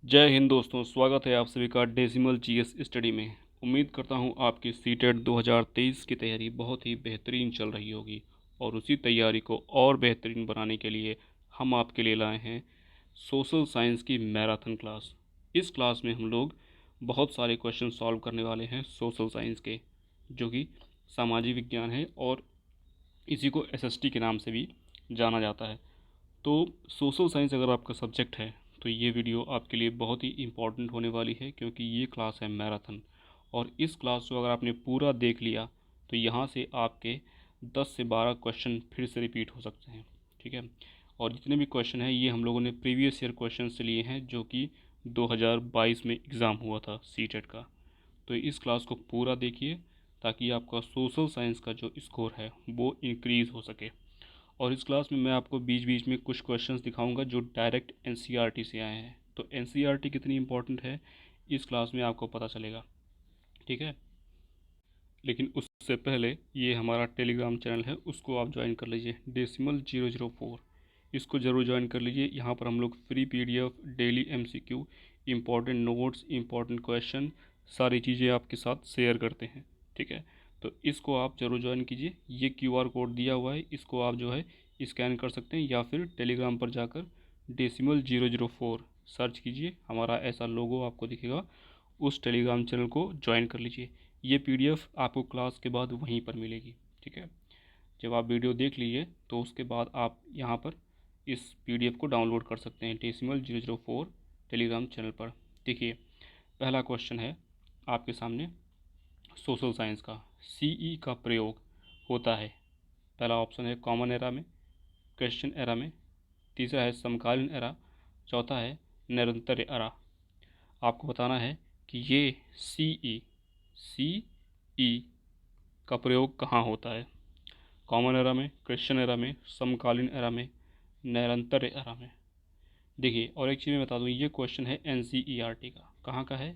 जय हिंद दोस्तों, स्वागत है आप सभी का डेसिमल जीएस स्टडी में। उम्मीद करता हूँ आपकी सीटेट 2023 की तैयारी बहुत ही बेहतरीन चल रही होगी और उसी तैयारी को और बेहतरीन बनाने के लिए हम आपके लिए लाए हैं सोशल साइंस की मैराथन क्लास। इस क्लास में हम लोग बहुत सारे क्वेश्चन सॉल्व करने वाले हैं सोशल साइंस के, जो कि सामाजिक विज्ञान है और इसी को एसएसटी के नाम से भी जाना जाता है। तो सोशल साइंस अगर आपका सब्जेक्ट है तो ये वीडियो आपके लिए बहुत ही इम्पॉर्टेंट होने वाली है, क्योंकि ये क्लास है मैराथन। और इस क्लास को अगर आपने पूरा देख लिया तो यहाँ से आपके 10 से 12 क्वेश्चन फिर से रिपीट हो सकते हैं। ठीक है। और जितने भी क्वेश्चन हैं ये हम लोगों ने प्रीवियस ईयर क्वेश्चन से लिए हैं, जो कि 2022 में एग्ज़ाम हुआ था सीटेट का। तो इस क्लास को पूरा देखिए ताकि आपका सोशल साइंस का जो स्कोर है वो इंक्रीज़ हो सके। और इस क्लास में मैं आपको बीच बीच में कुछ क्वेश्चंस दिखाऊंगा जो डायरेक्ट एनसीईआरटी से आए हैं। तो एनसीईआरटी कितनी इंपॉर्टेंट है इस क्लास में आपको पता चलेगा। ठीक है। लेकिन उससे पहले ये हमारा टेलीग्राम चैनल है, उसको आप ज्वाइन कर लीजिए, डेसिमल 004। इसको ज़रूर ज्वाइन कर लीजिए। यहाँ पर हम लोग free PDF, daily MCQ, important notes, important question, सारी चीज़ें आपके साथ शेयर करते हैं। ठीक है। तो इसको आप ज़रूर ज्वाइन कीजिए। ये क्यूआर कोड दिया हुआ है, इसको आप जो है स्कैन कर सकते हैं या फिर टेलीग्राम पर जाकर डेसिमल 004 सर्च कीजिए, हमारा ऐसा लोगो आपको दिखेगा। उस टेलीग्राम चैनल को ज्वाइन कर लीजिए। ये पीडीएफ आपको क्लास के बाद वहीं पर मिलेगी। ठीक है। जब आप वीडियो देख लीजिए तो उसके बाद आप यहाँ पर इस पीडीएफ को डाउनलोड कर सकते हैं डेसिमल 004 टेलीग्राम चैनल पर। देखिए, पहला क्वेश्चन है आपके सामने सोशल साइंस का। सीई का प्रयोग होता है, पहला ऑप्शन है कॉमन एरा में, क्रिश्चियन एरा में, तीसरा है समकालीन एरा, चौथा है निरंतर एरा। आपको बताना है कि ये सीई का प्रयोग कहाँ होता है। कॉमन एरा में, क्रिश्चियन एरा में, समकालीन एरा में, निरंतर एरा में। देखिए, और एक चीज़ मैं बता दूँ, ये क्वेश्चन है एनसीईआरटी का। कहाँ का है?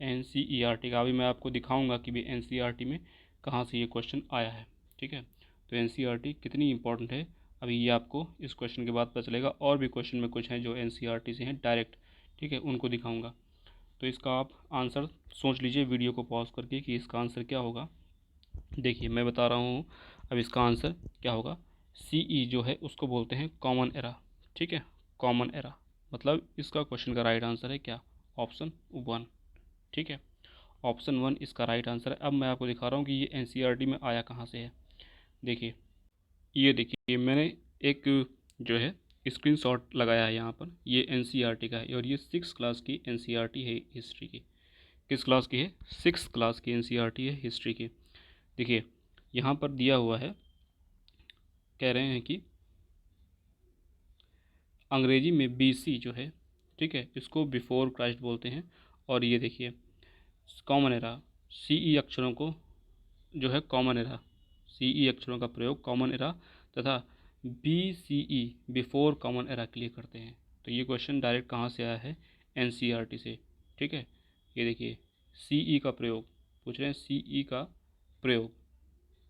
एनसीईआरटी का। अभी मैं आपको दिखाऊंगा कि भी एनसीईआरटी में कहाँ से ये क्वेश्चन आया है। ठीक है। तो एनसीईआरटी कितनी इंपॉर्टेंट है अभी ये आपको इस क्वेश्चन के बाद पता चलेगा। और भी क्वेश्चन में कुछ हैं जो एनसीईआरटी से हैं डायरेक्ट। ठीक है, उनको दिखाऊंगा। तो इसका आप आंसर सोच लीजिए वीडियो को पॉज करके कि इसका आंसर क्या होगा। देखिए, मैं बता रहा हूँ अब इसका आंसर क्या होगा। सीई जो है उसको बोलते हैं कॉमन एरा। ठीक है, कॉमन एरा मतलब इसका क्वेश्चन का राइट आंसर है क्या? ऑप्शन 1। ठीक है, ऑप्शन 1 इसका राइट आंसर है। अब मैं आपको दिखा रहा हूँ कि ये एनसीईआरटी में आया कहाँ से है। देखिए, ये देखिए मैंने एक जो है स्क्रीनशॉट लगाया है यहाँ पर। ये एनसीईआरटी का है और ये 6 क्लास की एनसीईआरटी है हिस्ट्री की। किस क्लास की है? 6 क्लास की एनसीईआरटी है हिस्ट्री की। देखिए, यहाँ पर दिया हुआ है, कह रहे हैं कि अंग्रेजी में बीसी जो है, ठीक है, इसको बिफोर क्राइस्ट बोलते हैं। और ये देखिए कॉमन एरा, सीई अक्षरों को जो है कॉमन एरा, सीई अक्षरों का प्रयोग कॉमन एरा तथा बीसीई बिफोर कॉमन एरा के लिए करते हैं। तो ये क्वेश्चन डायरेक्ट कहाँ से आया है? एनसीईआरटी से। ठीक है। ये देखिए, सीई का प्रयोग पूछ रहे हैं, सीई का प्रयोग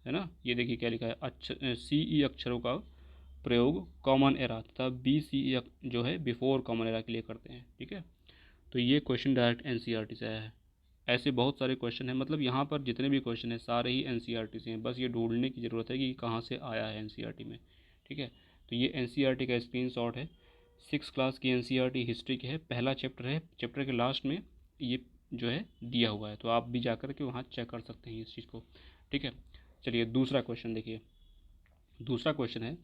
है ना। ये देखिए क्या लिखा है, अक्षर सीई अक्षरों का प्रयोग कॉमन एरा तथा बी सी जो है बिफोर कॉमन एरा के लिए करते हैं। ठीक है। तो ये क्वेश्चन डायरेक्ट एनसीईआरटी से आया है। ऐसे बहुत सारे क्वेश्चन हैं, मतलब यहाँ पर जितने भी क्वेश्चन हैं सारे ही एनसीईआरटी से हैं। बस ये ढूंढने की ज़रूरत है कि कहाँ से आया है एनसीईआरटी में। ठीक है। तो ये एनसीईआरटी का स्क्रीनशॉट है। 6 क्लास की एनसीईआरटी हिस्ट्री की है, पहला चैप्टर है। चैप्टर के लास्ट में ये जो है दिया हुआ है, तो आप भी जाकर के वहाँ चेक कर सकते हैं इस चीज़ को। ठीक है। चलिए दूसरा क्वेश्चन देखिए। दूसरा क्वेश्चन है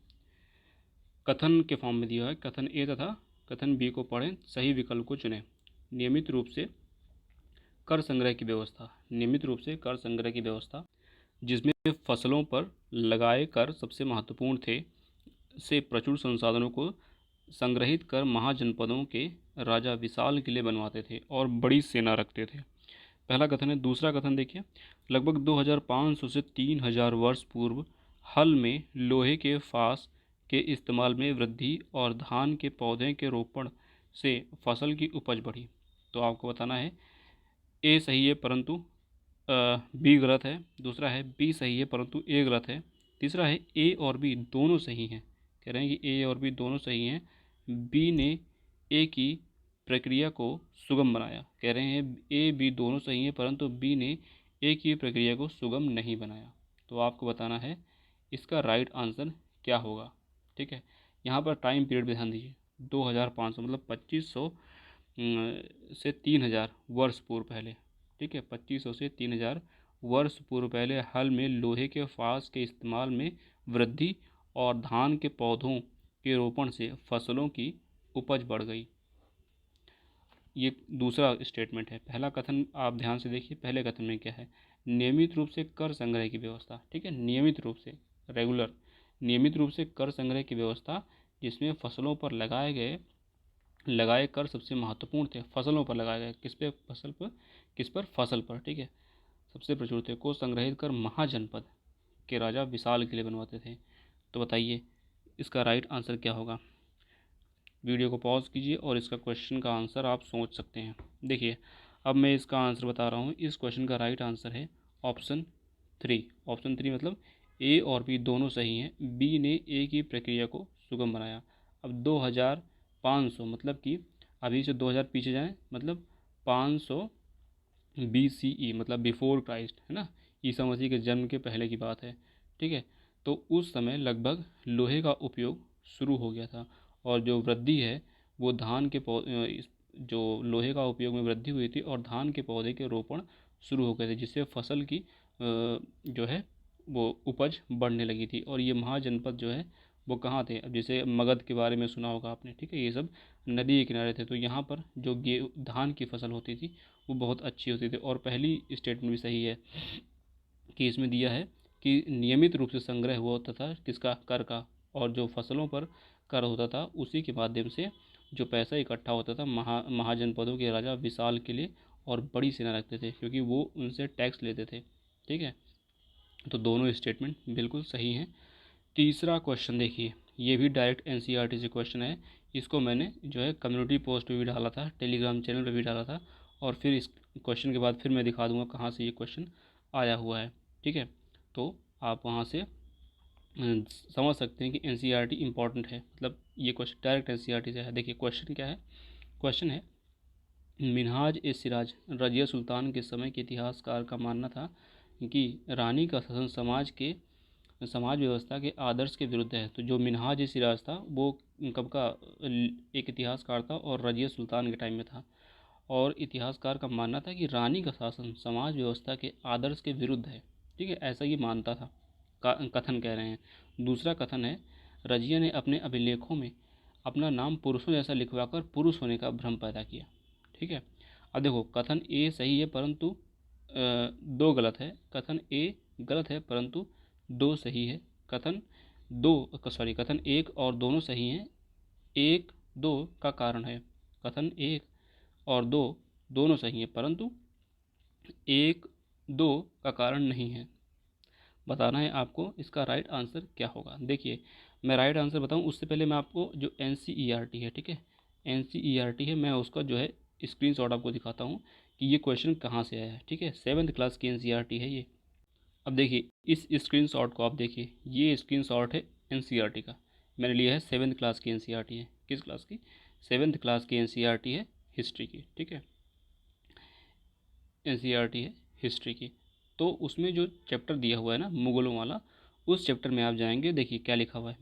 कथन के फॉर्म में दिया है। कथन ए तथा कथन बी को पढ़ें, सही विकल्प को चुनें। नियमित रूप से कर संग्रह की व्यवस्था, नियमित रूप से कर संग्रह की व्यवस्था जिसमें फसलों पर लगाए कर सबसे महत्वपूर्ण थे, से प्रचुर संसाधनों को संग्रहित कर महाजनपदों के राजा विशाल किले बनवाते थे और बड़ी सेना रखते थे। पहला कथन है। दूसरा कथन देखिए, लगभग 2500 से 3000 वर्ष पूर्व हल में लोहे के फास के इस्तेमाल में वृद्धि और धान के पौधे के रोपण से फसल की उपज बढ़ी। तो आपको बताना है ए सही है परंतु बी गलत है। दूसरा है बी सही है परंतु ए गलत है। तीसरा है ए और बी दोनों सही हैं। कह रहे हैं कि ए और बी दोनों सही हैं। बी ने ए की प्रक्रिया को सुगम बनाया। कह रहे हैं ए बी दोनों सही हैं, परंतु बी ने ए की प्रक्रिया को सुगम नहीं बनाया। तो आपको बताना है इसका राइट आंसर क्या होगा। ठीक है, यहाँ पर टाइम पीरियड भी ध्यान दीजिए। 2500 मतलब 2500 से 3000 वर्ष पूर्व पहले। ठीक है, 2500 से 3000 वर्ष पूर्व पहले हल में लोहे के फास के इस्तेमाल में वृद्धि और धान के पौधों के रोपण से फसलों की उपज बढ़ गई। ये दूसरा स्टेटमेंट है। पहला कथन आप ध्यान से देखिए, पहले कथन में क्या है, नियमित रूप से कर संग्रह की व्यवस्था। ठीक है, नियमित रूप से, रेगुलर, नियमित रूप से कर संग्रह की व्यवस्था, जिसमें फसलों पर लगाए कर सबसे महत्वपूर्ण थे। फसलों पर लगाए गए, किस पे, फसल पर, किस पर, फसल पर। ठीक है, सबसे प्रचुर थे, को संग्रहित कर महाजनपद के राजा विशाल किले बनवाते थे। तो बताइए इसका राइट आंसर क्या होगा। वीडियो को पॉज कीजिए और इसका क्वेश्चन का आंसर आप सोच सकते हैं। देखिए अब मैं इसका आंसर बता रहा हूँ। इस क्वेश्चन का राइट आंसर है ऑप्शन 3। ऑप्शन 3 मतलब ए और बी दोनों सही हैं। बी ने ए की प्रक्रिया को सुगम बनाया। अब 2500 मतलब कि अभी से 2000 पीछे जाएं, मतलब 500 BCE मतलब बिफोर क्राइस्ट, है ना, ईसा मसीह के जन्म के पहले की बात है। ठीक है, तो उस समय लगभग लोहे का उपयोग शुरू हो गया था, और जो वृद्धि है वो धान के जो लोहे का उपयोग में वृद्धि हुई थी और धान के पौधे के रोपण शुरू हो गए थे, जिससे फसल की जो है वो उपज बढ़ने लगी थी। और ये महाजनपद जो है वो कहाँ थे, अब जैसे मगध के बारे में सुना होगा आपने। ठीक है, ये सब नदी के किनारे थे, तो यहाँ पर जो धान की फसल होती थी वो बहुत अच्छी होती थी। और पहली स्टेटमेंट भी सही है कि इसमें दिया है कि नियमित रूप से संग्रह हुआ होता था किसका, कर का, और जो फसलों पर कर होता था उसी के माध्यम से जो पैसा इकट्ठा होता था महाजनपदों के राजा विशाल किले और बड़ी सेना रखते थे, क्योंकि वो उनसे टैक्स लेते थे। ठीक है, तो दोनों स्टेटमेंट बिल्कुल सही हैं। तीसरा क्वेश्चन देखिए, ये भी डायरेक्ट एनसीईआरटी से क्वेश्चन है। इसको मैंने जो है कम्युनिटी पोस्ट पे भी डाला था, टेलीग्राम चैनल पे भी डाला था, और फिर इस क्वेश्चन के बाद फिर मैं दिखा दूंगा कहाँ से ये क्वेश्चन आया हुआ है। ठीक है, तो आप वहाँ से समझ सकते हैं कि एनसीईआरटी इम्पॉर्टेंट है। मतलब ये क्वेश्चन डायरेक्ट एनसीईआरटी से है। देखिए क्वेश्चन क्या है, क्वेश्चन है मिनहाज ए सिराज रजिया सुल्तान के समय के इतिहासकार का मानना था कि रानी का शासन समाज व्यवस्था के आदर्श के विरुद्ध है। तो जो मिनहाज ए सिराज था वो कब का एक इतिहासकार था और रजिया सुल्तान के टाइम में था, और इतिहासकार का मानना था कि रानी का शासन समाज व्यवस्था के आदर्श के विरुद्ध है। ठीक है, ऐसा ये मानता था, कथन कह रहे हैं। दूसरा कथन है रजिया ने अपने अभिलेखों में अपना नाम पुरुषों जैसा लिखवाकर पुरुष होने का भ्रम पैदा किया। ठीक है, अब देखो कथन ए सही है परंतु दो गलत है। कथन ए गलत है परंतु दो सही है। कथन एक और दोनों सही हैं। एक दो का कारण है, कथन एक और दो दोनों सही हैं परंतु एक दो का कारण नहीं है। बताना है आपको इसका राइट आंसर क्या होगा। देखिए मैं राइट आंसर बताऊं उससे पहले मैं आपको जो एनसीईआरटी है, ठीक है, एनसीईआरटी है, मैं उसका जो है स्क्रीनशॉट आपको दिखाता हूं कि ये क्वेश्चन कहाँ से आया है। ठीक है, 7th क्लास की एनसीईआरटी है ये। अब देखिए इस स्क्रीनशॉट को आप देखिए, ये स्क्रीनशॉट है एनसीईआरटी का। मैंने लिया है 7th क्लास की एनसीईआरटी है। किस क्लास की? 7th क्लास की एनसीईआरटी है, हिस्ट्री की। ठीक है, एनसीईआरटी है हिस्ट्री की। तो उसमें जो चैप्टर दिया हुआ है ना मुगलों वाला, उस चैप्टर में आप जाएंगे, देखिए क्या लिखा हुआ है।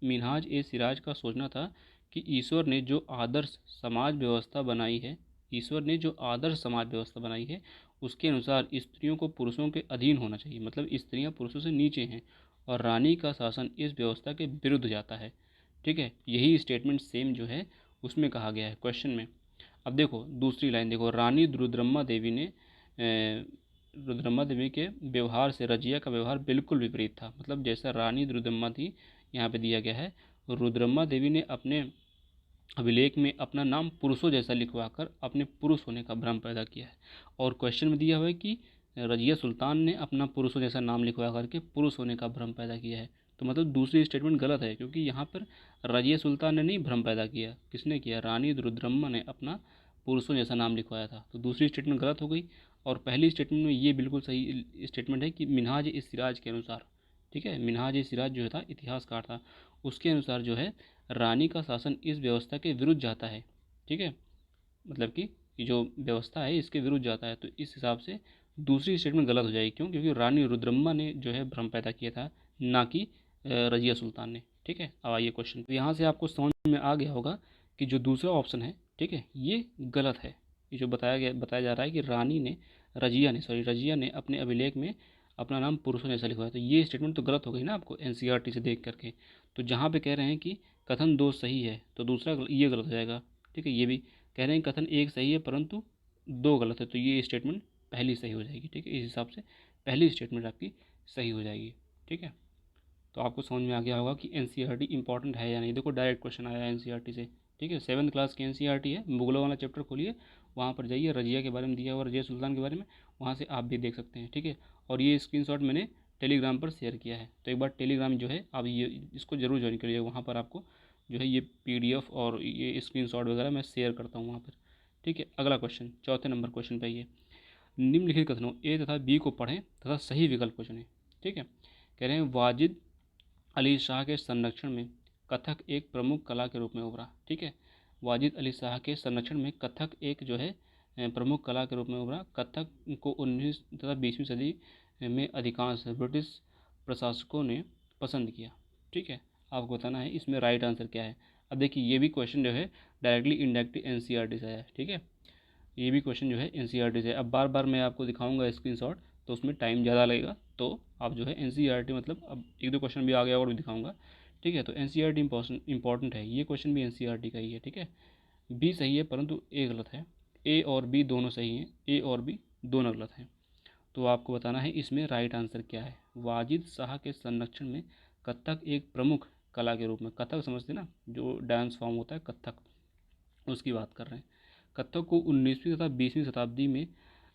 मिनहाज ए सिराज का सोचना था कि ईश्वर ने जो आदर्श समाज व्यवस्था बनाई है, ईश्वर ने जो आदर्श समाज व्यवस्था बनाई है उसके अनुसार स्त्रियों को पुरुषों के अधीन होना चाहिए, मतलब स्त्रियां पुरुषों से नीचे हैं, और रानी का शासन इस व्यवस्था के विरुद्ध जाता है। ठीक है, यही स्टेटमेंट सेम जो है उसमें कहा गया है क्वेश्चन में। अब देखो दूसरी लाइन देखो, रानी रुद्रम्मा देवी के व्यवहार से रजिया का व्यवहार बिल्कुल विपरीत था। मतलब जैसा रानी रुद्रम्मा थी, यहाँ पे दिया गया है रुद्रम्मा देवी ने अपने अभिलेख में अपना नाम पुरुषों जैसा लिखवाकर अपने पुरुष होने का भ्रम पैदा किया है। और क्वेश्चन में दिया हुआ है कि रजिया सुल्तान ने अपना पुरुषों जैसा नाम लिखवा करके पुरुष होने का भ्रम पैदा किया है। तो मतलब दूसरी स्टेटमेंट गलत है, क्योंकि यहाँ पर रजिया सुल्तान ने नहीं भ्रम पैदा किया, किसने किया? रानी रुद्रम्मा ने अपना पुरुषों जैसा नाम लिखवाया था। तो दूसरी स्टेटमेंट गलत हो गई, और पहली स्टेटमेंट में ये बिल्कुल सही स्टेटमेंट है कि मिनहाज ए सिराज के अनुसार, ठीक है, मिनहाज ए सिराज जो था इतिहासकार था, उसके अनुसार जो है रानी का शासन इस व्यवस्था के विरुद्ध जाता है। ठीक है, मतलब कि ये जो व्यवस्था है इसके विरुद्ध जाता है, तो इस हिसाब से दूसरी स्टेटमेंट गलत हो जाएगी। क्यों? क्योंकि रानी रुद्रम्मा ने जो है भ्रम पैदा किया था, ना कि रजिया सुल्तान ने। ठीक है, अब आइए क्वेश्चन। तो यहाँ से आपको समझ में आ गया होगा कि जो दूसरा ऑप्शन है, ठीक है, ये गलत है। ये जो बताया जा रहा है कि रजिया ने अपने अभिलेख में अपना नाम पुरुषों ने ऐसा लिखवाया, तो ये स्टेटमेंट तो गलत हो गई ना आपको एनसीईआरटी से देख करके। तो जहाँ पे कह रहे हैं कि कथन दो सही है, तो दूसरा ये गलत हो जाएगा। ठीक है, ये भी कह रहे हैं कथन एक सही है परंतु दो गलत है, तो ये स्टेटमेंट पहली सही हो जाएगी। ठीक है, इस हिसाब से पहली स्टेटमेंट आपकी सही हो जाएगी। ठीक है, तो आपको समझ में आ गया होगा कि एनसीईआरटी इंपॉर्टेंट है या नहीं। देखो डायरेक्ट क्वेश्चन आया है एनसीईआरटी से। ठीक है, 7th क्लास की एनसीईआरटी है, मुगलों वाला चैप्टर खोलिए, वहाँ पर जाइए, रजिया के बारे में दिया हुआ, रजिया सुल्तान के बारे में, वहाँ से आप भी देख सकते हैं। ठीक है, और ये स्क्रीनशॉट मैंने टेलीग्राम पर शेयर किया है, तो एक बार टेलीग्राम जो है आप ये इसको जरूर ज्वाइन करिए, वहाँ पर आपको जो है ये पीडीएफ और ये स्क्रीनशॉट वगैरह मैं शेयर करता हूँ वहाँ पर। ठीक है, अगला क्वेश्चन, चौथे नंबर क्वेश्चन पे आइए। निम्नलिखित कथनों ए तथा बी को पढ़ें तथा सही विकल्प को चुनें। ठीक है, कह रहे हैं वाजिद अली शाह के संरक्षण में कथक एक प्रमुख कला के रूप में उभरा। ठीक है, वाजिद अली शाह के संरक्षण में कथक एक जो है प्रमुख कला के रूप में उभरा। कथक को 19 तथा 20वीं सदी में अधिकांश ब्रिटिश प्रशासकों ने पसंद किया। ठीक है, आपको बताना है इसमें राइट आंसर क्या है। अब देखिए ये भी क्वेश्चन जो है डायरेक्टली इनडायरेक्टली एनसीईआरटी से आया है। ठीक है, ये भी क्वेश्चन जो है एनसीईआरटी से। अब बार बार मैं आपको दिखाऊंगा स्क्रीनशॉट, तो उसमें टाइम ज़्यादा लगेगा, तो आप जो है एनसीईआरटी मतलब अब एक दो क्वेश्चन भी आ गया और भी दिखाऊंगा। ठीक है, तो एनसीईआरटी इंपॉर्टेंट है, ये क्वेश्चन भी एनसीईआरटी का ही है। ठीक है, बी सही है परंतु ए गलत है, ए और बी दोनों सही हैं, ए और बी दोनों गलत हैं। तो आपको बताना है इसमें राइट आंसर क्या है। वाजिद शाह के संरक्षण में कथक एक प्रमुख कला के रूप में, कथक समझते ना, जो डांस फॉर्म होता है कथक, उसकी बात कर रहे हैं। कथक को 19वीं तथा 20वीं शताब्दी में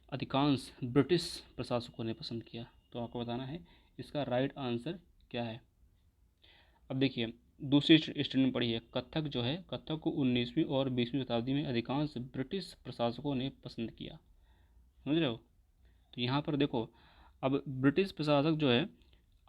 अधिकांश ब्रिटिश प्रशासकों ने पसंद किया। तो आपको बताना है इसका राइट आंसर क्या है। अब देखिए दूसरी स्टेटमेंट पढ़ी है, कथक जो है कथक को 19वीं और 20वीं शताब्दी में अधिकांश ब्रिटिश प्रशासकों ने पसंद किया। समझ रहे हो? तो यहाँ पर देखो, अब ब्रिटिश प्रशासक जो है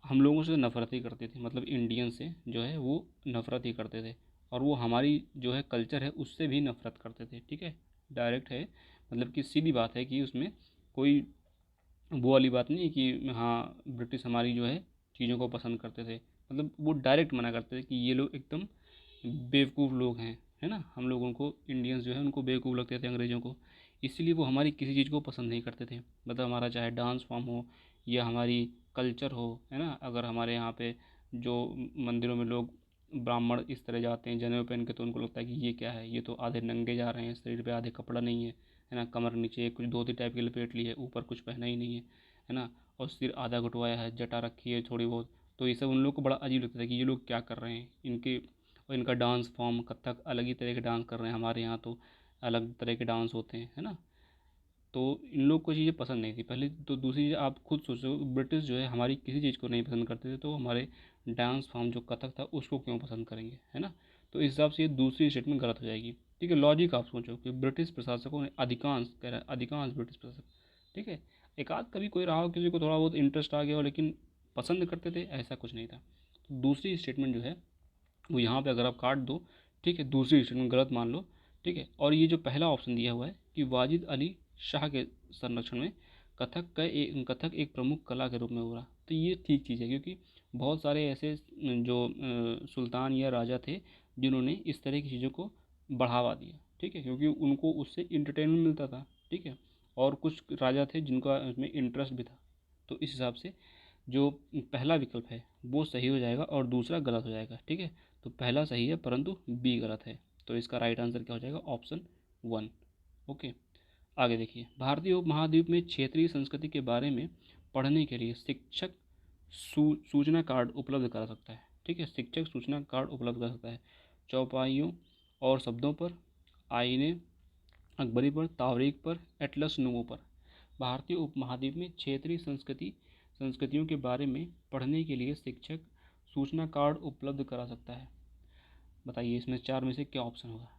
हम लोगों से नफरत ही करते थे, मतलब इंडियन से जो है वो नफरत ही करते थे, और वो हमारी जो है कल्चर है उससे भी नफरत करते थे। ठीक है, डायरेक्ट है, मतलब कि सीधी बात है कि उसमें कोई वो वाली बात नहीं है कि हाँ ब्रिटिश हमारी जो है चीज़ों को पसंद करते थे, मतलब वो डायरेक्ट मना करते थे कि ये लोग एकदम बेवकूफ़ लोग हैं, है ना। हम लोगों को इंडियंस जो है उनको बेवकूफ़ लगते थे अंग्रेज़ों को, इसीलिए वो हमारी किसी चीज़ को पसंद नहीं करते थे। मतलब हमारा चाहे डांस फॉर्म हो या हमारी कल्चर हो, है ना। अगर हमारे यहाँ पे जो मंदिरों में लोग ब्राह्मण इस तरह जाते हैं जनेऊ पहन के, तो उनको लगता है कि ये क्या है, ये तो आधे नंगे जा रहे हैं, शरीर पे आधे कपड़ा नहीं है ना, कमर नीचे कुछ धोती टाइप की लपेट ली है, ऊपर कुछ पहना ही नहीं है ना, और सिर आधा घुटवाया है, जटा रखी है थोड़ी बहुत। तो ये सब उन लोग को बड़ा अजीब लगता था कि ये लोग क्या कर रहे हैं, इनके और इनका डांस फॉर्म कथक अलग ही तरह के डांस कर रहे हैं, हमारे यहाँ तो अलग तरह के डांस होते हैं, है ना। तो इन लोग को चीज़ें पसंद नहीं थी पहले। तो दूसरी चीज़ आप खुद सोचो, ब्रिटिश जो है हमारी किसी चीज़ को नहीं पसंद करते थे, तो हमारे डांस फॉर्म जो कथक था उसको क्यों पसंद करेंगे, है ना। तो इस हिसाब से ये दूसरी स्टेटमेंट गलत हो जाएगी। ठीक है, लॉजिक आप सोचो कि ब्रिटिश प्रशासकों ने, अधिकांश कह रहा है, अधिकांश ब्रिटिश प्रशासक, ठीक है, एक आध कभी कोई रहा हो किसी को थोड़ा बहुत इंटरेस्ट आ गया हो, लेकिन पसंद करते थे ऐसा कुछ नहीं था। तो दूसरी स्टेटमेंट जो है वो यहाँ पे अगर आप काट दो, ठीक है, दूसरी स्टेटमेंट गलत मान लो। ठीक है, और ये जो पहला ऑप्शन दिया हुआ है कि वाजिद अली शाह के संरक्षण में कथक एक प्रमुख कला के रूप में उभरा, तो ये ठीक चीज़ है, क्योंकि बहुत सारे ऐसे जो सुल्तान या राजा थे जिन्होंने इस तरह की चीज़ों को बढ़ावा दिया। ठीक है, क्योंकि उनको उससे इंटरटेनमेंट मिलता था। ठीक है, और कुछ राजा थे जिनका इसमें इंटरेस्ट भी था। तो इस हिसाब से जो पहला विकल्प है वो सही हो जाएगा और दूसरा गलत हो जाएगा। ठीक है, तो पहला सही है परंतु बी गलत है, तो इसका राइट आंसर क्या हो जाएगा, ऑप्शन 1। ओके, आगे देखिए, भारतीय उपमहाद्वीप में क्षेत्रीय संस्कृति के बारे में पढ़ने के लिए शिक्षक सूचना कार्ड उपलब्ध करा सकता है। ठीक है, शिक्षक सूचना कार्ड उपलब्ध करा सकता है चौपाइयों और शब्दों पर, आईने अकबरी पर, तावरीख पर, एटलस नुमो पर। भारतीय उपमहाद्वीप में क्षेत्रीय संस्कृतियों के बारे में पढ़ने के लिए शिक्षक सूचना कार्ड उपलब्ध करा सकता है। बताइए इसमें चार में से क्या ऑप्शन होगा।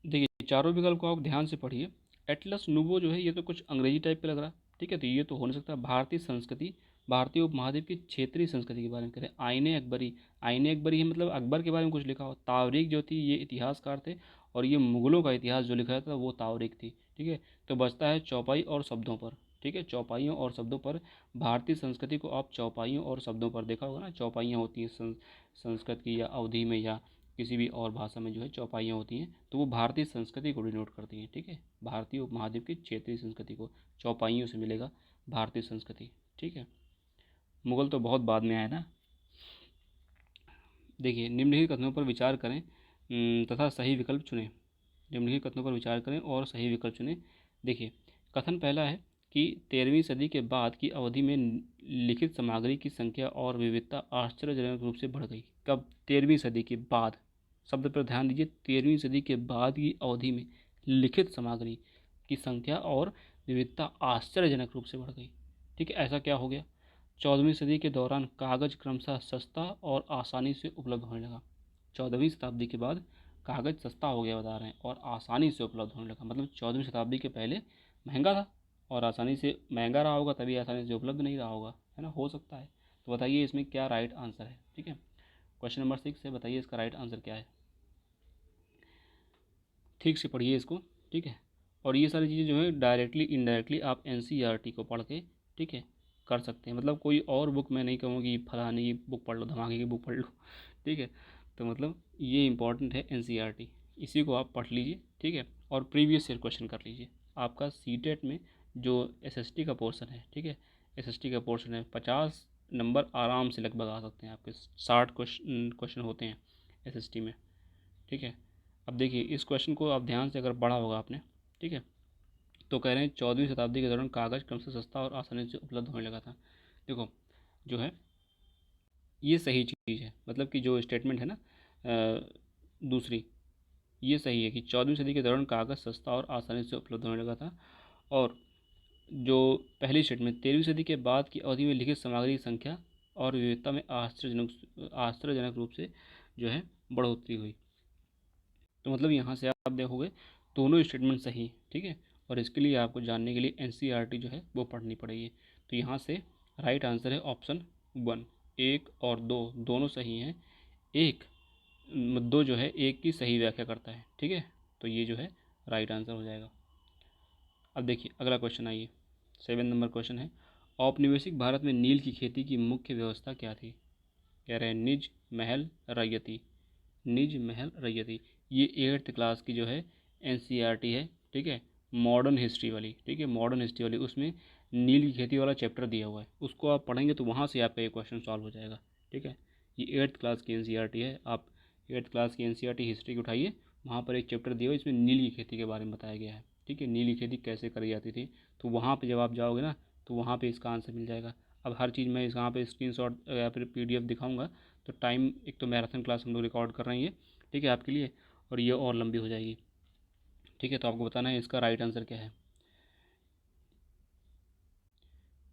देखिए चारों विकल्प को आप ध्यान से पढ़िए। एटलस नुबो जो है ये तो कुछ अंग्रेजी टाइप का लग रहा है। ठीक है, तो ये तो हो नहीं सकता। भारतीय संस्कृति भारतीय उपमहाद्वीप की क्षेत्रीय संस्कृति के बारे में करें। आईने अकबरी है मतलब अकबर के बारे में कुछ लिखा हो। तावरीख जो थी ये इतिहासकार थे, और ये मुगलों का इतिहास जो लिखा था वो तावरीख थी। ठीक है, तो बचता है चौपाई और शब्दों पर। ठीक है, चौपाइयों और शब्दों पर। भारतीय संस्कृति को आप चौपाइयों और शब्दों पर देखा होगा ना, चौपाइयाँ होती हैं संस्कृत की या अवधी में या किसी भी और भाषा में जो है चौपाइयाँ होती हैं, तो वो भारतीय संस्कृति को डिनोट करती हैं। ठीक है, भारतीय उपमहाद्वीप की क्षेत्रीय संस्कृति को चौपाइयों से मिलेगा भारतीय संस्कृति। ठीक है, मुगल तो बहुत बाद में आए ना। देखिए, निम्नलिखित कथनों पर विचार करें तथा सही विकल्प चुनें। निम्नलिखित कथनों पर विचार करें और सही विकल्प चुनें। देखिए, कथन पहला है कि 13वीं सदी के बाद की अवधि में लिखित सामग्री की संख्या और विविधता आश्चर्यजनक रूप से बढ़ गई। कब? 13वीं सदी के बाद। शब्द पर ध्यान दीजिए, 13वीं सदी के बाद की अवधि में लिखित सामग्री की संख्या और विविधता आश्चर्यजनक रूप से बढ़ गई। ठीक है, ऐसा क्या हो गया? 14वीं सदी के दौरान कागज क्रमशः सस्ता और आसानी से उपलब्ध होने लगा। 14वीं शताब्दी के बाद कागज सस्ता हो गया बता रहे हैं, और आसानी से उपलब्ध होने लगा। मतलब 14वीं शताब्दी के पहले महंगा था, और आसानी से महंगा रहा होगा तभी आसानी से उपलब्ध नहीं रहा होगा, है ना, हो सकता है। तो बताइए इसमें क्या राइट आंसर है। ठीक है, क्वेश्चन नंबर 6 है, बताइए इसका राइट आंसर क्या है। ठीक से पढ़िए इसको। ठीक है, और ये सारी चीज़ें जो है डायरेक्टली इनडायरेक्टली आप एनसीईआरटी को पढ़ के, ठीक है, कर सकते हैं। मतलब कोई और बुक मैं नहीं कहूँगा कि फलाने की बुक पढ़ लो, धमाके की बुक पढ़ लो। ठीक है, तो मतलब ये इंपॉर्टेंट है एनसीईआरटी, इसी को आप पढ़ लीजिए। ठीक है, और प्रीवियस ईयर क्वेश्चन कर लीजिए। आपका सीटेट में जो एसएसटी का पोर्शन है, ठीक है, एसएसटी का पोर्शन है, 50 नंबर आराम से लगभग आ सकते हैं आपके। 60 क्वेश्चन होते हैं एसएसटी में। ठीक है, अब देखिए इस क्वेश्चन को आप ध्यान से अगर पढ़ा होगा आपने, ठीक है, तो कह रहे हैं 14वीं शताब्दी के दौरान कागज क्रमशः सस्ता और आसानी से उपलब्ध होने लगा था। देखो जो है ये सही चीज़ है, मतलब कि जो स्टेटमेंट है ना दूसरी, ये सही है कि 14वीं सदी के दौरान कागज सस्ता और आसानी से उपलब्ध होने लगा था। और जो पहली स्टेटमेंट 13वीं सदी के बाद की अवधि में लिखित सामग्री की संख्या और विविधता में आश्चर्यजनक रूप से जो है बढ़ोतरी हुई। तो मतलब यहाँ से आप देखोगे दोनों स्टेटमेंट सही हैं। ठीक है, और इसके लिए आपको जानने के लिए एनसीईआरटी जो है वो पढ़नी पड़ेगी। तो यहाँ से राइट आंसर है ऑप्शन 1। 1 और 2 दोनों सही हैं। एक 2 जो है एक की सही व्याख्या करता है। ठीक है, तो ये जो है राइट आंसर हो जाएगा। अब देखिए अगला क्वेश्चन आइए, 7 नंबर क्वेश्चन है, औपनिवेशिक भारत में नील की खेती की मुख्य व्यवस्था क्या थी? कह रहे हैं निज, महल, रैयती। निज, महल, रैयती। ये 8th क्लास की जो है एनसीईआरटी है। ठीक है, मॉडर्न हिस्ट्री वाली। ठीक है, मॉडर्न हिस्ट्री वाली, उसमें नील की खेती वाला चैप्टर दिया हुआ है, उसको आप पढ़ेंगे तो वहाँ से आपका ये क्वेश्चन सॉल्व हो जाएगा। ठीक है, ये 8th क्लास की एनसीईआरटी है। आप 8th क्लास की एनसीईआरटी हिस्ट्री की उठाइए, वहाँ पर एक चैप्टर दिया हुआ है, इसमें नील की खेती के बारे में बताया गया है। ठीक है, नील की खेती कैसे करी जाती थी, तो वहाँ पर जब आप जाओगे ना तो वहाँ पर इसका आंसर मिल जाएगा। अब हर चीज़ मैं यहाँ पे स्क्रीनशॉट या फिर पीडीएफ दिखाऊंगा, तो टाइम, एक तो मैराथन क्लास हम लोग रिकॉर्ड कर रहे हैं, ठीक है, आपके लिए, और ये और लंबी हो जाएगी। ठीक है, तो आपको बताना है इसका राइट आंसर क्या है।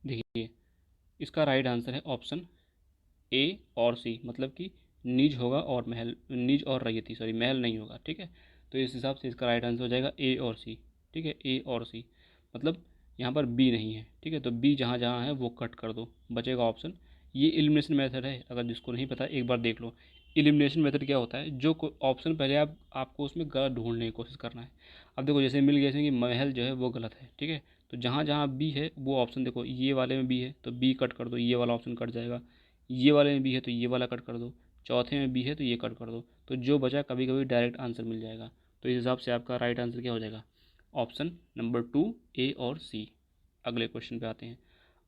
देखिए इसका राइट आंसर है ऑप्शन ए और सी, मतलब कि निज होगा और महल, निज और रैयती, सॉरी महल नहीं होगा। ठीक है, तो इस हिसाब से इसका राइट आंसर हो जाएगा ए और सी। ठीक है, ए और सी, मतलब यहाँ पर बी नहीं है। ठीक है, तो बी जहाँ जहाँ है वो कट कर दो, बचेगा ऑप्शन। ये एलिमिनेशन मेथड है, अगर जिसको नहीं पता एक बार देख लो। एलिमिनेशन मेथड क्या होता है, जो ऑप्शन पहले आपको उसमें गलत ढूंढने की कोशिश करना है। अब देखो जैसे मिल गया, जैसे कि महल जो है वो गलत है। ठीक है, तो जहाँ जहाँ बी है वो ऑप्शन, देखो ये वाले में बी है तो बी कट कर दो, ये वाला ऑप्शन कट जाएगा। ये वाले में बी है तो ये वाला कट कर दो, चौथे में बी है तो ये कट कर दो, तो जो बचा कभी कभी डायरेक्ट आंसर मिल जाएगा। तो इस हिसाब से आपका राइट आंसर क्या हो जाएगा, ऑप्शन नंबर 2 ए और सी। अगले क्वेश्चन पे आते हैं।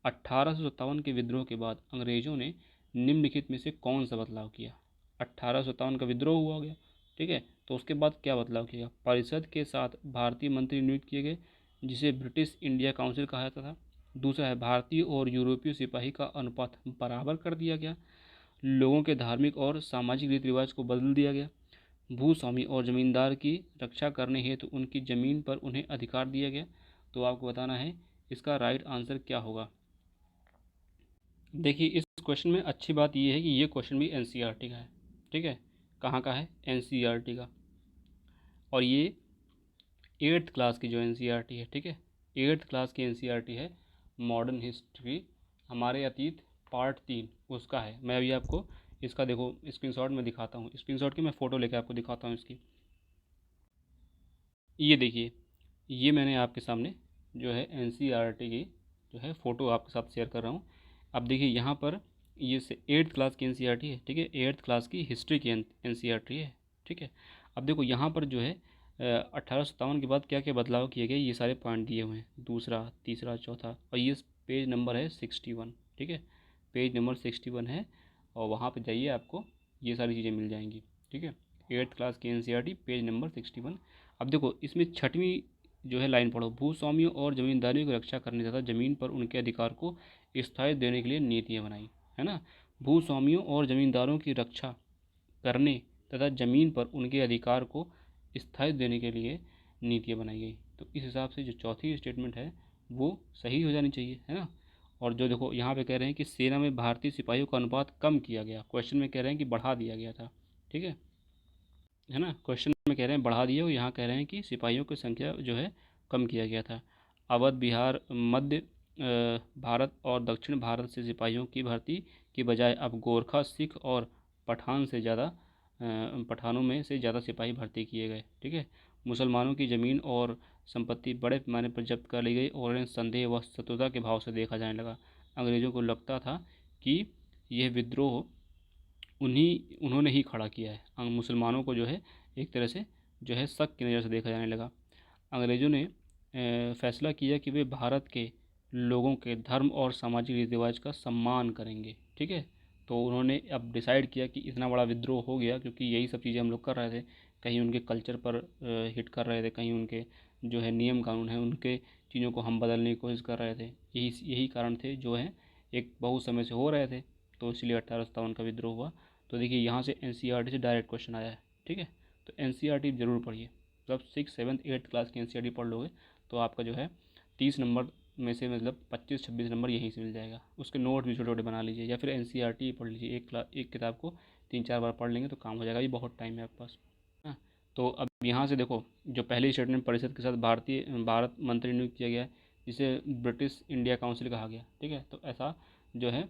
1857 के विद्रोह के बाद अंग्रेजों ने निम्नलिखित में से कौन सा बदलाव किया? 1857 का विद्रोह हुआ गया, ठीक है, तो उसके बाद क्या बदलाव किया? परिषद के साथ भारतीय मंत्री नियुक्त किए गए, जिसे ब्रिटिश इंडिया काउंसिल कहा जाता था। दूसरा है भारतीय और यूरोपीय सिपाही का अनुपात बराबर कर दिया गया। लोगों के धार्मिक और सामाजिक रीति रिवाज को बदल दिया गया। भूस्वामी और जमींदार की रक्षा करने हेतु उनकी ज़मीन पर उन्हें अधिकार दिया गया। तो आपको बताना है इसका राइट आंसर क्या होगा। देखिए इस क्वेश्चन में अच्छी बात यह है कि ये क्वेश्चन भी एनसीईआरटी का है। ठीक है, कहाँ का है? एनसीईआरटी का, और ये 8th क्लास की जो एनसीईआरटी है। ठीक है, 8th क्लास की एनसीईआरटी है, मॉडर्न हिस्ट्री, हमारे अतीत पार्ट 3 उसका है। मैं अभी आपको इसका देखो स्क्रीनशॉट में दिखाता हूँ, स्क्रीनशॉट की मैं फ़ोटो लेकर आपको दिखाता हूँ इसकी। ये देखिए, ये मैंने आपके सामने जो है एनसीईआरटी की जो है फ़ोटो आपके साथ शेयर कर रहा हूँ। अब देखिए यहाँ पर ये से 8th क्लास की एनसीईआरटी है, ठीक है, 8th क्लास की हिस्ट्री की एनसीईआरटी है, ठीक है। अब देखो यहाँ पर जो है 1857 के बाद क्या क्या बदलाव किए गए ये सारे पॉइंट दिए हुए हैं, दूसरा तीसरा चौथा, और ये पेज नंबर है 61, ठीक है, पेज नंबर 61 है, और वहाँ पर जाइए आपको ये सारी चीज़ें मिल जाएंगी, ठीक है। 8th क्लास की एनसीईआरटी पेज नंबर 61। अब देखो इसमें छठवीं जो है लाइन पढ़ो, भूस्वामियों और जमींदारियों की रक्षा करने तथा जमीन पर उनके अधिकार को स्थायित्व देने के लिए नीतियाँ बनाई, है ना। भूस्वामियों और जमींदारों की रक्षा करने तथा जमीन पर उनके अधिकार को स्थायित्व देने के लिए नीतियाँ बनाई गई। तो इस हिसाब से जो चौथी स्टेटमेंट है वो सही हो जानी चाहिए, है ना। और जो देखो यहाँ पे कह रहे हैं कि सेना में भारतीय सिपाहियों का अनुपात कम किया गया, क्वेश्चन में कह रहे हैं कि बढ़ा दिया गया था, ठीक है ना। क्वेश्चन में कह रहे हैं बढ़ा दिया, और यहाँ कह रहे हैं कि सिपाहियों की संख्या जो है कम किया गया था। अवध, बिहार, मध्य भारत और दक्षिण भारत से सिपाहियों की भर्ती की बजाय अब गोरखा, सिख और पठान से ज़्यादा पठानों में से ज़्यादा सिपाही भर्ती किए गए, ठीक है। मुसलमानों की ज़मीन और संपत्ति बड़े पैमाने पर जब्त कर ली गई और इन्हें संदेह व शत्रुता के भाव से देखा जाने लगा। अंग्रेज़ों को लगता था कि यह विद्रोह उन्होंने ही खड़ा किया है। मुसलमानों को जो है एक तरह से जो है शक की नज़र से देखा जाने लगा। अंग्रेज़ों ने फैसला किया कि वे भारत के लोगों के धर्म और सामाजिक रीति रिवाज का सम्मान करेंगे, ठीक है। तो उन्होंने अब डिसाइड किया कि इतना बड़ा विद्रोह हो गया क्योंकि यही सब चीज़ें हम लोग कर रहे थे, कहीं उनके कल्चर पर हिट कर रहे थे, कहीं उनके जो है नियम कानून है उनके चीज़ों को हम बदलने की कोशिश कर रहे थे। यही यही कारण थे जो है एक बहुत समय से हो रहे थे, तो इसलिए 1857 का विद्रोह हुआ। तो देखिए यहाँ से एनसीईआरटी से डायरेक्ट क्वेश्चन आया है, ठीक है। तो एनसीईआरटी ज़रूर पढ़िए, जब 6th 7th 8th क्लास की एनसीईआरटी पढ़ लोगे तो आपका जो है 30 नंबर में से मतलब 25-26 नंबर यहीं से मिल जाएगा। उसके नोट भी छोटे छोटे बना लीजिए, या फिर एनसीईआरटी पढ़ लीजिए, एक किताब को 3-4 बार पढ़ लेंगे तो काम हो जाएगा। अभी बहुत टाइम है आपके पास, हाँ। तो अब यहाँ से देखो, जो पहली स्टेटमेंट परिषद के साथ भारत मंत्री नियुक्त किया गया है, जिसे ब्रिटिश इंडिया काउंसिल कहा गया, ठीक है। तो ऐसा जो है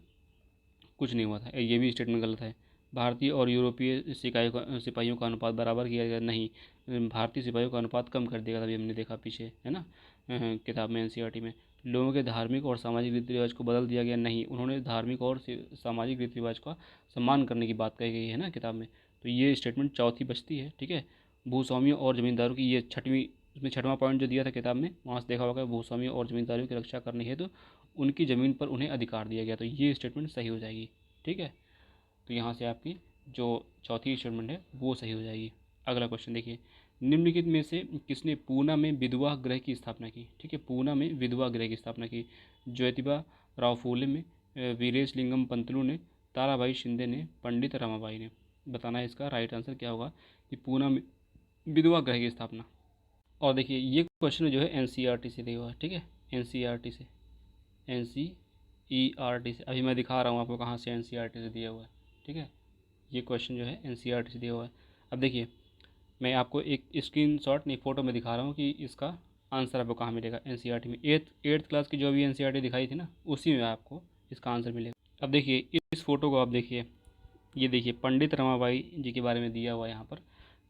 कुछ नहीं हुआ था, ये भी स्टेटमेंट गलत है। भारतीय और यूरोपीय सिपाहियों का अनुपात बराबर किया गया, नहीं, भारतीय सिपाहियों का अनुपात कम कर दिया था, अभी हमने देखा पीछे, है ना, किताब में एनसीईआरटी में। लोगों के धार्मिक और सामाजिक रीति रिवाज को बदल दिया गया, नहीं, उन्होंने धार्मिक और सामाजिक रीति रिवाज का सम्मान करने की बात कही गई है ना किताब में। तो ये स्टेटमेंट चौथी बचती है, ठीक है। भूस्वामियों और जमींदारों की ये छठवीं, उसमें छठवां पॉइंट जो दिया था किताब में वहाँ से देखा होगा, भूस्वामियों और जमींदारों की रक्षा करनी है तो उनकी ज़मीन पर उन्हें अधिकार दिया गया, तो ये स्टेटमेंट सही हो जाएगी, ठीक है। तो यहाँ से आपकी जो चौथी स्टेटमेंट है वो सही हो जाएगी। अगला क्वेश्चन देखिए, निम्नलिखित में से किसने पूना में विधवा गृह की स्थापना की, ठीक है, पूना में विधवा गृह की स्थापना की। ज्योतिबा राव फूले ने, वीरेश लिंगम पंतलू ने, ताराबाई शिंदे ने, पंडित रमाबाई ने। बताना है इसका राइट आंसर क्या होगा कि पूना में विधवा गृह की स्थापना। और देखिए ये क्वेश्चन जो है एनसीईआरटी से दिया हुआ है, ठीक है, एनसीईआरटी से, एनसीईआरटी से। अभी मैं दिखा रहा हूँ आपको कहाँ से एनसीईआरटी से दिया हुआ है, ठीक है। ये क्वेश्चन जो है एनसीईआरटी से दिया हुआ है। अब देखिए मैं आपको एक स्क्रीनशॉट नहीं फ़ोटो में दिखा रहा हूँ कि इसका आंसर आपको कहाँ मिलेगा। एनसीईआरटी में 8th क्लास की जो भी एनसीईआरटी दिखाई थी ना, उसी में आपको इसका आंसर मिलेगा। अब देखिए इस फ़ोटो को आप देखिए, ये देखिए पंडित रमाबाई जी के बारे में दिया हुआ है यहाँ पर।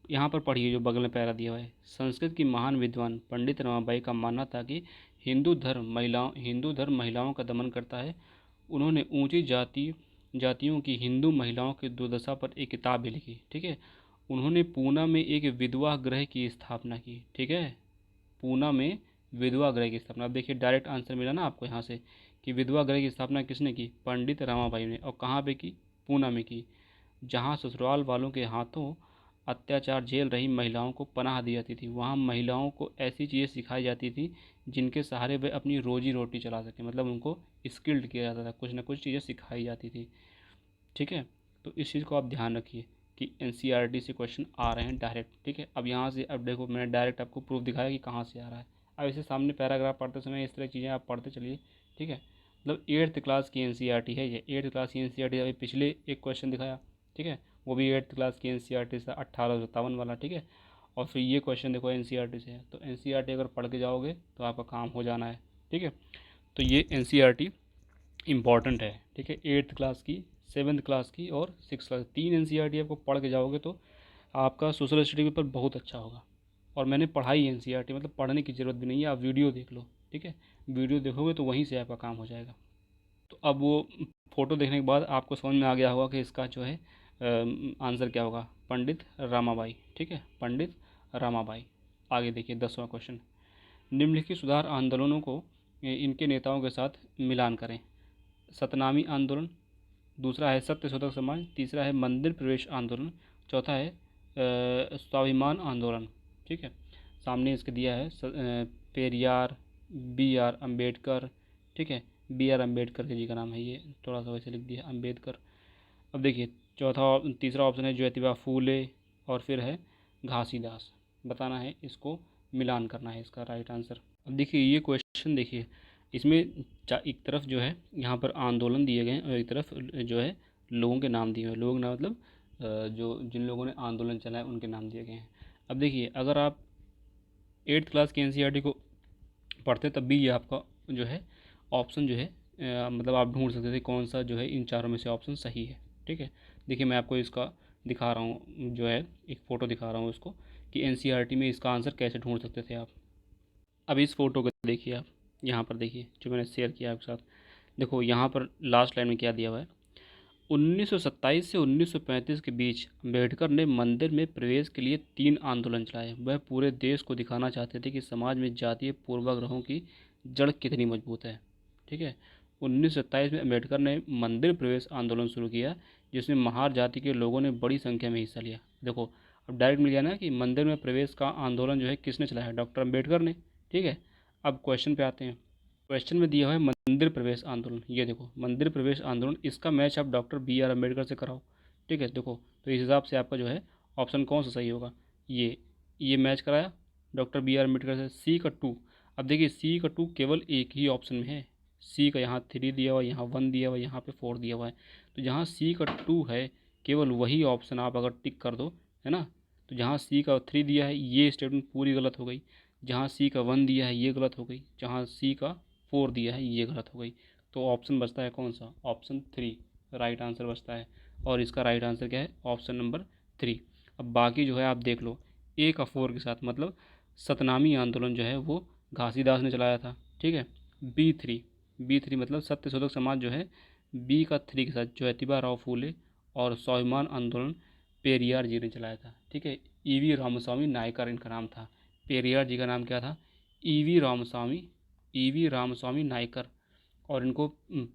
यहाँ पर पढ़िए जो बगल में पैरा दिया हुआ है, संस्कृत की महान विद्वान पंडित रमाबाई का मानना था कि हिंदू धर्म महिलाओं का दमन करता है। उन्होंने ऊंची जातियों की हिंदू महिलाओं की दुर्दशा पर एक किताब भी लिखी, ठीक है। उन्होंने पूना में एक विधवा गृह की स्थापना की, ठीक है, पूना में विधवा गृह की स्थापना। अब देखिए डायरेक्ट आंसर मिला ना आपको यहाँ से कि विधवा गृह की स्थापना किसने की, पंडित रमाबाई ने, और कहाँ पे की, पूना में की, जहाँ ससुराल वालों के हाथों अत्याचार झेल रही महिलाओं को पनाह दी जाती थी। वहाँ महिलाओं को ऐसी चीज़ें सिखाई जाती थी जिनके सहारे वे अपनी रोजी रोटी चला सकें, मतलब उनको स्किल्ड किया जाता था, कुछ ना कुछ चीज़ें सिखाई जाती थी, ठीक है। तो इस चीज़ को आप ध्यान रखिए कि एनसीईआरटी से क्वेश्चन आ रहे हैं डायरेक्ट, ठीक है। अब यहाँ से अब देखो मैंने डायरेक्ट आपको प्रूफ दिखाया कि कहाँ से आ रहा है। अब इसे सामने पैराग्राफ पढ़ते समय इस तरह की चीज़ें आप पढ़ते चलिए, ठीक है। मतलब 8th क्लास की एनसीईआरटी है ये, 8th क्लास की एनसीईआरटी। अभी पिछले एक क्वेश्चन दिखाया, ठीक है, वो भी 8th क्लास की एनसीईआरटी से 1857 वाला, ठीक है। और फिर ये क्वेश्चन देखो एनसीईआरटी से है, तो एनसीईआरटी अगर पढ़ के जाओगे तो आपका काम हो जाना है, ठीक है। तो ये एनसीईआरटी इम्पॉर्टेंट है, ठीक है। ठीक है, 8th क्लास की, 7th क्लास की और 6th क्लास, 3 एनसीईआरटी आपको पढ़ के जाओगे तो आपका सोशल स्टडी पेपर बहुत अच्छा होगा। और मैंने पढ़ाई एनसीईआरटी, मतलब पढ़ने की ज़रूरत भी नहीं है, आप वीडियो देख लो। ठीक है, वीडियो देखोगे तो वहीं से आपका काम हो जाएगा। तो अब वो फ़ोटो देखने के बाद आपको समझ में आ गया होगा कि इसका जो है आंसर क्या होगा, पंडित रामाबाई। ठीक है, पंडित रामाबाई। आगे देखिए 10वां क्वेश्चन, निम्नलिखित सुधार आंदोलनों को इनके नेताओं के साथ मिलान करें। सतनामी आंदोलन, दूसरा है सत्य शोधक समाज, तीसरा है मंदिर प्रवेश आंदोलन, चौथा है स्वाभिमान आंदोलन। ठीक है, सामने इसके दिया है पेरियार, बी आर अम्बेडकर। ठीक है, बी आर अम्बेडकर जी का नाम है, ये थोड़ा सा वैसे लिख दिया अम्बेडकर। अब देखिए तीसरा ऑप्शन है ज्योतिबा फूले, और फिर है घासीदास। बताना है, इसको मिलान करना है इसका राइट आंसर। अब देखिए ये क्वेश्चन देखिए, इसमें एक तरफ जो है यहाँ पर आंदोलन दिए गए हैं और एक तरफ जो है लोगों के नाम दिए हुए हैं। लोगों के नाम मतलब जो जिन लोगों ने आंदोलन चलाया उनके नाम दिए गए हैं। अब देखिए अगर आप 8th क्लास की एनसीईआरटी को पढ़ते तब भी ये आपका जो है ऑप्शन जो है मतलब आप ढूंढ सकते थे कौन सा जो है इन चारों में से ऑप्शन सही है। ठीक है, देखिए मैं आपको इसका दिखा रहा हूँ, जो है एक फ़ोटो दिखा रहा हूँ उसको, कि एनसीईआरटी में इसका आंसर कैसे ढूंढ सकते थे आप। अब इस फ़ोटो को देखिए आप, यहाँ पर देखिए जो मैंने शेयर किया आपके साथ। देखो यहाँ पर लास्ट लाइन में क्या दिया हुआ है, 1927 से 1935 के बीच अम्बेडकर ने मंदिर में प्रवेश के लिए 3 आंदोलन चलाए। वह पूरे देश को दिखाना चाहते थे कि समाज में जातीय पूर्वाग्रहों की जड़ कितनी मजबूत है। ठीक है, 1927 में अम्बेडकर ने मंदिर प्रवेश आंदोलन शुरू किया, जिसमें महार जाति के लोगों ने बड़ी संख्या में हिस्सा लिया। देखो अब डायरेक्ट मिल गया ना कि मंदिर में प्रवेश का आंदोलन जो है किसने चलाया, डॉक्टर अम्बेडकर ने। ठीक है, अब क्वेश्चन पे आते हैं। क्वेश्चन में दिया हुआ है मंदिर प्रवेश आंदोलन, ये देखो मंदिर प्रवेश आंदोलन, इसका मैच आप डॉक्टर बी आर अम्बेडकर से कराओ। ठीक है, देखो तो इस हिसाब से आपका जो है ऑप्शन कौन सा सही होगा, ये मैच कराया डॉक्टर बी आर अम्बेडकर से। सी का 2, अब देखिए सी का 2 केवल एक ही ऑप्शन में है। सी का यहाँ 3 दिया हुआ है, यहाँ 1 दिया हुआ है, यहाँ पे 4 दिया हुआ है। तो जहाँ सी का 2 है केवल वही ऑप्शन आप अगर टिक कर दो, है ना, तो जहाँ सी का 3 दिया है ये स्टेटमेंट पूरी गलत हो गई, जहाँ सी का 1 दिया है ये गलत हो गई, जहाँ सी का 4 दिया है ये गलत हो गई। तो ऑप्शन बचता है कौन सा, ऑप्शन 3 राइट आंसर बचता है। और इसका राइट आंसर क्या है, ऑप्शन नंबर 3। अब बाकी जो है आप देख लो, ए का 4 के साथ, मतलब सतनामी आंदोलन जो है वो घासीदास ने चलाया था। ठीक है, बी थ्री मतलब सत्य शोधक समाज जो है बी का 3 के साथ ज्योतिबा राव फूले, और स्वाभिमान आंदोलन पेरियार जी ने चलाया था। ठीक है, ईवी रामस्वामी नायकर इनका नाम था। पेरियार जी का नाम क्या था, ईवी रामस्वामी नायकर, और इनको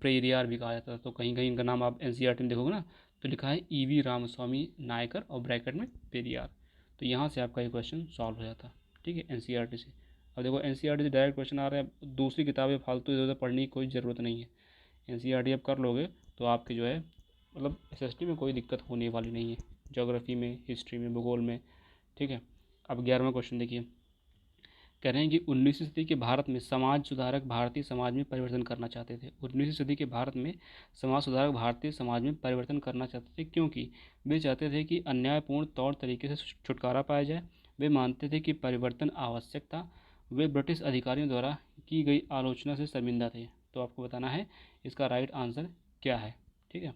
पेरियार भी कहा जाता था। तो कहीं कहीं इनका नाम आप एनसीईआरटी में देखोगे ना तो लिखा है ईवी रामस्वामी नायकर और ब्रैकेट में पेरियार। तो यहाँ से आपका ये क्वेश्चन सॉल्व हो जाता। ठीक है, एनसीईआरटी से। अब देखो एनसीईआरटी से डायरेक्ट क्वेश्चन आ रहे हैं, दूसरी किताबें फालतू इधर उधर पढ़ने की कोई ज़रूरत नहीं है। एनसीईआरटी आप कर लोगे तो आपके जो है मतलब एसएसटी में कोई दिक्कत होने वाली नहीं है, ज्योग्राफी में, हिस्ट्री में, भूगोल में। ठीक है, अब 11वां क्वेश्चन देखिए, कह रहे हैं कि 19वीं सदी के भारत में समाज सुधारक भारतीय समाज में परिवर्तन करना चाहते थे। 19वीं सदी के भारत में समाज सुधारक भारतीय समाज में परिवर्तन करना चाहते थे क्योंकि वे चाहते थे कि अन्यायपूर्ण तौर तरीके से छुटकारा पाया जाए। वे मानते थे कि परिवर्तन आवश्यक था। वे ब्रिटिश अधिकारियों द्वारा की गई आलोचना से शर्मिंदा थे। तो आपको बताना है इसका राइट आंसर क्या है। ठीक है,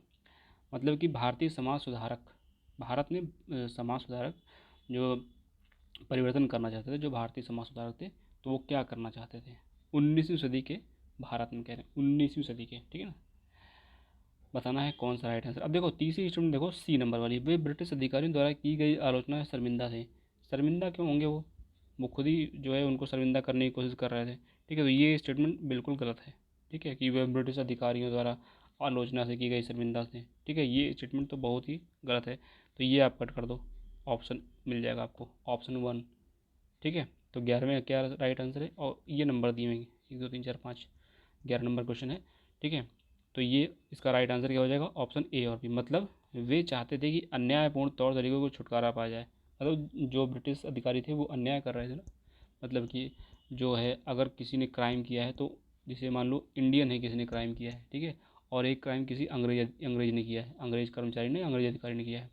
मतलब कि भारतीय समाज सुधारक, भारत में समाज सुधारक जो परिवर्तन करना चाहते थे, जो भारतीय समाज सुधारक थे, तो वो क्या करना चाहते थे 19वीं सदी के भारत में, कह रहे हैं 19वीं सदी के। ठीक है ना, बताना है कौन सा राइट आंसर। अब देखो तीसरी स्टेटमेंट देखो, सी नंबर वाली, वे ब्रिटिश अधिकारियों द्वारा की गई आलोचना से शर्मिंदा थे। शर्मिंदा क्यों होंगे वो खुद ही जो है उनको शर्मिंदा करने की कोशिश कर रहे थे। ठीक है, तो ये स्टेटमेंट बिल्कुल गलत है। ठीक है, कि वे ब्रिटिश अधिकारियों द्वारा आलोचना से की गई शर्मिंदा थे। ठीक है, ये स्टेटमेंट तो बहुत ही गलत है। तो ये आप कट कर दो, ऑप्शन मिल जाएगा आपको, ऑप्शन 1। ठीक है, तो 11वें क्या राइट आंसर है, और ये नंबर दिए हुए 1 2 3 4 5, 11 नंबर क्वेश्चन है। ठीक है, तो ये इसका राइट आंसर क्या हो जाएगा, ऑप्शन ए और बी। मतलब वे चाहते थे कि अन्यायपूर्ण तौर तरीकों को छुटकारा पाया जाए। मतलब जो ब्रिटिश अधिकारी थे वो अन्याय कर रहे थे ना, मतलब कि जो है अगर किसी ने क्राइम किया है, तो जैसे मान लो इंडियन है, किसी ने क्राइम किया है, ठीक है, और एक क्राइम किसी अंग्रेज ने किया है, अंग्रेज कर्मचारी ने, अंग्रेज अधिकारी ने किया है,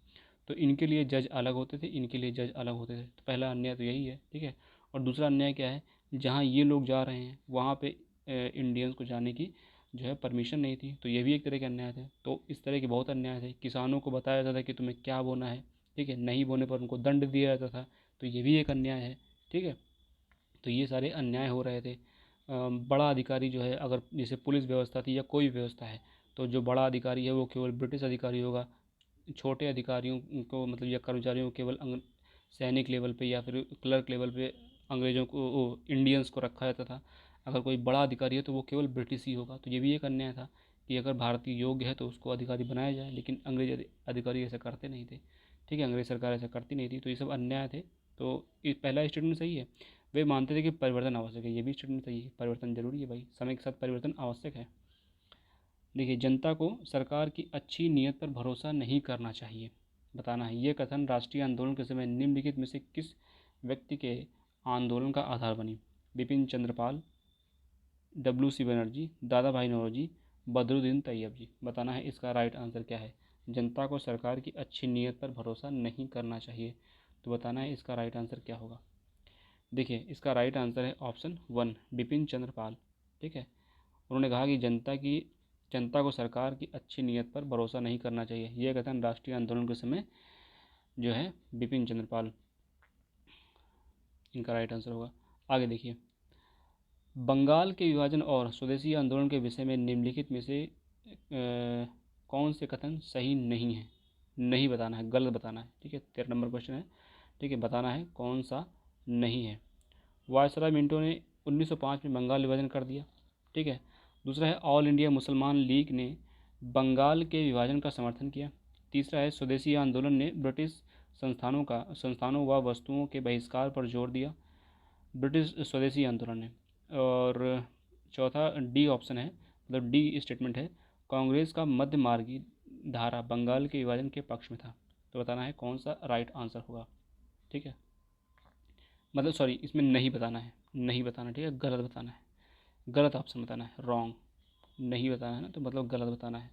तो इनके लिए जज अलग होते थे, इनके लिए जज अलग होते थे। तो पहला अन्याय तो यही है। ठीक है, और दूसरा अन्याय क्या है, जहाँ ये लोग जा रहे हैं वहाँ पे इंडियंस को जाने की जो है परमिशन नहीं थी, तो ये भी एक तरह के अन्याय थे। तो इस तरह के बहुत अन्याय थे। किसानों को बताया जाता था कि तुम्हें क्या बोना है, ठीक है, नहीं बोने पर उनको दंड दिया जाता था, तो ये भी एक अन्याय है, ठीक है। तो ये सारे अन्याय हो रहे थे। बड़ा अधिकारी जो है, अगर जैसे पुलिस व्यवस्था थी या कोई व्यवस्था है, तो जो बड़ा अधिकारी है वो केवल ब्रिटिश अधिकारी होगा। छोटे अधिकारियों को मतलब या कर्मचारियों को केवल सैनिक लेवल पे या फिर क्लर्क लेवल पे अंग्रेज़ों को इंडियंस को रखा जाता था। अगर कोई बड़ा अधिकारी है तो वो केवल ब्रिटिश ही होगा। तो ये भी एक अन्याय था कि अगर भारतीय योग्य है तो उसको अधिकारी बनाया जाए, लेकिन अंग्रेज अधिकारी ऐसा करते नहीं थे, ठीक है, अंग्रेज सरकार ऐसा करती नहीं थी। तो ये सब अन्याय थे। तो ये पहला स्टेटमेंट सही है। वे मानते थे कि परिवर्तन आवश्यक है, ये भी स्टेटमेंट सही है, परिवर्तन जरूरी है भाई, समय के साथ परिवर्तन आवश्यक है। देखिए, जनता को सरकार की अच्छी नीयत पर भरोसा नहीं करना चाहिए, बताना है। ये कथन राष्ट्रीय आंदोलन के समय निम्नलिखित में से किस व्यक्ति के आंदोलन का आधार बनी? बिपिन चंद्रपाल, डब्ल्यू सी बनर्जी, दादा भाई नौरोजी, बदरुद्दीन तैयब जी। बताना है इसका राइट आंसर क्या है। जनता को सरकार की अच्छी नीयत पर भरोसा नहीं करना चाहिए, तो बताना है इसका राइट आंसर क्या होगा। देखिए, इसका राइट आंसर है ऑप्शन 1, बिपिन चंद्रपाल, ठीक है। उन्होंने कहा कि जनता को सरकार की अच्छी नीयत पर भरोसा नहीं करना चाहिए। यह कथन राष्ट्रीय आंदोलन के समय जो है बिपिन चंद्रपाल, इनका राइट आंसर होगा। आगे देखिए, बंगाल के विभाजन और स्वदेशी आंदोलन के विषय में निम्नलिखित में से कौन से कथन सही नहीं है? नहीं बताना है, गलत बताना है, ठीक है। 13 नंबर क्वेश्चन है, ठीक है, बताना है कौन सा नहीं है। वायसराय मिंटो ने 1905 में बंगाल विभाजन कर दिया, ठीक है। दूसरा है ऑल इंडिया मुसलमान लीग ने बंगाल के विभाजन का समर्थन किया। तीसरा है स्वदेशी आंदोलन ने ब्रिटिश संस्थानों व वस्तुओं के बहिष्कार पर जोर दिया, ब्रिटिश स्वदेशी आंदोलन ने। और चौथा डी ऑप्शन है, मतलब डी स्टेटमेंट है, कांग्रेस का मध्य मार्गी धारा बंगाल के विभाजन के पक्ष में था। तो बताना है कौन सा राइट आंसर होगा, ठीक है। मतलब सॉरी, इसमें नहीं बताना है, नहीं बताना, ठीक है, गलत बताना है, गलत ऑप्शन बताना है, रॉन्ग। नहीं बताना है ना, तो मतलब गलत बताना है।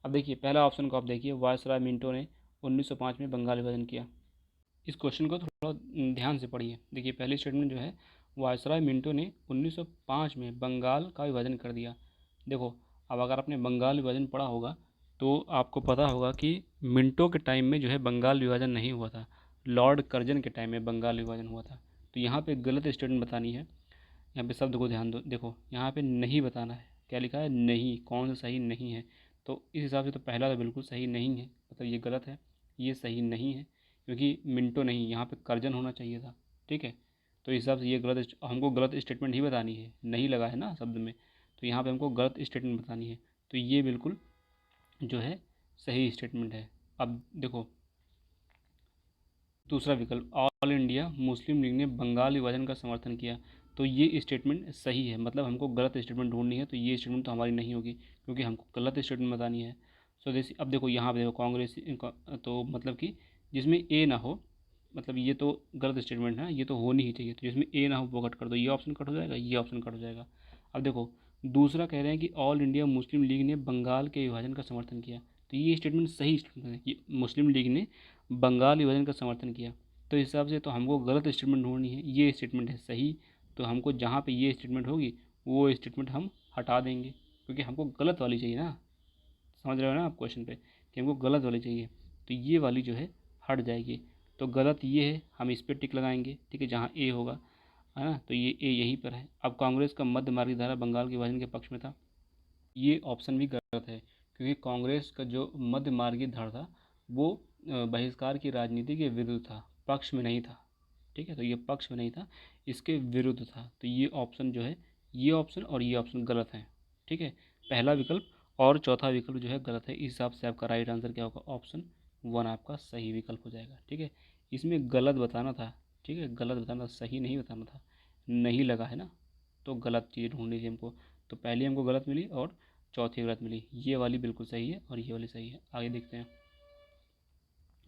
अब देखिए, पहला ऑप्शन को आप देखिए, वायसराय मिंटो ने 1905 में बंगाल विभाजन किया। इस क्वेश्चन को थोड़ा ध्यान से पढ़िए। देखिए, पहली स्टेटमेंट जो है, वायसराय मिंटो ने 1905 में बंगाल का विभाजन कर दिया। देखो, अब अगर आपने बंगाल विभाजन पढ़ा होगा तो आपको पता होगा कि मिंटो के टाइम में जो है बंगाल विभाजन नहीं हुआ था, लॉर्ड कर्जन के टाइम में बंगाल विभाजन हुआ था। तो यहाँ पे गलत स्टेटमेंट बतानी है। यहाँ पे शब्द को ध्यान दो, देखो यहाँ पे नहीं बताना है, क्या लिखा है, नहीं, कौन सा सही नहीं है। तो इस हिसाब से तो पहला तो बिल्कुल सही नहीं है, मतलब ये गलत है, ये सही नहीं है, क्योंकि मिंटो नहीं, यहाँ पे कर्जन होना चाहिए था, ठीक है। तो इस हिसाब से ये गलत, हमको गलत स्टेटमेंट ही बतानी है, नहीं लगा है ना शब्द में, तो यहाँ पे हमको गलत स्टेटमेंट बतानी है। तो ये बिल्कुल जो है सही स्टेटमेंट है। अब देखो, दूसरा विकल्प, ऑल इंडिया मुस्लिम लीग ने बंगाल विभाजन का समर्थन किया, तो ये स्टेटमेंट सही है। मतलब हमको गलत स्टेटमेंट ढूंढनी है, तो ये स्टेटमेंट तो हमारी नहीं होगी, क्योंकि हमको गलत स्टेटमेंट बतानी है। स्वदेशी, अब देखो यहाँ पे देखो, कांग्रेस तो मतलब कि जिसमें ए ना हो, मतलब ये तो गलत स्टेटमेंट है, ये तो होनी ही चाहिए। तो जिसमें ए ना हो वो कट कर दो, ये ऑप्शन कट हो जाएगा, ये ऑप्शन कट हो जाएगा। अब देखो, दूसरा कह रहे हैं कि ऑल इंडिया मुस्लिम लीग ने बंगाल के विभाजन का समर्थन किया, तो ये स्टेटमेंट सही स्टेटमेंट है कि मुस्लिम लीग ने बंगाल विभाजन का समर्थन किया। तो इस हिसाब से तो हमको गलत स्टेटमेंट ढूंढनी है, ये स्टेटमेंट है सही। तो हमको जहाँ पे ये स्टेटमेंट होगी वो स्टेटमेंट हम हटा देंगे, क्योंकि हमको गलत वाली चाहिए ना। समझ रहे हो ना आप क्वेश्चन पे, कि हमको गलत वाली चाहिए, तो ये वाली जो है हट जाएगी। तो गलत ये है, हम इस पर टिक लगाएंगे, ठीक है, जहाँ ए होगा, है ना, तो ये ए यहीं पर है। अब कांग्रेस का मध्य मार्गी धारा बंगाल के विभाजन के पक्ष में था, ये ऑप्शन भी गलत है, क्योंकि कांग्रेस का जो मध्य मार्गी धड़ था वो बहिष्कार की राजनीति के विरुद्ध था, पक्ष में नहीं था, ठीक है। तो ये पक्ष में नहीं था, इसके विरुद्ध था। तो ये ऑप्शन जो है, ये ऑप्शन और ये ऑप्शन गलत है, ठीक है। पहला विकल्प और चौथा विकल्प जो है गलत है। इस हिसाब से आपका राइट आंसर क्या होगा, ऑप्शन 1 आपका सही विकल्प हो जाएगा, ठीक है। इसमें गलत बताना था, ठीक है, गलत बताना था, सही नहीं बताना था। नहीं लगा है ना, तो गलत चीज़ ढूंढनी थी हमको। तो पहली हमको गलत मिली और चौथी गलत मिली, ये वाली बिल्कुल सही है और ये वाली सही है। आगे देखते हैं,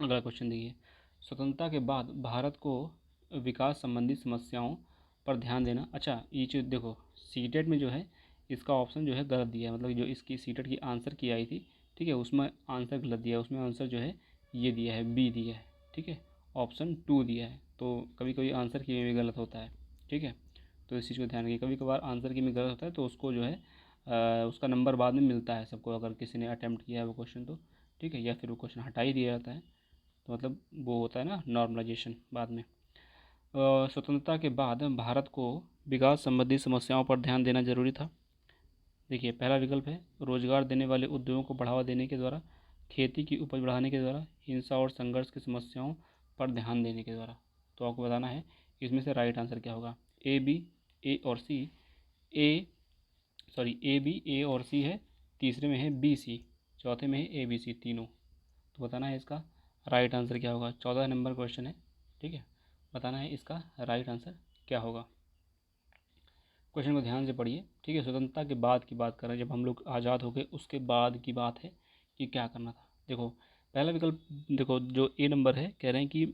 अगला क्वेश्चन देखिए, स्वतंत्रता के बाद भारत को विकास संबंधी समस्याओं पर ध्यान देना। अच्छा, ये चीज़ देखो, सीटेट में जो है इसका ऑप्शन जो है गलत दिया है, मतलब जो इसकी सीटेट की आंसर की आई थी, ठीक है, उसमें आंसर गलत दिया है। उसमें आंसर जो है ये दिया है, बी दिया है, ठीक है, ऑप्शन 2 दिया है। तो कभी कभी आंसर की में भी गलत होता है, ठीक है। तो इस चीज़ को ध्यान रखिए, कभी कभार आंसर की में गलत होता है तो उसको जो है उसका नंबर बाद में मिलता है सबको, अगर किसी ने अटैम्प्ट किया है वो क्वेश्चन तो, ठीक है, या फिर वो क्वेश्चन हटा ही दिया जाता है। तो मतलब वो होता है ना नॉर्मलाइजेशन बाद में। स्वतंत्रता के बाद भारत को विकास संबंधी समस्याओं पर ध्यान देना जरूरी था। देखिए पहला विकल्प है रोजगार देने वाले उद्योगों को बढ़ावा देने के द्वारा, खेती की उपज बढ़ाने के द्वारा, हिंसा और संघर्ष की समस्याओं पर ध्यान देने के द्वारा। तो आपको बताना है इसमें से राइट आंसर क्या होगा। ए बी, ए और सी, ए सॉरी ए बी, ए और सी है, तीसरे में है बी सी, चौथे में है ए बी सी, तीनों। तो बताना है इसका राइट आंसर क्या होगा। 14 नंबर क्वेश्चन है, ठीक है, बताना है इसका राइट आंसर क्या होगा। क्वेश्चन को ध्यान से पढ़िए, ठीक है। स्वतंत्रता के बाद की बात कर रहे हैं, जब हम लोग आज़ाद हो गए उसके बाद की बात है कि क्या करना था। देखो पहला विकल्प, देखो जो ए नंबर है, कह रहे हैं कि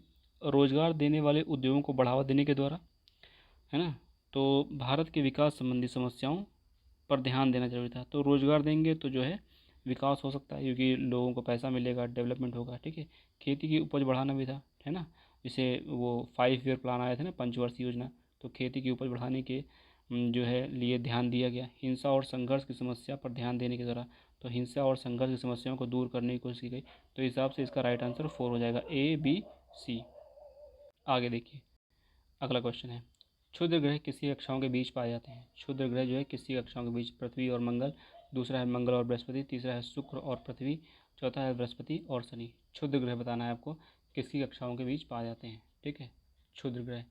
रोजगार देने वाले उद्योगों को बढ़ावा देने के द्वारा, है ना। तो भारत के विकास संबंधी समस्याओं पर ध्यान देना जरूरी था। तो रोजगार देंगे तो जो है विकास हो सकता है, क्योंकि लोगों को पैसा मिलेगा, डेवलपमेंट होगा, ठीक है। खेती की उपज बढ़ाना भी था, है ना। जैसे वो 5 ईयर प्लान आया था ना, पंचवर्षीय योजना, तो खेती की उपज बढ़ाने के जो है लिए ध्यान दिया गया। हिंसा और संघर्ष की समस्या पर ध्यान देने के द्वारा, तो हिंसा और संघर्ष की समस्याओं को दूर करने की कोशिश की गई। तो इस हिसाब से इसका राइट आंसर 4 हो जाएगा, ए बी सी। आगे देखिए अगला क्वेश्चन है, क्षुद्र ग्रह किसी कक्षाओं के बीच पाए जाते हैं। क्षुद्र ग्रह जो है किसी कक्षाओं के बीच, पृथ्वी और मंगल, दूसरा है मंगल और बृहस्पति, तीसरा है शुक्र और पृथ्वी, चौथा है बृहस्पति और शनि। क्षुद्र ग्रह बताना है आपको किसकी कक्षाओं के बीच पाए जाते हैं, ठीक है। क्षुद्र ग्रह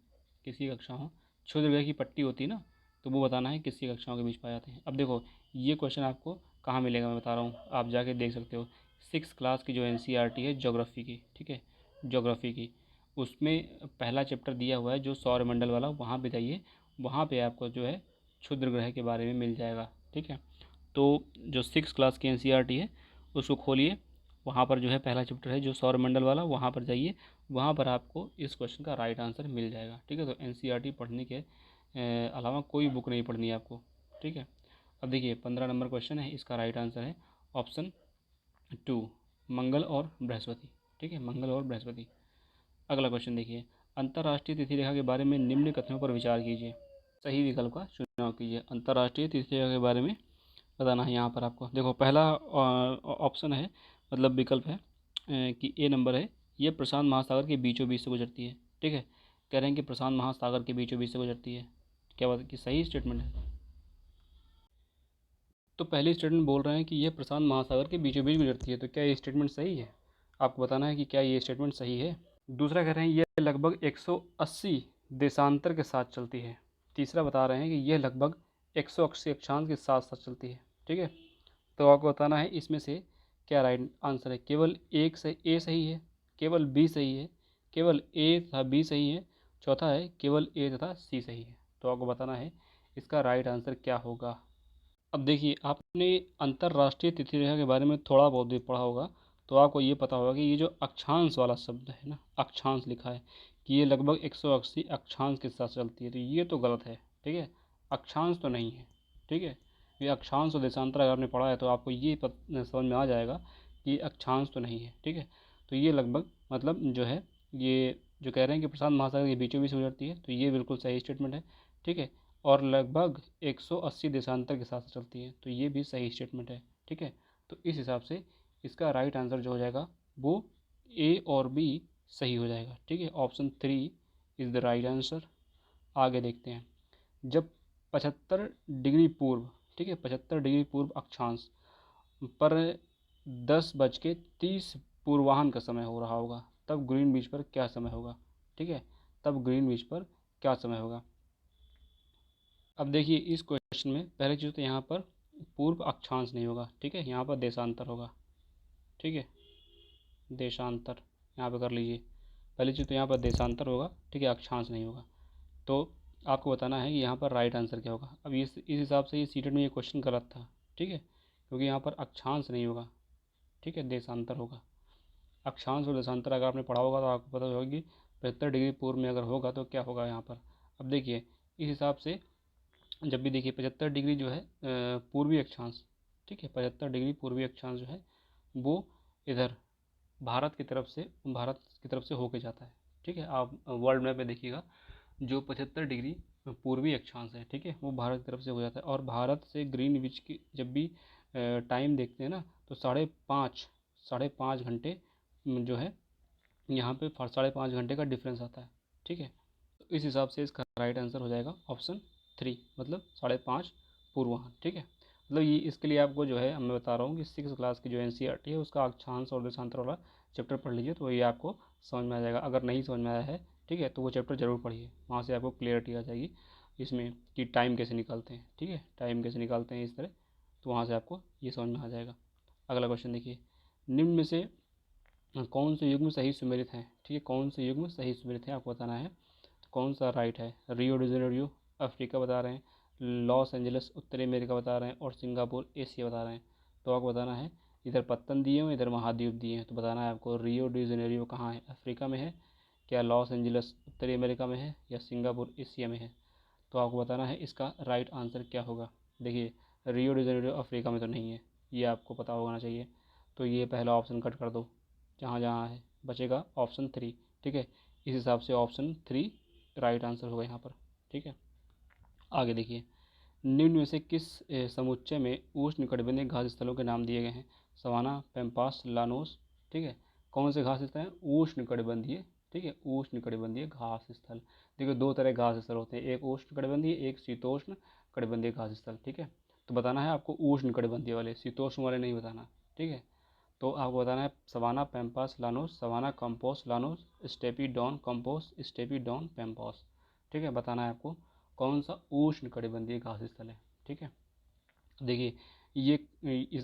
किसी कक्षाओं, क्षुद्र ग्रह की पट्टी होती है ना, तो वो बताना है किसकी कक्षाओं के बीच पाए जाते हैं। अब देखो ये क्वेश्चन आपको कहाँ मिलेगा, मैं बता रहा हूँ, आप जाके देख सकते हो। 6 क्लास की जो NCERT है ज्योग्राफी की, ठीक है, ज्योग्राफी की, उसमें पहला चैप्टर दिया हुआ है जो सौरमंडल वाला, वहाँ पे जाइए, वहाँ पे आपको जो है क्षुद्र ग्रह के बारे में मिल जाएगा, ठीक है। तो जो 6 क्लास की NCERT है उसको खोलिए, वहाँ पर जो है पहला चैप्टर है जो सौरमंडल वाला, वहाँ पर जाइए, वहाँ पर आपको इस क्वेश्चन का राइट आंसर मिल जाएगा, ठीक है। तो NCERT पढ़ने के अलावा कोई बुक नहीं पढ़नी है आपको, ठीक है। अब देखिए 15 नंबर क्वेश्चन है, इसका राइट आंसर है ऑप्शन 2, मंगल और बृहस्पति, ठीक है, मंगल और बृहस्पति। अगला क्वेश्चन देखिए, अंतर्राष्ट्रीय तिथि रेखा के बारे में निम्न कथनों पर विचार कीजिए। सही विकल्प का चुनाव कीजिए। अंतर्राष्ट्रीय तिथि रेखा के बारे में बताना है यहाँ पर आपको। देखो पहला ऑप्शन है, मतलब विकल्प है कि ए नंबर है, ये प्रशांत महासागर के बीचों बीच से गुजरती है, ठीक है। कह रहे हैं कि प्रशांत महासागर के बीचों बीच से गुजरती है। क्या बात कि सही स्टेटमेंट है। तो पहली स्टेटमेंट बोल रहे हैं कि यह प्रशांत महासागर के बीचों बीच गुजरती है, तो क्या ये स्टेटमेंट सही है। आपको बताना है कि क्या ये स्टेटमेंट सही है। दूसरा कह रहे हैं यह लगभग 180 देशांतर के साथ चलती है। तीसरा बता रहे हैं कि यह लगभग 180 अक्षांश के साथ साथ चलती है, ठीक है। तो आपको बताना है इसमें से क्या राइट आंसर है। केवल एक सही, ए सही है, केवल बी सही है, केवल ए तथा बी सही है, चौथा है केवल ए तथा सी सही है। तो आपको बताना है इसका राइट आंसर क्या होगा। अब देखिए आपने अंतर्राष्ट्रीय तिथि रेखा के बारे में थोड़ा बहुत भी पढ़ा होगा, तो आपको ये पता होगा कि ये जो अक्षांश वाला शब्द है ना, अक्षांश लिखा है कि ये लगभग 180 अक्षांश के साथ चलती है, तो ये तो गलत है, ठीक है। अक्षांश तो नहीं है, ठीक है। ये अक्षांश और देशांतर अगर आपने पढ़ा है तो आपको ये समझ में आ जाएगा कि अक्षांश तो नहीं है, ठीक है। तो ये लगभग मतलब जो है, ये जो कह रहे हैं कि प्रशांत महासागर के बीचों बीच हो जाती है, तो ये बिल्कुल सही स्टेटमेंट है, ठीक है। और लगभग 180 देशांतर के साथ चलती है, तो ये भी सही स्टेटमेंट है, ठीक है। तो इस हिसाब से इसका राइट आंसर जो हो जाएगा वो ए और बी सही हो जाएगा, ठीक है। Option 3 is the right answer. आगे देखते हैं, जब 75 डिग्री पूर्व, ठीक है, 75 डिग्री पूर्व अक्षांश पर 10:30 पूर्वाह्न का समय हो रहा होगा, तब ग्रीनविच पर क्या समय होगा, ठीक है, तब ग्रीनविच पर क्या समय होगा। अब देखिए इस क्वेश्चन में पहली चीज़ तो यहाँ पर पूर्व अक्षांश नहीं होगा, ठीक है, यहाँ पर देशांतर होगा, ठीक है, देशांतर यहाँ पर कर लीजिए। पहली चीज़ तो यहाँ पर देशांतर होगा, ठीक है, अक्षांश नहीं होगा। तो आपको बताना है कि यहाँ पर राइट आंसर क्या होगा। अब इस हिसाब से ये सीटेड में ये क्वेश्चन गलत था, ठीक है, क्योंकि यहाँ पर अक्षांश नहीं होगा, ठीक है, देशांतर होगा। अक्षांश और देशांतर अगर आपने पढ़ा होगा तो आपको पता होगा कि 75 डिग्री पूर्व में अगर होगा तो क्या होगा यहाँ पर। अब देखिए इस हिसाब से जब भी देखिए 75 डिग्री जो है पूर्वी अक्षांश, ठीक है, 75 डिग्री पूर्वी अक्षांश जो है वो इधर भारत की तरफ से होके जाता है, ठीक है। आप वर्ल्ड मैप में देखिएगा, जो 75 डिग्री पूर्वी अक्षांश है, ठीक है, वो भारत की तरफ से हो जाता है। और भारत से ग्रीनविच की जब भी टाइम देखते हैं ना, तो 5.5 घंटे जो है यहाँ पे 5.5 घंटे का डिफरेंस आता है, ठीक है। तो इस हिसाब से इसका राइट आंसर हो जाएगा ऑप्शन 3, मतलब 5.5 पूर्वाह्न, ठीक है। मतलब ये इसके लिए आपको जो है मैं बता रहा हूँ कि 6 क्लास की जो एनसीईआरटी है उसका अक्षांश और देशांतर वाला चैप्टर पढ़ लीजिए, तो ये आपको समझ में आ जाएगा। अगर नहीं समझ में आया है, ठीक है, तो वो चैप्टर जरूर पढ़िए, वहाँ से आपको क्लियरिटी आ जाएगी इसमें कि टाइम कैसे निकालते हैं, ठीक है, टाइम कैसे निकालते हैं इस तरह, तो वहाँ से आपको ये समझ में आ जाएगा। अगला क्वेश्चन देखिए, निम्न में से कौन से युग्म सही सुमेलित हैं, ठीक है, कौन से युग्म सही सुमेलित हैं आपको बताना है। तो कौन सा राइट है, रियो डी जेनेरियो अफ्रीका बता रहे हैं, लॉस एंजल्स उत्तरी अमेरिका बता रहे हैं, और सिंगापुर एशिया बता रहे हैं। तो आपको बताना है, इधर पत्तन दिए हुए इधर महाद्वीप दिए हैं, तो बताना है आपको रियो डी जेनेरियो कहाँ है, अफ्रीका में है, क्या लॉस एंजल्स उत्तरी अमेरिका में है, या सिंगापुर एशिया में है। तो आपको बताना है इसका राइट आंसर क्या होगा। देखिए, रियो डी जेनेरियो अफ्रीका में तो नहीं है, ये आपको पता होना चाहिए। तो ये पहला ऑप्शन कट कर दो, जहाँ जहाँ है, बचेगा ऑप्शन 3, ठीक है। इस हिसाब से ऑप्शन 3 राइट आंसर होगा यहाँ पर, ठीक है। आगे देखिए, निम्न में से किस समुच्चय में उष्णकटिबंधीय घास स्थलों के नाम दिए गए हैं। सवाना, पैम्पास, लानोस, ठीक है। कौन से घास स्थल हैं उष्णकटिबंधीय, ठीक है, उष्णकटिबंधीय घास स्थल। देखिए, दो तरह घास स्थल होते हैं, एक उष्णकटिबंधीय, एक शीतोष्ण कटिबंधीय घास स्थल, ठीक है। तो बताना है आपको उष्णकटिबंधीय वाले, शीतोष्ण वाले नहीं बताना, ठीक है। तो आपको बताना है savanna, pampas, llanos, savanna, campos, llanos, steppe downs, campos, steppe downs, pampas, ठीक है। बताना है आपको कौन सा उष्ण कटिबंधीय घास स्थल है, ठीक है। देखिए, ये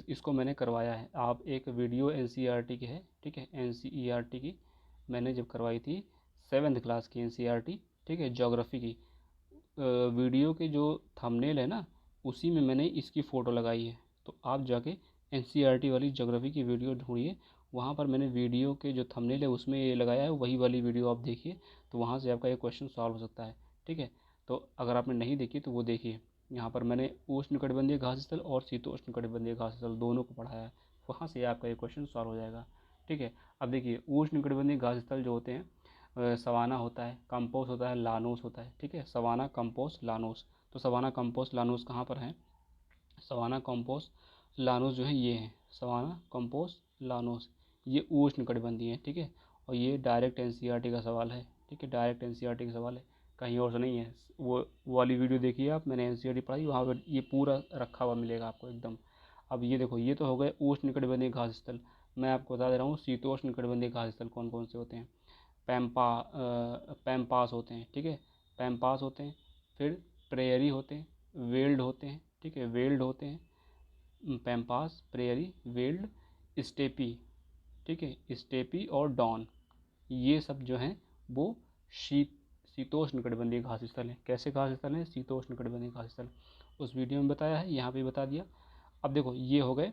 इसको मैंने करवाया है, आप एक वीडियो एनसीईआरटी की है, ठीक है, एनसीईआरटी की मैंने जब करवाई थी 7th क्लास की एनसीईआरटी, ठीक है, ज्योग्राफी की, वीडियो के जो थंबनेल है ना, उसी में मैंने इसकी फ़ोटो लगाई है। तो आप जाके एनसीईआरटी वाली ज्योग्राफी की वीडियो ढूंढिए, वहाँ पर मैंने वीडियो के जो थंबनेल है उसमें ये लगाया है, वही वाली वीडियो आप देखिए, तो वहाँ से आपका ये क्वेश्चन सॉल्व हो सकता है, ठीक है। तो अगर आपने नहीं देखी तो वो देखिए, यहाँ पर मैंने उष्णकटिबंधीय घास स्थल और शीतोष्णकटिबंधीय घास स्थल दोनों को पढ़ाया है, वहाँ से आपका ये क्वेश्चन सॉल्व हो जाएगा, ठीक है। अब देखिए, उष्णकटिबंधीय घास स्थल जो होते हैं, सवाना होता है, कंपोस होता है, लानोस होता है, ठीक है, सवाना, कंपोस, लानोस। तो सवाना, कंपोस, लानोस कहाँ पर है, सवाना, कंपोस, लानोस जो है ये है, सवाना, कंपोस, लानोस, ये उष्णकटिबंधीय है, ठीक है। और ये डायरेक्ट एनसीईआरटी का सवाल है, ठीक है, डायरेक्ट एनसीईआरटी का सवाल है, कहीं और से नहीं है। वो वाली वीडियो देखिए आप, मैंने एनसीईआरटी पढ़ाई, वहाँ पर ये पूरा रखा हुआ मिलेगा आपको एकदम। अब ये देखो, ये तो हो गए उष्णकटिबंधीय घास स्थल। मैं आपको बता दे रहा हूँ शीतोष्णकटिबंधीय घास स्थल कौन कौन से होते हैं। पैम्पास होते हैं, ठीक है, पैम्पास होते हैं, फिर प्रेयरी होते हैं, वेल्ड होते हैं, ठीक है, वेल्ड होते हैं, पैम्पास, प्रेयरी, वेल्ड, स्टेपी, ठीक है, स्टेपी और डॉन, ये सब जो हैं वो शीत शीतोष्ण कटिबंधीय घास स्थल हैं। कैसे घास स्थल हैं, शीतोष्ण कटिबंधीय घास स्थल, उस वीडियो में बताया है, यहाँ पे बता दिया। अब देखो, ये हो गए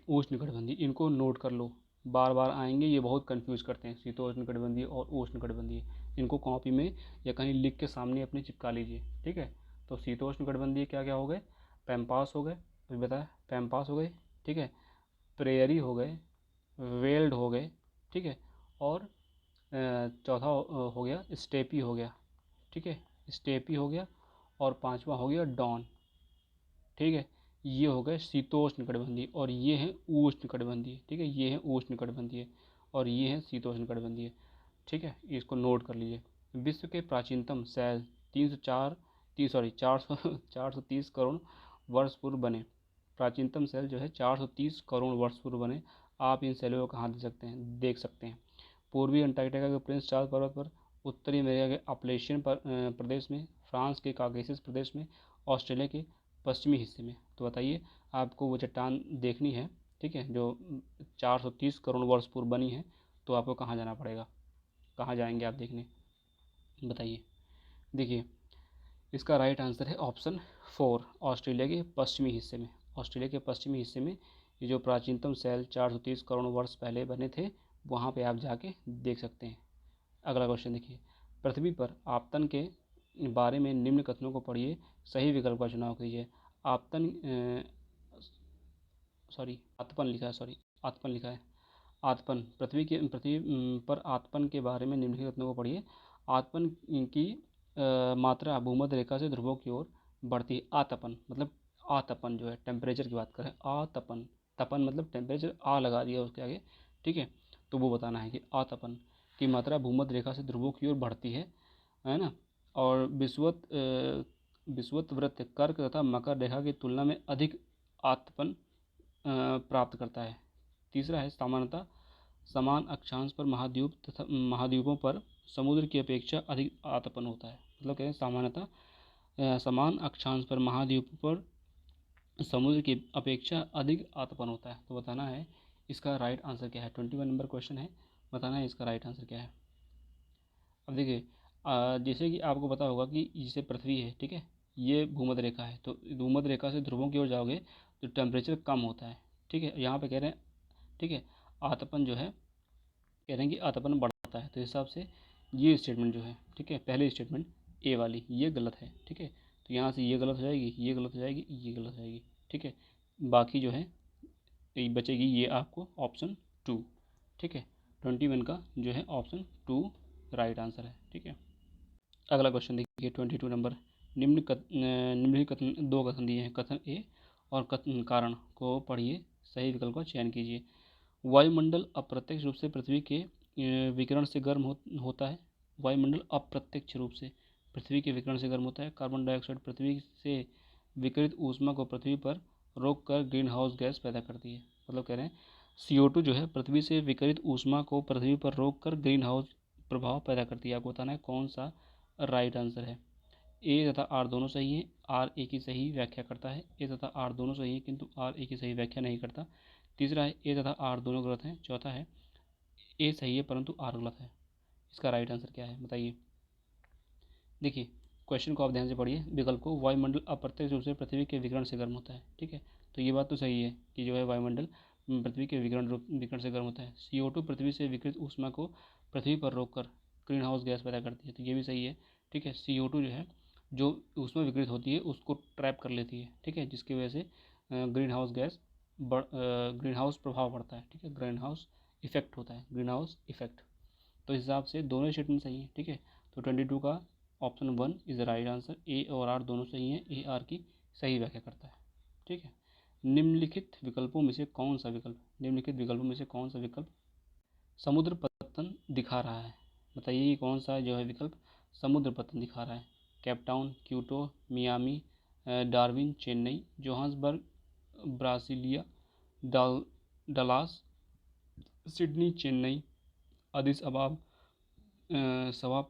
उष्णकटिबंधीय, इनको नोट कर लो, बार बार आएंगे, ये बहुत कंफ्यूज करते हैं, शीतोष्णकटिबंधीय और उष्णकटिबंधीय। इनको कॉपी में या कहीं लिख के सामने अपने चिपका लीजिए, ठीक है। तो शीतोष्णकटिबंधीय क्या क्या हो गए, पैम्पास हो गए, अभी बताया, पैम्पास हो गए, ठीक है, प्रेयरी हो गए, वेल्ड हो गए, ठीक है, और चौथा हो गया स्टेपी हो गया, ठीक है, स्टेपी हो गया, और पांचवा हो गया डॉन, ठीक है। ये हो गए शीतोष्ण कटिबंधीय, और ये हैं उष्ण कटिबंधीय, ठीक है, ये हैं उष्ण कटिबंधीय, और ये हैं शीतोष्ण कटिबंधीय, ठीक है। इसको नोट कर लीजिए। विश्व के प्राचीनतम शैल 430 करोड़ वर्ष पूर्व बने। प्राचीनतम शैल जो है 430 करोड़ वर्ष पूर्व बने। आप इन शैलों को कहाँ देख सकते हैं। पूर्वी अंटार्कटिका के प्रिंस चार्ल्स पर्वत पर, उत्तरी अमेरिका के अपलेशियन प्रदेश में, फ्रांस के काकेशस प्रदेश में, ऑस्ट्रेलिया के पश्चिमी हिस्से में। तो बताइए, आपको वो चट्टान देखनी है, ठीक है, जो 430 करोड़ वर्ष पूर्व बनी है, तो आपको कहाँ जाना पड़ेगा, कहाँ जाएंगे आप देखने, बताइए। देखिए, इसका राइट आंसर है ऑप्शन 4, ऑस्ट्रेलिया के पश्चिमी हिस्से में। ऑस्ट्रेलिया के पश्चिमी हिस्से में ये जो प्राचीनतम शैल 430 करोड़ वर्ष पहले बने थे, वहाँ पे आप जाके देख सकते हैं। अगला क्वेश्चन देखिए, पृथ्वी पर आपतन के बारे में निम्न कथनों को पढ़िए, सही विकल्प का चुनाव कीजिए। आपतन सॉरी आतपन लिखा है, सॉरी आतपन लिखा है, आतपन, पृथ्वी पर आतपन के बारे में निम्नलिखित कथनों को पढ़िए। आतपन की मात्रा भूमध्य रेखा से ध्रुवों की ओर बढ़ती है। आतपन मतलब आतपन जो है टेम्परेचर की बात करें, आतपन, तपन मतलब टेम्परेचर, आ लगा दिया उसके आगे, ठीक है। तो वो बताना है कि आतपन की मात्रा भूमध्य रेखा से ध्रुवों की ओर बढ़ती है ना। और विषुवत वृत्त कर्क तथा मकर रेखा की तुलना में अधिक आतपन प्राप्त करता है। तीसरा है सामान्यतः समान अक्षांश पर महाद्वीप तथा महाद्वीपों पर समुद्र की अपेक्षा अधिक आतपन होता है। मतलब कहते हैं सामान्यतः समान अक्षांश पर महाद्वीपों पर समुद्र की अपेक्षा अधिक आतपन होता है। तो बताना है इसका राइट आंसर क्या है। 21 नंबर क्वेश्चन है, बताना है इसका राइट आंसर क्या है। अब देखिए जैसे कि आपको पता होगा कि जैसे पृथ्वी है, ठीक है, ये भूमध्य रेखा है, तो भूमध्य रेखा से ध्रुवों की ओर जाओगे तो टेम्परेचर कम होता है, ठीक है। यहाँ पे कह रहे हैं, ठीक है, आतपन जो है कह रहे हैं कि आतपन बढ़ता है। तो इस हिसाब से ये स्टेटमेंट जो है, ठीक है, पहली स्टेटमेंट ए वाली ये गलत है, ठीक है। तो यहाँ से ये गलत हो जाएगी, ये गलत हो जाएगी, ये गलत हो जाएगी, ठीक है। बाकी जो है बचेगी ये आपको ऑप्शन 2, ठीक है। 21 का जो है ऑप्शन 2 राइट आंसर है, ठीक है। अगला क्वेश्चन देखिए 22 नंबर। निम्नलिखित कथन, दो कथन दिए हैं, कथन ए और कथन कारण को पढ़िए, सही विकल्प का चयन कीजिए। वायुमंडल अप्रत्यक्ष रूप से पृथ्वी के विकिरण से गर्म होता है। वायुमंडल अप्रत्यक्ष रूप से पृथ्वी के विकिरण से गर्म होता है। कार्बन डाइऑक्साइड पृथ्वी से विकिरित ऊष्मा को पृथ्वी पर रोक कर ग्रीन हाउस गैस पैदा करती है। मतलब कह रहे हैं CO2 जो है पृथ्वी से विकिरित ऊष्मा को पृथ्वी पर रोक कर ग्रीन हाउस प्रभाव पैदा करती है। आपको बताना है कौन सा राइट आंसर है। ए तथा आर दोनों सही है, आर ए की सही व्याख्या करता है। ए तथा आर दोनों सही है किंतु आर ए की सही व्याख्या नहीं करता। तीसरा है ए तथा आर दोनों गलत हैं। चौथा है ए सही है परंतु आर गलत है। इसका राइट आंसर क्या है बताइए। देखिए क्वेश्चन को आप ध्यान से पढ़िए। विकल्प को, वायुमंडल अप्रत्यक्ष रूप से पृथ्वी के विकिरण से गर्म होता है, ठीक है। तो ये बात तो सही है कि जो है वायुमंडल पृथ्वी के विकिरण से गर्म होता है। CO2 पृथ्वी से विकिरित ऊष्मा को पृथ्वी पर रोककर ग्रीन हाउस गैस पैदा करती है, तो ये भी सही है, ठीक है। CO2 जो है जो ऊष्मा विकिरित होती है उसको ट्रैप कर लेती है, ठीक है, जिसकी वजह से green house gas green house प्रभाव बढ़ता है, ठीक है, ग्रीन हाउस इफेक्ट होता है, ग्रीन हाउस इफेक्ट। तो इस हिसाब से दोनों स्टेटमेंट सही है, ठीक है। तो 22 का option 1 is the right answer. A और आर दोनों सही हैं, ए आर की सही व्याख्या करता है, ठीक है। निम्नलिखित विकल्पों में से कौन सा विकल्प, निम्नलिखित विकल्पों में से कौन सा विकल्प समुद्र पतन दिखा रहा है। बताइए ये कौन सा जो है विकल्प समुद्र पतन दिखा रहा है। Cape Town, Kyoto, Miami, Darwin, Chennai, Johannesburg, Brasilia, Dallas, Sydney, Chennai, Addis Ababa, Sao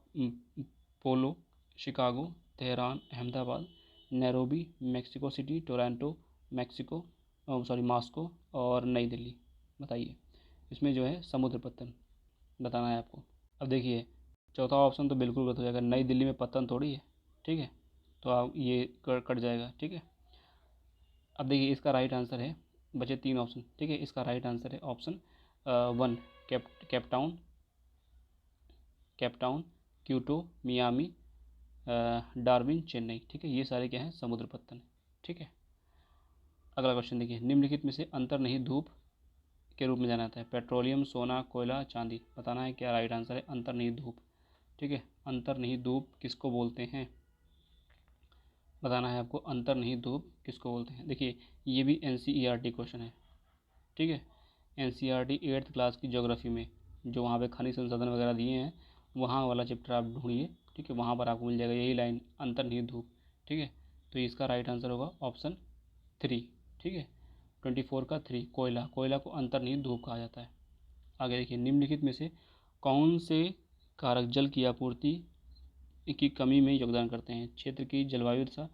Paulo, Chicago, Tehran, Ahmedabad, Nairobi, Mexico City, Toronto, Mexico, sorry Moscow और नई दिल्ली। बताइए इसमें जो है समुद्र पतन बताना है आपको। अब देखिए चौथा ऑप्शन तो बिल्कुल गलत हो जाएगा, नई दिल्ली में पतन थोड़ी है, ठीक है। तो आप ये कट जाएगा, ठीक है। अब देखिए इसका राइट आंसर है, बचे 3 ऑप्शन, ठीक है। इसका राइट आंसर है option 1 Cape Town, Cape Town, Kyoto, Miami, Darwin, Chennai, ठीक है। ये सारे क्या हैं समुद्र पत्तन, ठीक है। अगला क्वेश्चन देखिए, निम्नलिखित में से अंतर्निहित धूप के रूप में जाना जाता है। पेट्रोलियम, सोना, कोयला, चांदी। बताना है क्या राइट आंसर है अंतर्निहित धूप, ठीक है। अंतर्निहित धूप किसको बोलते हैं, बताना है आपको अंतर्निहित धूप किसको बोलते हैं। देखिए ये भी NCERT क्वेश्चन है, ठीक है। NCERT 8th क्लास की ज्योग्राफी में जो वहाँ पे खनिज संसाधन वगैरह दिए हैं वहाँ वाला चैप्टर आप ढूंढिए, ठीक है, वहाँ पर आपको मिल जाएगा यही लाइन अंतर्निहित धूप, ठीक है। तो इसका राइट आंसर होगा ऑप्शन 3, ठीक है। 24 का 3 कोयला, कोयला को अंतर्निहित धूप कहा जाता है। आगे देखिए निम्नलिखित में से कौन से कारक जल की आपूर्ति की कमी में योगदान करते हैं। क्षेत्र की जलवायु दशा,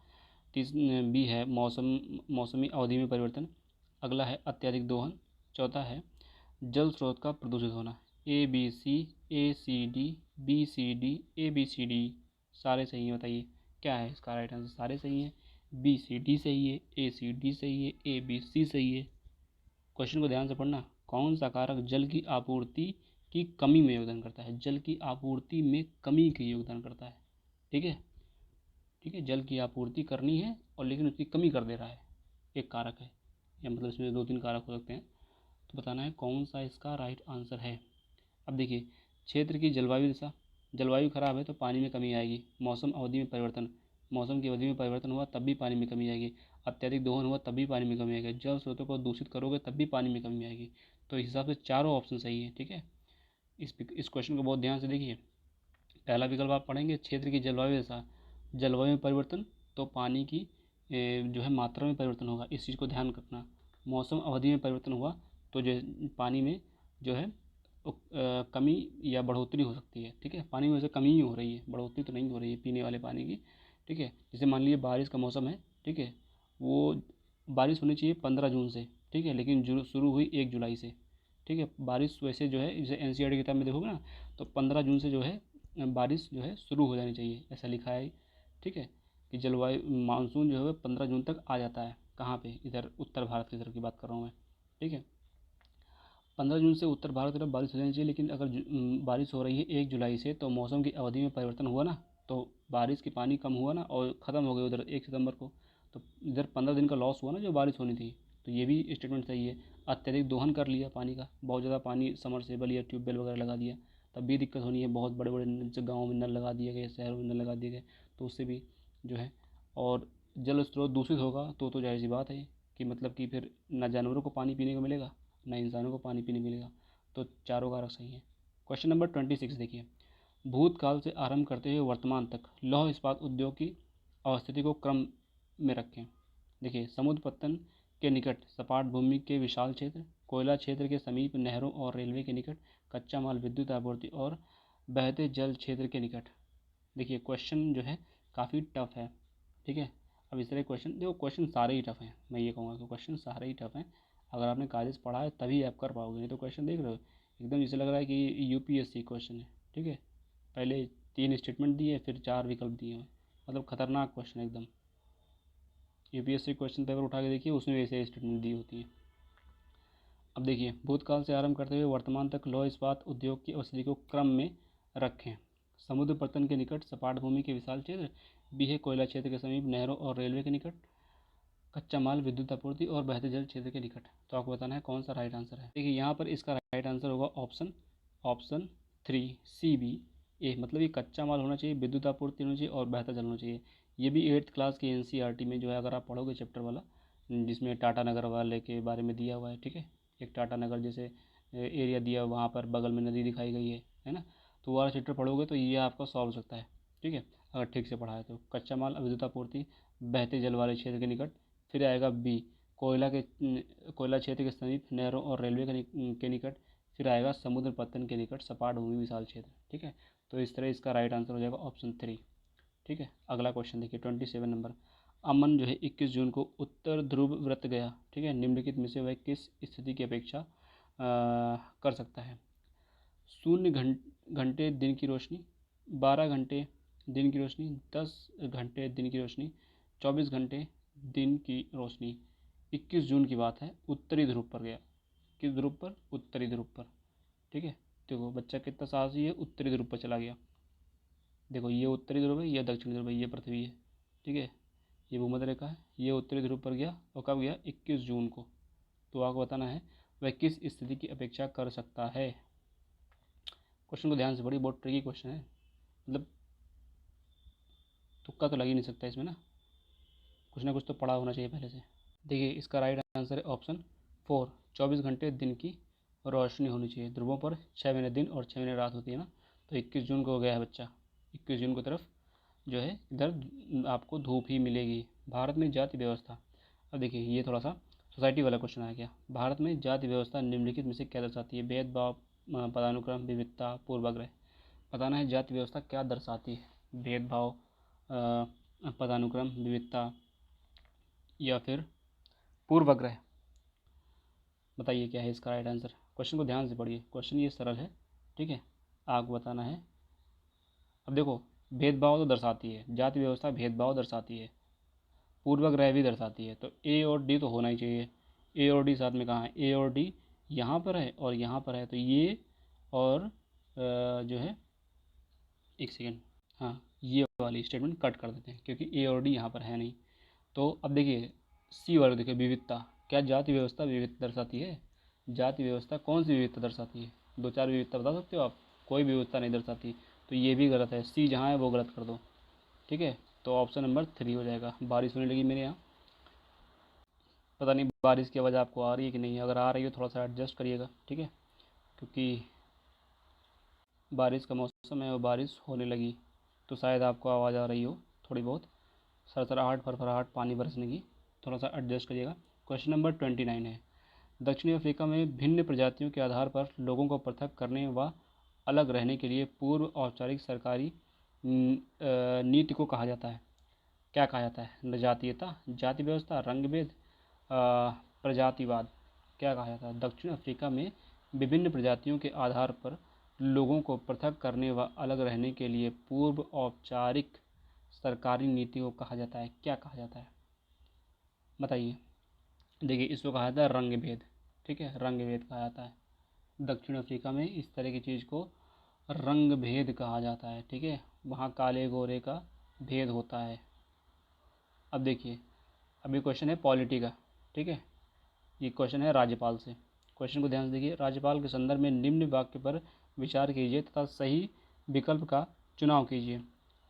बी है मौसमी अवधि में परिवर्तन, अगला है अत्यधिक दोहन, चौथा है जल स्रोत का प्रदूषित होना। ABCD, सारे सही हैं। बताइए क्या है इसका राइट आंसर। सारे सही हैं, BCD सही है, ACD सही है, ABC सही है। क्वेश्चन को ध्यान से पढ़ना। कौन सा कारक जल की आपूर्ति की कमी में योगदान करता है, जल की आपूर्ति में कमी की योगदान करता है, ठीक है, ठीक है। जल की आपूर्ति करनी है और लेकिन उसकी कमी कर दे रहा है, एक कारक है, या मतलब इसमें 2-3 कारक हो सकते हैं। तो बताना है कौन सा इसका राइट आंसर है। अब देखिए क्षेत्र की जलवायु दशा, जलवायु खराब है तो पानी में कमी आएगी। मौसम अवधि में परिवर्तन, मौसम की अवधि में परिवर्तन हुआ तब भी पानी में कमी आएगी। अत्यधिक दोहन हुआ तब भी पानी में कमी आएगी। जल स्रोतों को दूषित करोगे तब भी पानी में कमी आएगी। तो इस हिसाब से चारों ऑप्शन सही है। ठीक है, इस क्वेश्चन को बहुत ध्यान से देखिए। पहला विकल्प आप पढ़ेंगे, क्षेत्र की जलवायु ऐसा, जलवायु में परिवर्तन तो पानी की जो है मात्रा में परिवर्तन होगा, इस चीज़ को ध्यान रखना। मौसम अवधि में परिवर्तन हुआ तो जो पानी में जो है कमी या बढ़ोतरी हो सकती है। ठीक है, पानी में वैसे कमी ही हो रही है, बढ़ोतरी तो नहीं हो रही है पीने वाले पानी की। ठीक है, जैसे मान लीजिए बारिश का मौसम है, ठीक है, वो बारिश होनी चाहिए 15 जून से, ठीक है, लेकिन शुरू हुई 1 जुलाई से। ठीक है, बारिश वैसे जो है जैसे एनसीईआरटी किताब में देखोगे ना, तो 15 जून से जो है बारिश जो है शुरू हो जानी चाहिए, ऐसा लिखा है। ठीक है, कि जलवायु मानसून जो है 15 जून तक आ जाता है। कहाँ पे, इधर उत्तर भारत की तरफ की बात कर रहा हूँ मैं। ठीक है, 15 जून से उत्तर भारत की तरफ बारिश हो जानी चाहिए, लेकिन अगर बारिश हो रही है 1 जुलाई से, तो मौसम की अवधि में परिवर्तन हुआ ना, तो बारिश की पानी कम हुआ ना और ख़त्म हो गई उधर 1 सितंबर को, तो इधर 15 दिन का लॉस हुआ ना जो बारिश होनी थी। तो ये भी स्टेटमेंट सही है। अत्यधिक दोहन कर लिया पानी का, बहुत ज़्यादा पानी समरसेबल या ट्यूबवेल वगैरह लगा दिया, तब भी दिक्कत होनी है। बहुत बड़े बड़े गाँव में नल लगा दिए गए, शहरों में नल लगा दिए गए, तो उससे भी जो है, और जल स्रोत दूषित होगा तो जाहिर सी बात है कि मतलब कि फिर ना जानवरों को पानी पीने को मिलेगा, ना इंसानों को पानी पीने मिलेगा। तो चारों कारक सही है। क्वेश्चन नंबर 26 देखिए, भूतकाल से आरंभ करते हुए वर्तमान तक लौह इस्पात उद्योग की अवस्थिति को क्रम में रखें। देखिए, समुद्र पत्तन के निकट सपाट भूमि के विशाल क्षेत्र, कोयला क्षेत्र के समीप नहरों और रेलवे के निकट, कच्चा माल विद्युत आपूर्ति और बहते जल क्षेत्र के निकट। देखिए क्वेश्चन जो है काफ़ी टफ है। ठीक है, अब इस तरह क्वेश्चन देखो, क्वेश्चन सारे ही टफ हैं, मैं ये कहूँगा कि क्वेश्चन सारे ही टफ हैं। अगर आपने कॉलेज पढ़ा है तभी आप कर पाओगे, नहीं तो क्वेश्चन देख रहे हो एकदम जैसे लग रहा है कि यूपीएससी क्वेश्चन है। ठीक है, पहले 3 स्टेटमेंट दिए, फिर 4 विकल्प दिए हैं, मतलब खतरनाक क्वेश्चन एकदम। यूपीएससी क्वेश्चन पेपर उठा के देखिए, उसमें ऐसे स्टेटमेंट दी होती है। अब देखिए, भूतकाल से आरंभ करते हुए वर्तमान तक लौह इस्पात उद्योग की अवस्थिति को क्रम में रखें। समुद्र पतन के निकट सपाट भूमि के विशाल क्षेत्र, बी है कोयला क्षेत्र के समीप नहरों और रेलवे के निकट, कच्चा माल विद्युत आपूर्ति और बहते जल क्षेत्र के निकट। तो आपको बताना है कौन सा राइट आंसर है। देखिए यहाँ पर इसका राइट आंसर होगा ऑप्शन 3 सी बी ए, मतलब ये कच्चा माल होना चाहिए, विद्युत आपूर्ति होनी चाहिए और बहता जल होना चाहिए। ये भी 8th क्लास की एनसीईआरटी में जो है, अगर आप पढ़ोगे चैप्टर वाला, जिसमें टाटा नगर वाले के बारे में दिया हुआ है। ठीक है, एक टाटा नगर जैसे एरिया दिया, वहाँ पर बगल में नदी दिखाई गई है ना, तो वो वाला चैप्टर पढ़ोगे तो ये आपका सॉल्व हो सकता है। ठीक है, अगर ठीक से पढ़ा है तो कच्चा माल विद्युत आपूर्ति बहते जल वाले क्षेत्र के निकट, फिर आएगा बी कोयला क्षेत्र के समीप नहरों और रेलवे के निकट, फिर आएगा समुद्र पत्तन के निकट सपाट भूमि विशाल क्षेत्र। ठीक है, तो इस तरह इसका राइट आंसर हो जाएगा ऑप्शन 3। ठीक है, अगला क्वेश्चन देखिए 27 नंबर। अमन जो है 21 जून को उत्तर ध्रुव व्रत गया। ठीक है, निम्नलिखित में से वह किस स्थिति की अपेक्षा कर सकता है। 0 घंटे दिन की रोशनी, 12 घंटे दिन की रोशनी, 10 घंटे दिन की रोशनी, 24 घंटे दिन की रोशनी। 21 जून की बात है, उत्तरी ध्रुव पर गया। किस ध्रुव पर, उत्तरी ध्रुव पर। ठीक है, देखो बच्चा कितना साहसी है, उत्तरी ध्रुव पर चला गया। देखो ये उत्तरी ध्रुव है, यह दक्षिणी ध्रुव है, ये पृथ्वी है। ठीक है, ये भूमध्य रेखा है, ये उत्तरी ध्रुव पर गया, और कब गया, 21 जून को। तो आपको बताना है वह किस स्थिति की अपेक्षा कर सकता है। क्वेश्चन को ध्यान से पढ़िए, बहुत ट्रिकी क्वेश्चन है, मतलब तुक्का तो लग ही नहीं सकता इसमें ना, कुछ ना कुछ तो पढ़ा होना चाहिए पहले से। देखिए इसका राइट आंसर है ऑप्शन 4, 24 घंटे दिन की रोशनी होनी चाहिए। ध्रुवों पर 6 महीने दिन और 6 महीने रात होती है ना, तो 21 जून को हो गया है बच्चा, 21 जून की तरफ जो है इधर आपको धूप ही मिलेगी। भारत में जाति व्यवस्था, अब देखिए ये थोड़ा सा सोसाइटी वाला क्वेश्चन आ गया। भारत में जाति व्यवस्था निम्नलिखित में से क्या दर्शाती है। भेदभाव, पदानुक्रम, विविधता, पूर्वाग्रह। बताना है जाति व्यवस्था क्या दर्शाती है। भेदभाव, पदानुक्रम, विविधता या फिर पूर्वाग्रह। बताइए क्या है इसका राइट आंसर। क्वेश्चन को ध्यान से पढ़िए, क्वेश्चन ये सरल है। ठीक है, आपको बताना है। अब देखो, भेदभाव तो दर्शाती है, जाति व्यवस्था भेदभाव दर्शाती है, पूर्वाग्रह भी दर्शाती है, तो ए और डी तो होना ही चाहिए। ए और डी साथ में कहाँ है, ए और डी यहाँ पर है और यहाँ पर है, तो ये और जो है, एक सेकेंड, हाँ ये वाली स्टेटमेंट कट कर देते हैं क्योंकि ए और डी यहाँ पर है नहीं। तो अब देखिए सी वाला देखिए, विविधता, क्या जाति व्यवस्था विविधता दर्शाती है। जाति व्यवस्था कौन सी विविधता दर्शाती है, 2-4 विविधता बता सकते हो आप। कोई विविधता नहीं दर्शाती। तो ये भी गलत है, सी जहाँ है वो गलत कर दो। ठीक है, तो ऑप्शन नंबर 3 हो जाएगा। बारिश होने लगी मेरे यहाँ, पता नहीं बारिश की आवाज़ आपको आ रही है कि नहीं, अगर आ रही हो थोड़ा सा एडजस्ट करिएगा, ठीक है, क्योंकि बारिश का मौसम है और बारिश होने लगी, तो शायद आपको आवाज़ आ रही हो थोड़ी बहुत, सरसराहट फरफराहट पानी बरसने की, थोड़ा सा एडजस्ट करिएगा। क्वेश्चन नंबर 29 है, दक्षिणी अफ्रीका में भिन्न प्रजातियों के आधार पर लोगों को पृथक करने व अलग रहने के लिए पूर्व औपचारिक सरकारी नीति को कहा जाता है, क्या कहा जाता है? जातीयता, जाति व्यवस्था, रंग भेद, प्रजातिवाद, क्या कहा जाता है? दक्षिण अफ्रीका में विभिन्न प्रजातियों के आधार पर लोगों को पृथक करने व अलग रहने के लिए पूर्व औपचारिक सरकारी नीति को कहा जाता है, क्या कहा जाता है? बताइए। देखिए, इसको कहा जाता है रंग भेद। ठीक है, रंग भेद कहा जाता है। दक्षिण अफ्रीका में इस तरह की चीज़ को रंग भेद कहा जाता है। ठीक है, वहाँ काले गोरे का भेद होता है। अब देखिए, अभी क्वेश्चन है पॉलिटी का। ठीक है, ये क्वेश्चन है राज्यपाल से। क्वेश्चन को ध्यान से देखिए, राज्यपाल के संदर्भ में निम्न वाक्य पर विचार कीजिए तथा सही विकल्प का चुनाव कीजिए।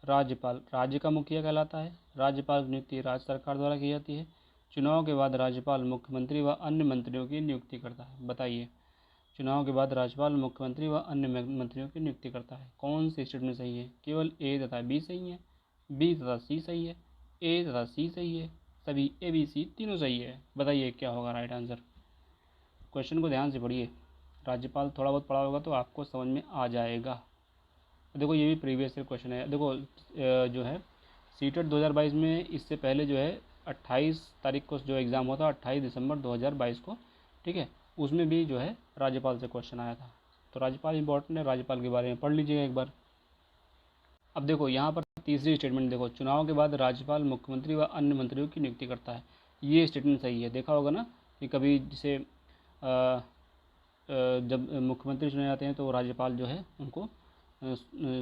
राज्यपाल राज्य का मुखिया कहलाता है। राज्यपाल की नियुक्ति राज्य सरकार द्वारा की जाती है। चुनाव के बाद राज्यपाल मुख्यमंत्री व अन्य मंत्रियों की नियुक्ति करता है। बताइए, चुनाव के बाद राज्यपाल मुख्यमंत्री व अन्य मंत्रियों की नियुक्ति करता है। कौन सी स्टेटमेंट सही है? केवल ए तथा बी सही है, बी तथा सी सही है, ए तथा सी सही है, सभी ए बी सी तीनों सही है। बताइए क्या होगा राइट आंसर। क्वेश्चन को ध्यान से पढ़िए, राज्यपाल थोड़ा बहुत पढ़ा होगा तो आपको समझ में आ जाएगा। देखो, ये भी प्रीवियस ईयर क्वेश्चन है। देखो, जो है सीटेट 2022 में, इससे पहले जो है 28 तारीख को जो एग्ज़ाम हुआ था, 28 दिसंबर 2022 को। ठीक है, उसमें भी जो है राज्यपाल से क्वेश्चन आया था। तो राज्यपाल इंपॉर्टेंट है, राज्यपाल के बारे में पढ़ लीजिएगा एक बार। अब देखो, यहाँ पर तीसरी स्टेटमेंट देखो, चुनाव के बाद राज्यपाल मुख्यमंत्री व अन्य मंत्रियों की नियुक्ति करता है। ये स्टेटमेंट सही है। देखा होगा ना कि कभी जैसे जब मुख्यमंत्री चुने जाते हैं तो राज्यपाल जो है उनको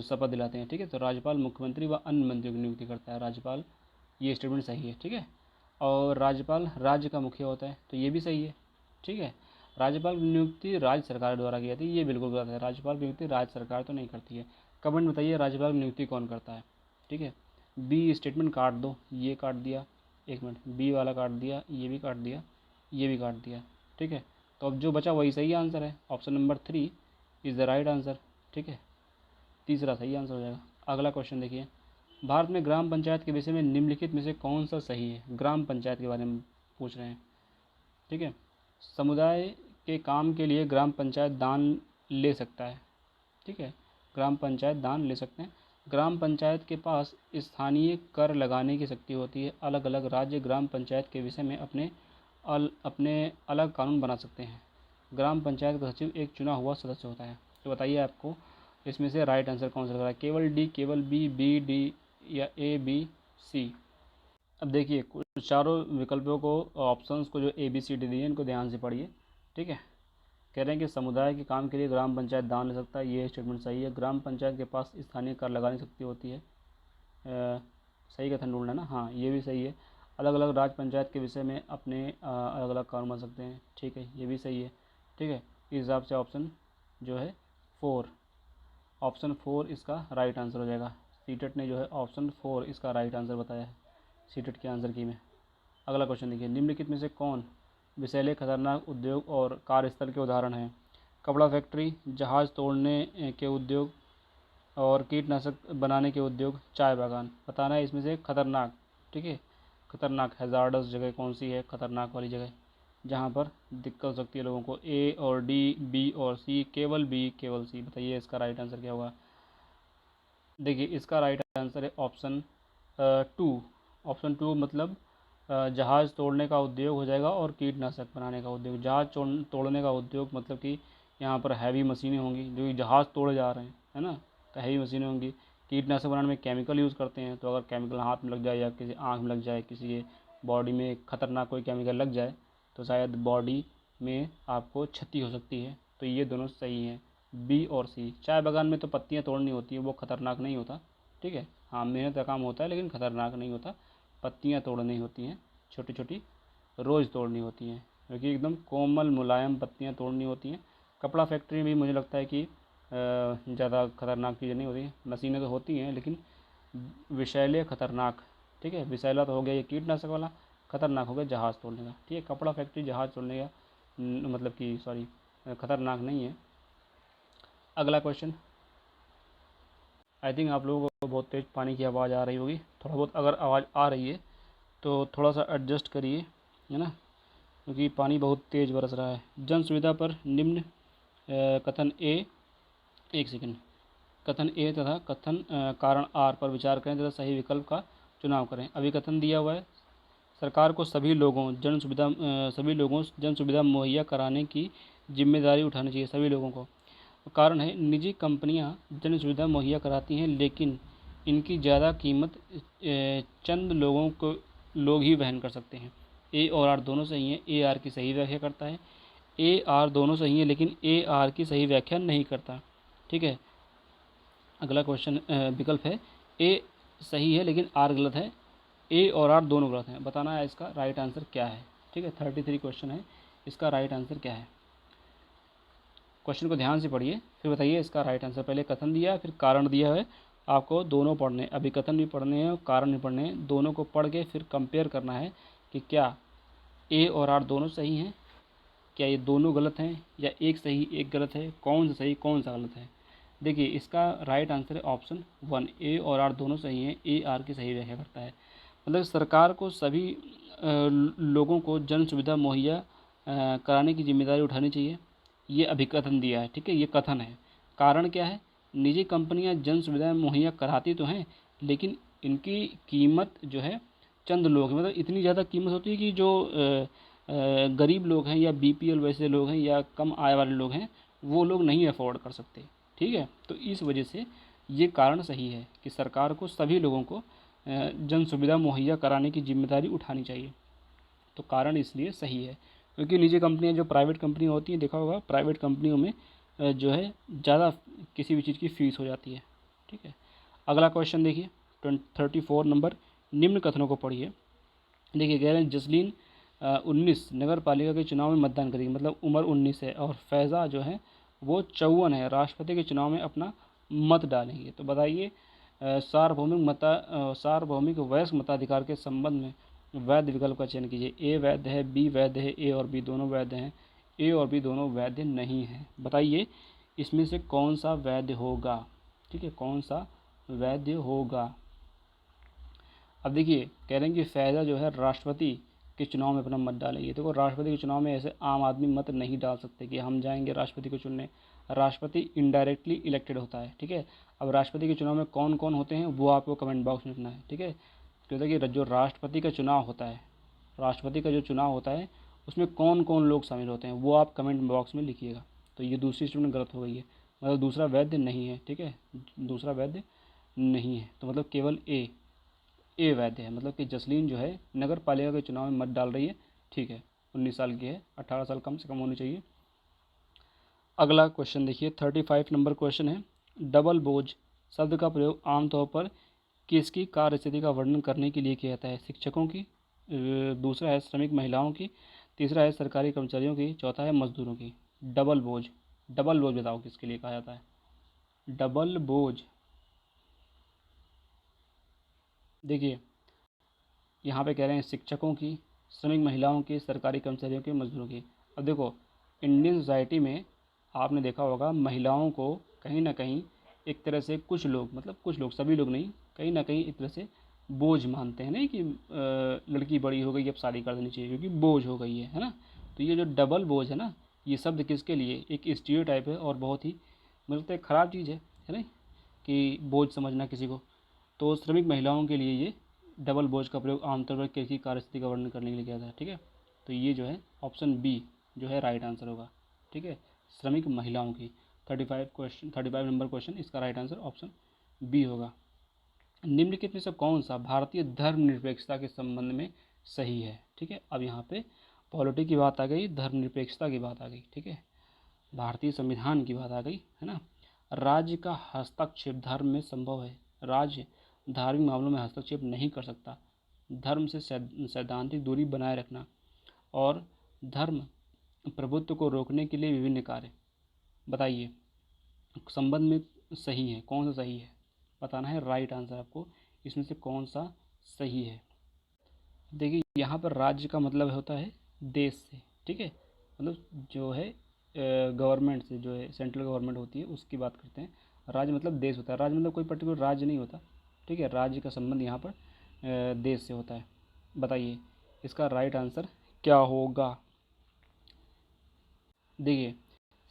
शपथ दिलाते हैं। ठीक है, तो राज्यपाल मुख्यमंत्री व अन्य मंत्रियों की नियुक्ति करता है, राज्यपाल। ये स्टेटमेंट सही है। ठीक है, और राज्यपाल राज्य का मुखिया होता है, तो ये भी सही है। ठीक है, राज्यपाल की नियुक्ति राज्य सरकार द्वारा की जाती है, ये बिल्कुल गलत है। राज्यपाल की नियुक्ति राज्य सरकार तो नहीं करती है। कमेंट बताइए, राज्यपाल की नियुक्ति कौन करता है? ठीक है, बी स्टेटमेंट काट दो, ये काट दिया, एक मिनट, बी वाला काट दिया, ये भी काट दिया, ये भी काट दिया। ठीक है, तो अब जो बचा वही सही आंसर है। Option number 3 is the right answer. ठीक है, तीसरा सही आंसर हो जाएगा। अगला क्वेश्चन देखिए, भारत में ग्राम पंचायत के विषय में निम्नलिखित में से कौन सा सही है? ग्राम पंचायत के बारे में पूछ रहे हैं। ठीक है, समुदाय के काम के लिए ग्राम पंचायत दान ले सकता है। ठीक है, ग्राम पंचायत दान ले सकते हैं। ग्राम पंचायत के पास स्थानीय कर लगाने की शक्ति होती है। अलग अलग राज्य ग्राम पंचायत के विषय में अपने अलग कानून बना सकते हैं। ग्राम पंचायत का सचिव एक चुना हुआ सदस्य होता है। तो बताइए आपको इसमें से राइट आंसर कौन सा लग रहा है? केवल डी, केवल बी, बी डी या ए बी सी? अब देखिए, कुछ चारों विकल्पों को, ऑप्शंस को जो ए बी सी डी दिए इनको ध्यान से पढ़िए। ठीक है, कह रहे हैं कि समुदाय के काम के लिए ग्राम पंचायत दान ले सकता है, ये स्टेटमेंट सही है। ग्राम पंचायत के पास स्थानीय कर लगाने की शक्ति होती है, सही कथन ढूंढना है ना, हाँ ये भी सही है। अलग अलग राज्य पंचायत के विषय में अपने अलग अलग कानून बना सकते हैं। ठीक है, ये भी सही है। ठीक है, इस हिसाब से ऑप्शन जो है 4, ऑप्शन 4 इसका राइट आंसर हो जाएगा। सीटेट ने जो है ऑप्शन 4 इसका राइट आंसर बताया है सीटेट के आंसर की में। अगला क्वेश्चन देखिए, निम्नलिखित में से कौन विषैले खतरनाक उद्योग और कार्यस्थल के उदाहरण हैं? कपड़ा फैक्ट्री, जहाज़ तोड़ने के उद्योग और कीटनाशक बनाने के उद्योग, चाय बागान। बताना है इसमें से खतरनाक। ठीक है, खतरनाक हैज़ार्डस जगह कौन सी है? खतरनाक वाली जगह जहाँ पर दिक्कत हो सकती है लोगों को। ए और डी, बी और सी, केवल बी, केवल सी? बताइए इसका राइट आंसर क्या होगा। देखिए, इसका राइट आंसर है ऑप्शन 2। ऑप्शन 2 मतलब जहाज़ तोड़ने का उद्योग हो जाएगा और कीटनाशक बनाने का उद्योग। जहाज़ तोड़ने का उद्योग मतलब कि यहाँ पर हैवी मशीनें होंगी जो कि जहाज़ तोड़े जा रहे हैं, है ना, तो हैवी मशीनें होंगी। कीटनाशक बनाने में केमिकल यूज़ करते हैं, तो अगर केमिकल हाथ में लग जाए या किसी आँख में लग जाए, किसी के बॉडी में खतरनाक कोई केमिकल लग जाए तो शायद बॉडी में आपको क्षति हो सकती है। तो ये दोनों सही हैं, बी और सी। चाय बागान में तो पत्तियाँ तोड़नी होती है, वो खतरनाक नहीं होता। ठीक है, हाँ मेहनत का काम होता है लेकिन खतरनाक नहीं होता। पत्तियाँ तोड़नी होती हैं, छोटी छोटी रोज़ तोड़नी होती हैं, क्योंकि एकदम कोमल मुलायम पत्तियाँ तोड़नी होती हैं। कपड़ा फैक्ट्री में भी मुझे लगता है कि ज़्यादा खतरनाक चीज़ें नहीं होती, मशीनें तो होती हैं लेकिन विषैले खतरनाक, ठीक है। विषैला तो हो गया ये कीटनाशक वाला, खतरनाक हो गया जहाज़ तोड़ने का, ठीक है। कपड़ा फैक्ट्री जहाज़ तोड़ने का मतलब कि सॉरी खतरनाक नहीं है। अगला क्वेश्चन, आई थिंक आप लोगों को बहुत तेज़ पानी की आवाज़ आ रही होगी, थोड़ा बहुत अगर आवाज़ आ रही है तो थोड़ा सा एडजस्ट करिए, है ना, क्योंकि पानी बहुत तेज़ बरस रहा है। जन सुविधा पर निम्न कथन ए, एक सेकंड, कथन ए तथा कथन कारण आर पर विचार करें तथा सही विकल्प का चुनाव करें। अभी कथन दिया हुआ है, सरकार को सभी लोगों जन सुविधा मुहैया कराने की जिम्मेदारी उठानी चाहिए, सभी लोगों को। कारण है, निजी कंपनियां जन सुविधा मुहैया कराती हैं लेकिन इनकी ज़्यादा कीमत चंद लोग ही वहन कर सकते हैं। ए और आर दोनों सही हैं, ए आर की सही व्याख्या करता है। ए आर दोनों सही हैं लेकिन ए आर की सही व्याख्या नहीं करता, ठीक है। अगला क्वेश्चन विकल्प है, ए सही है लेकिन आर गलत है, ए और आर दोनों गलत हैं। बताना है इसका राइट आंसर क्या है, ठीक है। 33 क्वेश्चन है, इसका राइट आंसर क्या है। क्वेश्चन को ध्यान से पढ़िए फिर बताइए इसका राइट आंसर। पहले कथन दिया है फिर कारण दिया है, आपको दोनों पढ़ने, अभी कथन भी पढ़ने हैं और कारण भी पढ़ने हैं, दोनों को पढ़ के फिर कंपेयर करना है कि क्या ए और आर दोनों सही हैं, क्या ये दोनों गलत हैं, या एक सही एक गलत है, कौन सा सही कौन सा गलत है। देखिए इसका राइट आंसर है ऑप्शन 1, ए और आर दोनों सही हैं, ए आर की सही व्याख्या करता है। मतलब सरकार को सभी लोगों को जन सुविधा मुहैया कराने की जिम्मेदारी उठानी चाहिए, ये अभिकथन दिया है, ठीक है, ये कथन है। कारण क्या है, निजी कंपनियां जन सुविधाएं मुहैया कराती तो हैं लेकिन इनकी कीमत जो है चंद लोग, मतलब इतनी ज़्यादा कीमत होती है कि जो गरीब लोग हैं या बीपीएल वैसे लोग हैं या कम आय वाले लोग हैं वो लोग नहीं अफोर्ड कर सकते, ठीक है। तो इस वजह से ये कारण सही है कि सरकार को सभी लोगों को जन सुविधा मुहैया कराने की जिम्मेदारी उठानी चाहिए। तो कारण इसलिए सही है क्योंकि निजी कंपनियां, जो प्राइवेट कंपनी होती हैं, देखा होगा प्राइवेट कंपनियों में जो है ज़्यादा किसी भी चीज़ की फ़ीस हो जाती है, ठीक है। अगला क्वेश्चन देखिए 34 नंबर, निम्न कथनों को पढ़िए। देखिए कह रहे हैं जसलीन 19 नगर पालिका के चुनाव में मतदान करेगी, मतलब उम्र 19 है, और फैज़ा जो है वो 54 है, राष्ट्रपति के चुनाव में अपना मत डालेंगे। तो बताइए सार्वभौमिक वयस्क मताधिकार के संबंध में वैध विकल्प का चयन कीजिए। ए वैध है, बी वैध है, ए और बी दोनों वैध हैं, ए और बी दोनों वैध नहीं हैं। बताइए इसमें से कौन सा वैध होगा, ठीक है, कौन सा वैध होगा। अब देखिए कह रहे हैं कि फैज़ा जो है राष्ट्रपति के चुनाव में अपना मत डालेंगे। देखो राष्ट्रपति के चुनाव में ऐसे आम आदमी मत नहीं डाल सकते कि हम जाएंगे राष्ट्रपति को चुनने, राष्ट्रपति इनडायरेक्टली इलेक्टेड होता है, ठीक है। अब राष्ट्रपति के चुनाव में कौन कौन होते हैं वो आपको कमेंट बॉक्स में लिखना है, ठीक है। क्योंकि देखिए जो राष्ट्रपति का चुनाव होता है, राष्ट्रपति का जो चुनाव होता है उसमें कौन कौन लोग शामिल होते हैं वो आप कमेंट बॉक्स में लिखिएगा। तो ये दूसरी स्टेटमेंट गलत हो गई है, मतलब दूसरा वैध नहीं है, ठीक है, दूसरा वैध नहीं है। तो मतलब केवल ए वैध है, मतलब कि जसलीन जो है नगर पालिका के चुनाव में मत डाल रही है, ठीक है, 19 साल की है, 18 साल कम से कम होनी चाहिए। अगला क्वेश्चन देखिए 35 नंबर क्वेश्चन है, डबल बोझ शब्द का प्रयोग आमतौर पर किसकी कार्यस्थिति का वर्णन करने के लिए किया जाता है। शिक्षकों की, दूसरा है श्रमिक महिलाओं की, तीसरा है सरकारी कर्मचारियों की, चौथा है मजदूरों की। डबल बोझ, डबल बोझ बताओ किसके लिए कहा जाता है। डबल बोझ, देखिए यहाँ पे कह रहे हैं शिक्षकों की, श्रमिक महिलाओं की, सरकारी कर्मचारियों की, मजदूरों की। अब देखो इंडियन सोसाइटी में आपने देखा होगा महिलाओं को कहीं ना कहीं एक तरह से कुछ लोग, मतलब कुछ लोग, सभी लोग नहीं, कहीं ना कहीं एक तरह से बोझ मानते हैं, नहीं कि लड़की बड़ी हो गई अब शादी कर देनी चाहिए क्योंकि बोझ हो गई है ना। तो ये जो डबल बोझ है ना, ये शब्द किसके लिए, एक स्टीरियोटाइप है और बहुत ही मतलब ख़राब चीज़ है ना, कि बोझ समझना किसी को। तो श्रमिक महिलाओं के लिए ये डबल बोझ का प्रयोग आमतौर पर किसी कार्यस्थिति का वर्णन करने के लिए किया था, ठीक है। तो ये जो है ऑप्शन बी जो है राइट आंसर होगा, ठीक है, श्रमिक महिलाओं की। 35 नंबर क्वेश्चन, इसका राइट आंसर ऑप्शन बी होगा। निम्नलिखित में से कौन सा भारतीय धर्मनिरपेक्षता के संबंध में सही है, ठीक है। अब यहाँ पे पॉलिटी की बात आ गई, धर्मनिरपेक्षता की बात आ गई, ठीक है, भारतीय संविधान की बात आ गई, है ना। राज्य का हस्तक्षेप धर्म में संभव है, राज्य धार्मिक मामलों में हस्तक्षेप नहीं कर सकता। धर्म से सैद्धांतिक दूरी बनाए रखना और धर्म प्रभुत्व को रोकने के लिए विभिन्न कार्य। बताइए संबंध में सही है, कौन सा सही है बताना है, राइट आंसर आपको इसमें से कौन सा सही है। देखिए यहाँ पर राज्य का मतलब होता है देश से, ठीक है, मतलब जो है गवर्नमेंट से, जो है सेंट्रल गवर्नमेंट होती है उसकी बात करते हैं। राज्य मतलब देश होता है, राज्य मतलब कोई पर्टिकुलर राज्य नहीं होता, ठीक है। राज्य का संबंध यहाँ पर देश से होता है। बताइए इसका राइट आंसर क्या होगा। देखिए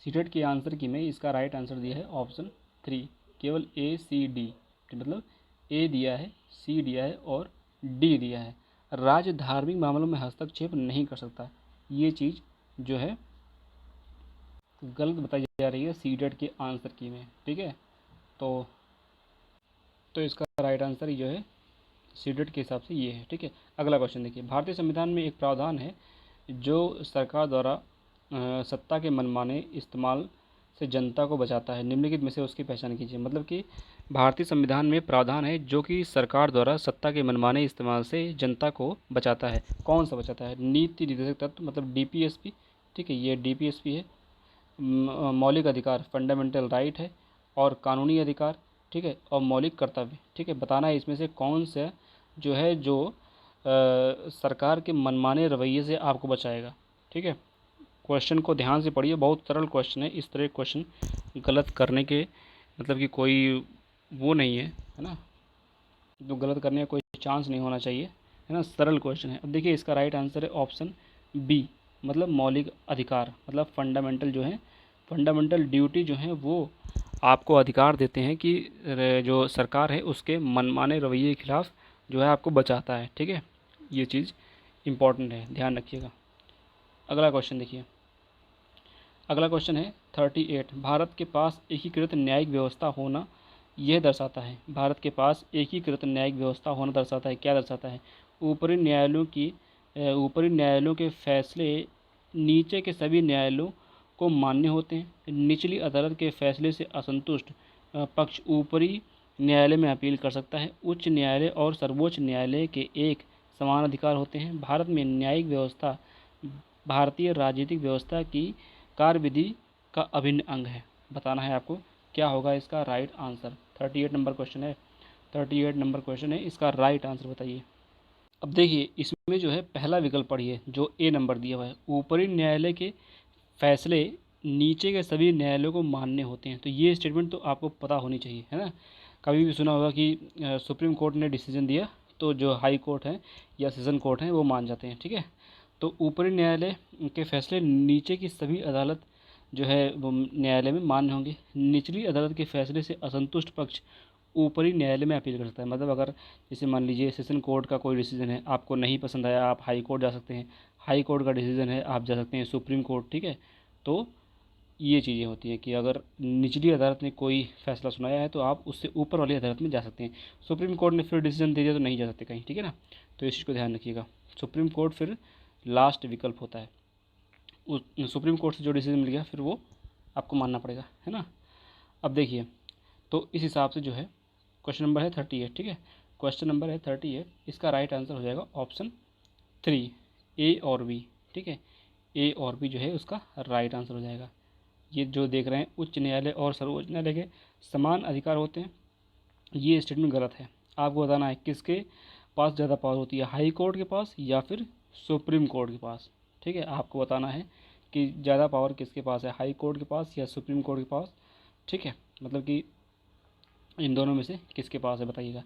सीटेट के आंसर की में इसका राइट आंसर दिया है ऑप्शन 3, केवल ए सी डी, मतलब ए दिया है, सी दिया है और डी दिया है। राज्य धार्मिक मामलों में हस्तक्षेप नहीं कर सकता, ये चीज़ जो है गलत बताई जा रही है सीटेट के आंसर की में, ठीक है। तो इसका राइट आंसर जो है सीटेट के हिसाब से ये है, ठीक है। अगला क्वेश्चन देखिए, भारतीय संविधान में एक प्रावधान है जो सरकार द्वारा सत्ता के मनमाने इस्तेमाल से जनता को बचाता है, निम्नलिखित में से उसकी पहचान कीजिए। मतलब कि भारतीय संविधान में प्रावधान है जो कि सरकार द्वारा सत्ता के मनमाने इस्तेमाल से जनता को बचाता है, कौन सा बचाता है। नीति निर्देशक तत्व मतलब डीपीएसपी, ठीक है, ये डीपीएसपी है। मौलिक अधिकार फंडामेंटल राइट है, और कानूनी अधिकार, ठीक है, और मौलिक कर्तव्य, ठीक है। बताना है इसमें से कौन सा जो है जो सरकार के मनमाने रवैये से आपको बचाएगा, ठीक है। क्वेश्चन को ध्यान से पढ़िए, बहुत सरल क्वेश्चन है, इस तरह क्वेश्चन गलत करने के मतलब कि कोई वो नहीं है ना, जो गलत करने का कोई चांस नहीं होना चाहिए, है ना, सरल क्वेश्चन है। अब देखिए इसका राइट आंसर है ऑप्शन बी, मतलब मौलिक अधिकार, मतलब फंडामेंटल जो है, फंडामेंटल ड्यूटी जो है वो आपको अधिकार देते हैं कि जो सरकार है उसके मनमाने रवैये के खिलाफ जो है आपको बचाता है, ठीक है। ये चीज़ इम्पॉर्टेंट है, ध्यान रखिएगा। अगला क्वेश्चन देखिए, अगला क्वेश्चन है 38, भारत के पास एकीकृत न्यायिक व्यवस्था होना यह दर्शाता है। भारत के पास एकीकृत न्यायिक व्यवस्था होना दर्शाता है, क्या दर्शाता है। ऊपरी न्यायालयों के फैसले नीचे के सभी न्यायालयों को मान्य होते हैं। निचली अदालत के फैसले से असंतुष्ट पक्ष ऊपरी न्यायालय में अपील कर सकता है। उच्च न्यायालय और सर्वोच्च न्यायालय के एक समान अधिकार होते हैं। भारत में न्यायिक व्यवस्था भारतीय राजनीतिक व्यवस्था की कार्यविधि का अभिन्न अंग है। बताना है आपको क्या होगा इसका राइट आंसर। 38 नंबर क्वेश्चन है, 38 नंबर क्वेश्चन है, इसका राइट आंसर बताइए। अब देखिए इसमें जो है पहला विकल्प पढ़िए जो ए नंबर दिया हुआ है, ऊपरी न्यायालय के फैसले नीचे के सभी न्यायालयों को मान्य होते हैं। तो ये स्टेटमेंट तो आपको पता होनी चाहिए, है ना। कभी भी सुना होगा कि सुप्रीम कोर्ट ने डिसीजन दिया तो जो हाई कोर्ट है या सेशन कोर्ट है वो मान जाते हैं, ठीक है। तो ऊपरी न्यायालय के फैसले नीचे की सभी अदालत जो है वो न्यायालय में मान्य होंगे। निचली अदालत के फैसले से असंतुष्ट पक्ष ऊपरी न्यायालय में अपील कर सकता है। मतलब अगर जैसे मान लीजिए सेशन कोर्ट का कोई डिसीजन है, आपको नहीं पसंद आया, आप हाई कोर्ट जा सकते हैं। हाई कोर्ट का डिसीजन है, आप जा सकते हैं सुप्रीम कोर्ट, ठीक है। तो ये चीज़ें होती हैं कि अगर निचली अदालत ने कोई फैसला सुनाया है तो आप उससे ऊपर वाली अदालत में जा सकते हैं। सुप्रीम कोर्ट ने फिर डिसीजन दे दिया तो नहीं जा सकते कहीं, ठीक है ना। तो इस चीज़ को ध्यान रखिएगा, सुप्रीम कोर्ट फिर लास्ट विकल्प होता है। उस सुप्रीम कोर्ट से जो डिसीजन मिल गया फिर वो आपको मानना पड़ेगा, है ना। अब देखिए तो इस हिसाब से जो है क्वेश्चन नंबर है 38, ठीक है। क्वेश्चन नंबर है 38, इसका राइट आंसर हो जाएगा ऑप्शन 3, ए और बी, ठीक है। ए और बी जो है उसका राइट आंसर हो जाएगा। ये जो देख रहे हैं उच्च न्यायालय और सर्वोच्च न्यायालय के समान अधिकार होते हैं, ये स्टेटमेंट गलत है। आपको बताना है किसके पास ज़्यादा पावर होती है, हाई कोर्ट के पास या फिर सुप्रीम कोर्ट के पास, ठीक है। आपको बताना है कि ज़्यादा पावर किसके पास है, हाई कोर्ट के पास या सुप्रीम कोर्ट के पास, ठीक है। मतलब कि इन दोनों में से किसके पास है बताइएगा।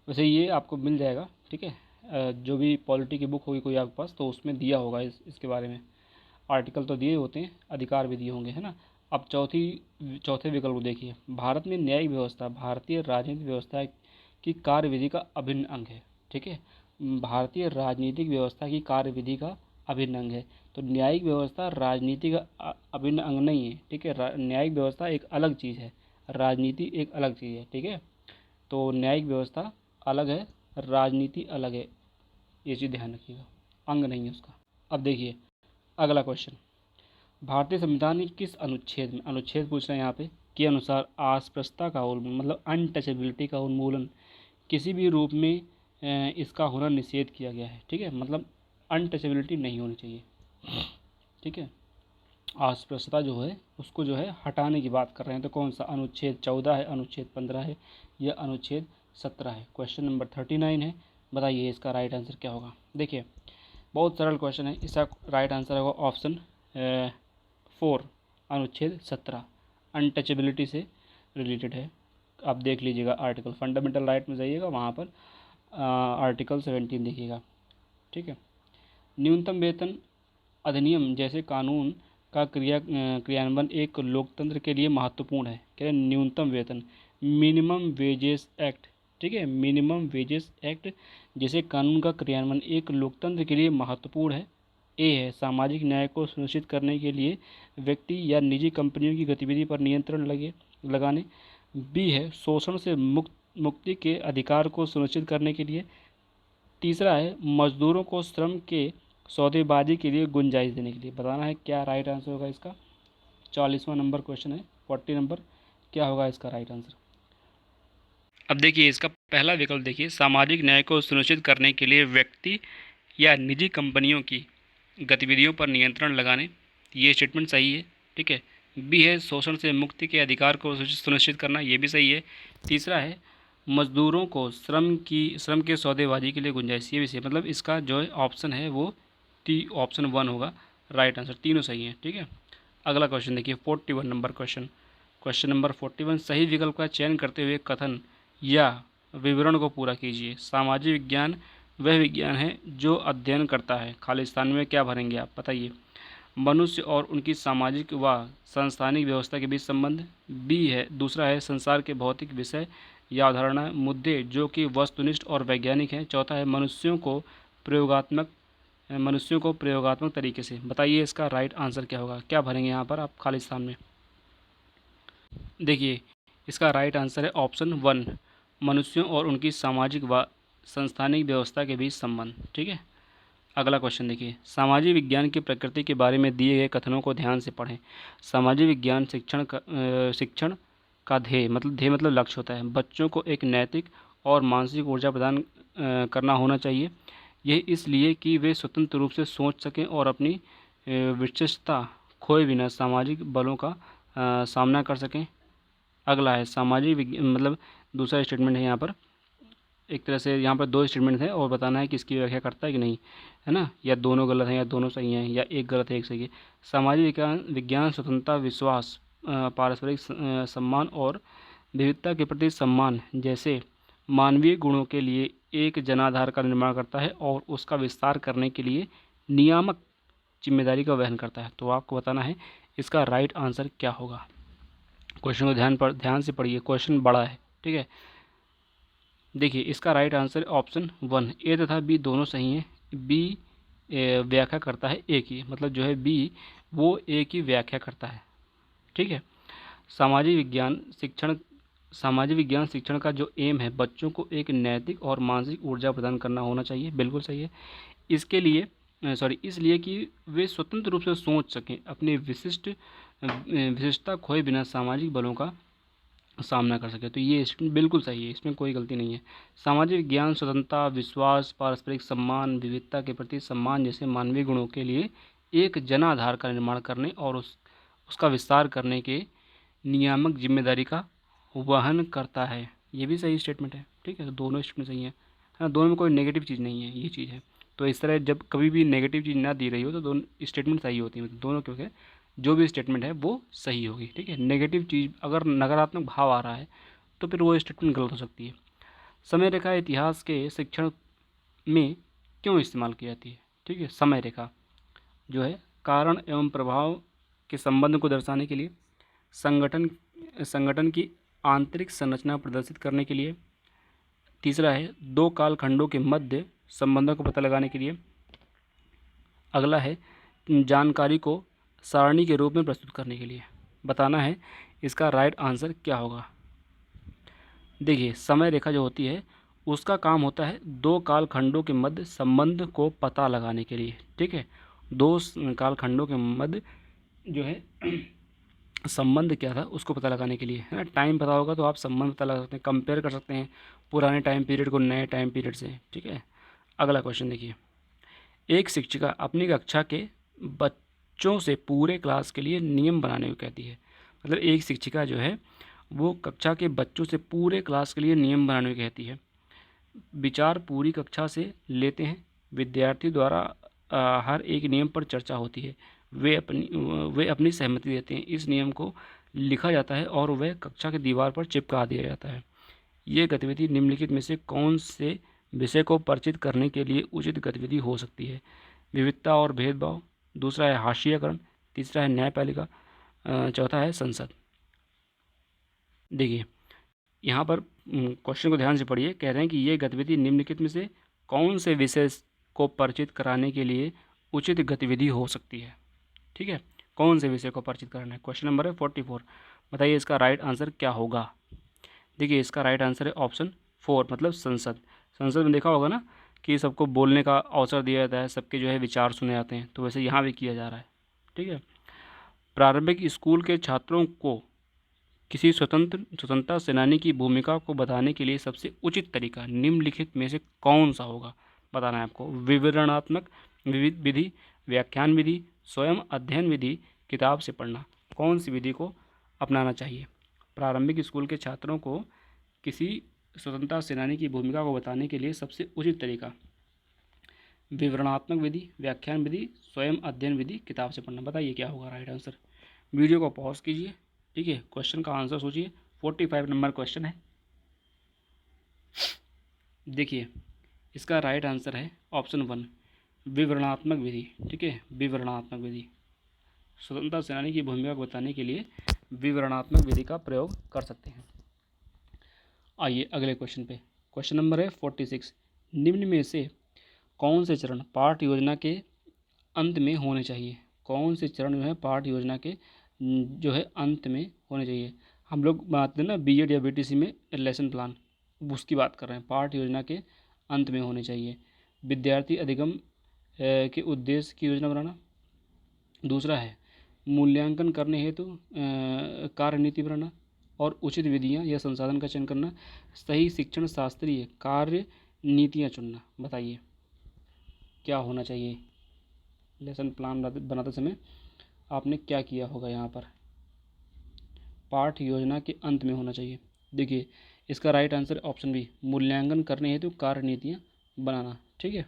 वैसे ये आपको मिल जाएगा, ठीक है। जो भी पॉलिटी की बुक होगी कोई आपके पास तो उसमें दिया होगा इसके बारे में, आर्टिकल तो दिए होते हैं, अधिकार भी दिए होंगे, है ना। अब चौथे विकल्प को देखिए, भारत में न्यायिक व्यवस्था भारतीय राजनीतिक व्यवस्था की कार्यविधि का अभिन्न अंग है, ठीक है। भारतीय राजनीतिक व्यवस्था की कार्यविधि का अभिन्न अंग है। तो न्यायिक व्यवस्था राजनीति का अभिन्न अंग नहीं है, ठीक है। न्यायिक व्यवस्था एक अलग चीज़ है, राजनीति एक अलग चीज़ है, ठीक है। तो न्यायिक व्यवस्था अलग है, राजनीति अलग है, ये चीज़ ध्यान रखिएगा, अंग नहीं है उसका। अब देखिए अगला क्वेश्चन, भारतीय संविधान के किस अनुच्छेद में, अनुच्छेद पूछ रहे हैं यहाँ पे, के अनुसार अस्पृश्यता का मतलब अनटचेबिलिटी का उन्मूलन किसी भी रूप में इसका होना निषेध किया गया है, ठीक है। मतलब अनटचेबिलिटी नहीं होनी चाहिए, ठीक है। अस्पृश्यता जो है उसको जो है हटाने की बात कर रहे हैं। तो कौन सा, अनुच्छेद 14 है, अनुच्छेद 15 है, या अनुच्छेद 17 है। क्वेश्चन नंबर 39 है, बताइए इसका राइट आंसर क्या होगा। देखिए बहुत सरल क्वेश्चन है, इसका राइट आंसर होगा ऑप्शन 4, अनुच्छेद 17, अनटचेबिलिटी से रिलेटेड है। आप देख लीजिएगा आर्टिकल, फंडामेंटल राइट में जाइएगा, वहाँ पर आर्टिकल 17 देखिएगा। ठीक है। न्यूनतम वेतन अधिनियम जैसे कानून का क्रियान्वयन एक लोकतंत्र के लिए महत्वपूर्ण है। क्या है? न्यूनतम वेतन, मिनिमम वेजेस एक्ट। ठीक है, मिनिमम वेजेस एक्ट जैसे कानून का क्रियान्वयन एक लोकतंत्र के लिए महत्वपूर्ण है। ए है, सामाजिक न्याय को सुनिश्चित करने के लिए व्यक्ति या निजी कंपनियों की गतिविधि पर नियंत्रण लगाने। बी है, शोषण से मुक्ति के अधिकार को सुनिश्चित करने के लिए। तीसरा है, मजदूरों को श्रम के सौदेबाजी के लिए गुंजाइश देने के लिए। बताना है क्या राइट आंसर होगा इसका। 40वां नंबर क्वेश्चन है, 40 नंबर, क्या होगा इसका राइट आंसर। अब देखिए इसका पहला विकल्प देखिए, सामाजिक न्याय को सुनिश्चित करने के लिए व्यक्ति या निजी कंपनियों की गतिविधियों पर नियंत्रण लगाने, ये स्टेटमेंट सही है। ठीक है। बी है, शोषण से मुक्ति के अधिकार को सुनिश्चित करना, ये भी सही है। तीसरा है, मजदूरों को श्रम के सौदेबाजी के लिए गुंजाइश, ये भी सही है। मतलब इसका जो है ऑप्शन है वो ऑप्शन 1 होगा राइट आंसर, तीनों सही है। ठीक है। अगला क्वेश्चन देखिए 41 नंबर क्वेश्चन। क्वेश्चन नंबर 41, सही विकल्प का चयन करते हुए कथन या विवरण को पूरा कीजिए। सामाजिक विज्ञान वह विज्ञान है जो अध्ययन करता है, खालिस्तान में क्या भरेंगे आप, बताइए। मनुष्य और उनकी सामाजिक व सांस्थानिक व्यवस्था के बीच संबंध। बी है, दूसरा है, संसार के भौतिक विषय या अवधारणा मुद्दे जो कि वस्तुनिष्ठ और वैज्ञानिक हैं। चौथा है, मनुष्यों को प्रयोगात्मक तरीके से। बताइए इसका राइट आंसर क्या होगा, क्या भरेंगे यहाँ पर आप खालिस्तान में। देखिए इसका राइट आंसर है ऑप्शन 1, मनुष्यों और उनकी सामाजिक व सांस्थानिक व्यवस्था के बीच संबंध। ठीक है। अगला क्वेश्चन देखिए, सामाजिक विज्ञान की प्रकृति के बारे में दिए गए कथनों को ध्यान से पढ़ें। सामाजिक विज्ञान शिक्षण का ध्येय मतलब लक्ष्य होता है। बच्चों को एक नैतिक और मानसिक ऊर्जा प्रदान करना होना चाहिए। यह इसलिए कि वे स्वतंत्र रूप से सोच सकें और अपनी विशिष्टता खोए बिना सामाजिक बलों का सामना कर सकें। अगला है, सामाजिक विज्ञान मतलब दूसरा स्टेटमेंट है यहाँ पर, एक तरह से यहाँ पर दो स्टेटमेंट है और बताना है कि इसकी व्याख्या करता है कि नहीं, है ना, या दोनों गलत हैं या दोनों सही हैं या एक गलत है एक सही है। सामाजिक विज्ञान स्वतंत्रता, विश्वास, पारस्परिक सम्मान और विविधता के प्रति सम्मान जैसे मानवीय गुणों के लिए एक जनाधार का निर्माण करता है और उसका विस्तार करने के लिए नियामक जिम्मेदारी का वहन करता है। तो आपको बताना है इसका राइट आंसर क्या होगा। क्वेश्चन को ध्यान से पढ़िए, क्वेश्चन बड़ा है। ठीक है। देखिए इसका राइट आंसर ऑप्शन 1, ए तथा बी दोनों सही हैं। बी व्याख्या करता है ए की, मतलब जो है बी वो ए की व्याख्या करता है। ठीक है। सामाजिक विज्ञान शिक्षण सामाजिक विज्ञान शिक्षण का जो एम है, बच्चों को एक नैतिक और मानसिक ऊर्जा प्रदान करना होना चाहिए, बिल्कुल सही है। इसके लिए इसलिए कि वे स्वतंत्र रूप से सोच सकें, अपनी विशिष्टता खोए बिना सामाजिक बलों का सामना कर सके। तो ये बिल्कुल सही है, इसमें कोई गलती नहीं है। सामाजिक विज्ञान स्वतंत्रता, विश्वास, पारस्परिक सम्मान, विविधता के प्रति सम्मान जैसे मानवीय गुणों के लिए एक जनाधार का निर्माण करने और उसका विस्तार करने के नियामक जिम्मेदारी का वहन करता है। ये भी सही स्टेटमेंट है। ठीक है, तो दोनों स्टेटमेंट सही है ना, दोनों में कोई नेगेटिव चीज़ नहीं है, ये चीज़ है। तो इस तरह जब कभी भी नेगेटिव चीज़ ना दी रही हो तो दोनों स्टेटमेंट सही होती है, मतलब दोनों क्योंकि जो भी स्टेटमेंट है वो सही होगी। ठीक है। नेगेटिव चीज़ अगर नकारात्मक भाव आ रहा है तो फिर वो स्टेटमेंट गलत हो सकती है। समय रेखा इतिहास के शिक्षण में क्यों इस्तेमाल की जाती है। ठीक है। समय रेखा जो है कारण एवं प्रभाव के संबंध को दर्शाने के लिए, संगठन की आंतरिक संरचना प्रदर्शित करने के लिए। तीसरा है, दो कालखंडों के मध्य संबंधों को पता लगाने के लिए। अगला है, जानकारी को सारणी के रूप में प्रस्तुत करने के लिए। बताना है इसका राइट आंसर क्या होगा। देखिए समय रेखा जो होती है उसका काम होता है दो कालखंडों के मध्य संबंध को पता लगाने के लिए। ठीक है। दो कालखंडों के मध्य जो है संबंध क्या था उसको पता लगाने के लिए, है ना। टाइम पता होगा तो आप संबंध पता लगा सकते हैं, कंपेयर कर सकते हैं पुराने टाइम पीरियड को नए टाइम पीरियड से। ठीक है। अगला क्वेश्चन देखिए, एक शिक्षिका अपनी कक्षा के बच्चों से पूरे क्लास के लिए नियम बनाने को कहती है। मतलब एक शिक्षिका जो है वो कक्षा के बच्चों से पूरे क्लास के लिए नियम बनाने को कहती है। विचार पूरी कक्षा से लेते हैं, विद्यार्थी द्वारा हर एक नियम पर चर्चा होती है, वे अपनी सहमति देते हैं, इस नियम को लिखा जाता है और वह कक्षा की दीवार पर चिपका दिया जाता है। ये गतिविधि निम्नलिखित में से कौन से विषय को परिचित करने के लिए उचित गतिविधि हो सकती है? विविधता और भेदभाव, दूसरा है हाशियाकरण, तीसरा है न्यायपालिका, चौथा है संसद। देखिए यहाँ पर क्वेश्चन को ध्यान से पढ़िए। कह रहे हैं कि ये गतिविधि निम्नलिखित में से कौन से विषय को परिचित कराने के लिए उचित गतिविधि हो सकती है। ठीक है, कौन से विषय को परिचित कराना है। क्वेश्चन नंबर है 44। बताइए इसका राइट आंसर क्या होगा। देखिए इसका राइट आंसर है ऑप्शन 4, मतलब संसद। संसद में देखा होगा ना कि सबको बोलने का अवसर दिया जाता है, सबके जो है विचार सुने जाते हैं, तो वैसे यहाँ भी किया जा रहा है। ठीक है, प्रारंभिक स्कूल के छात्रों को किसी स्वतंत्रता सेनानी की भूमिका को बताने के लिए सबसे उचित तरीका निम्नलिखित में से कौन सा होगा, बताना है आपको। विवरणात्मक विधि, व्याख्यान विधि, स्वयं अध्ययन विधि, किताब से पढ़ना, कौन सी विधि को अपनाना चाहिए। प्रारंभिक स्कूल के छात्रों को किसी स्वतंत्रता सेनानी की भूमिका को बताने के लिए सबसे उचित तरीका विवरणात्मक विधि, व्याख्यान विधि, स्वयं अध्ययन विधि, किताब से पढ़ना। बताइए क्या होगा राइट आंसर। वीडियो को पॉज कीजिए, ठीक है, क्वेश्चन का आंसर सोचिए। 45 नंबर क्वेश्चन है। देखिए इसका राइट आंसर है ऑप्शन 1, विवरणात्मक विधि। ठीक है, विवरणात्मक विधि, स्वतंत्रता सेनानी की भूमिका को बताने के लिए विवरणात्मक विधि का प्रयोग कर सकते हैं। आइए अगले क्वेश्चन पे। क्वेश्चन नंबर है 46। निम्न में से कौन से चरण पाठ योजना के अंत में होने चाहिए। कौन से चरण जो है पाठ योजना के जो है अंत में होने चाहिए। हम लोग बनाते हैं ना बीएड या बीटीसी में लेसन प्लान, उसकी बात कर रहे हैं। पाठ योजना के अंत में होने चाहिए। विद्यार्थी अधिगम के उद्देश्य की योजना बनाना। दूसरा है मूल्यांकन करने हेतु कार्यनीति बनाना और उचित विधियां या संसाधन का चयन करना। सही शिक्षण शास्त्रीय कार्य नीतियाँ चुनना। बताइए क्या होना चाहिए। लेसन प्लान बनाते समय आपने क्या किया होगा। यहाँ पर पाठ योजना के अंत में होना चाहिए। देखिए इसका राइट आंसर ऑप्शन बी, मूल्यांकन करने हेतु कार्य नीतियाँ बनाना। ठीक है,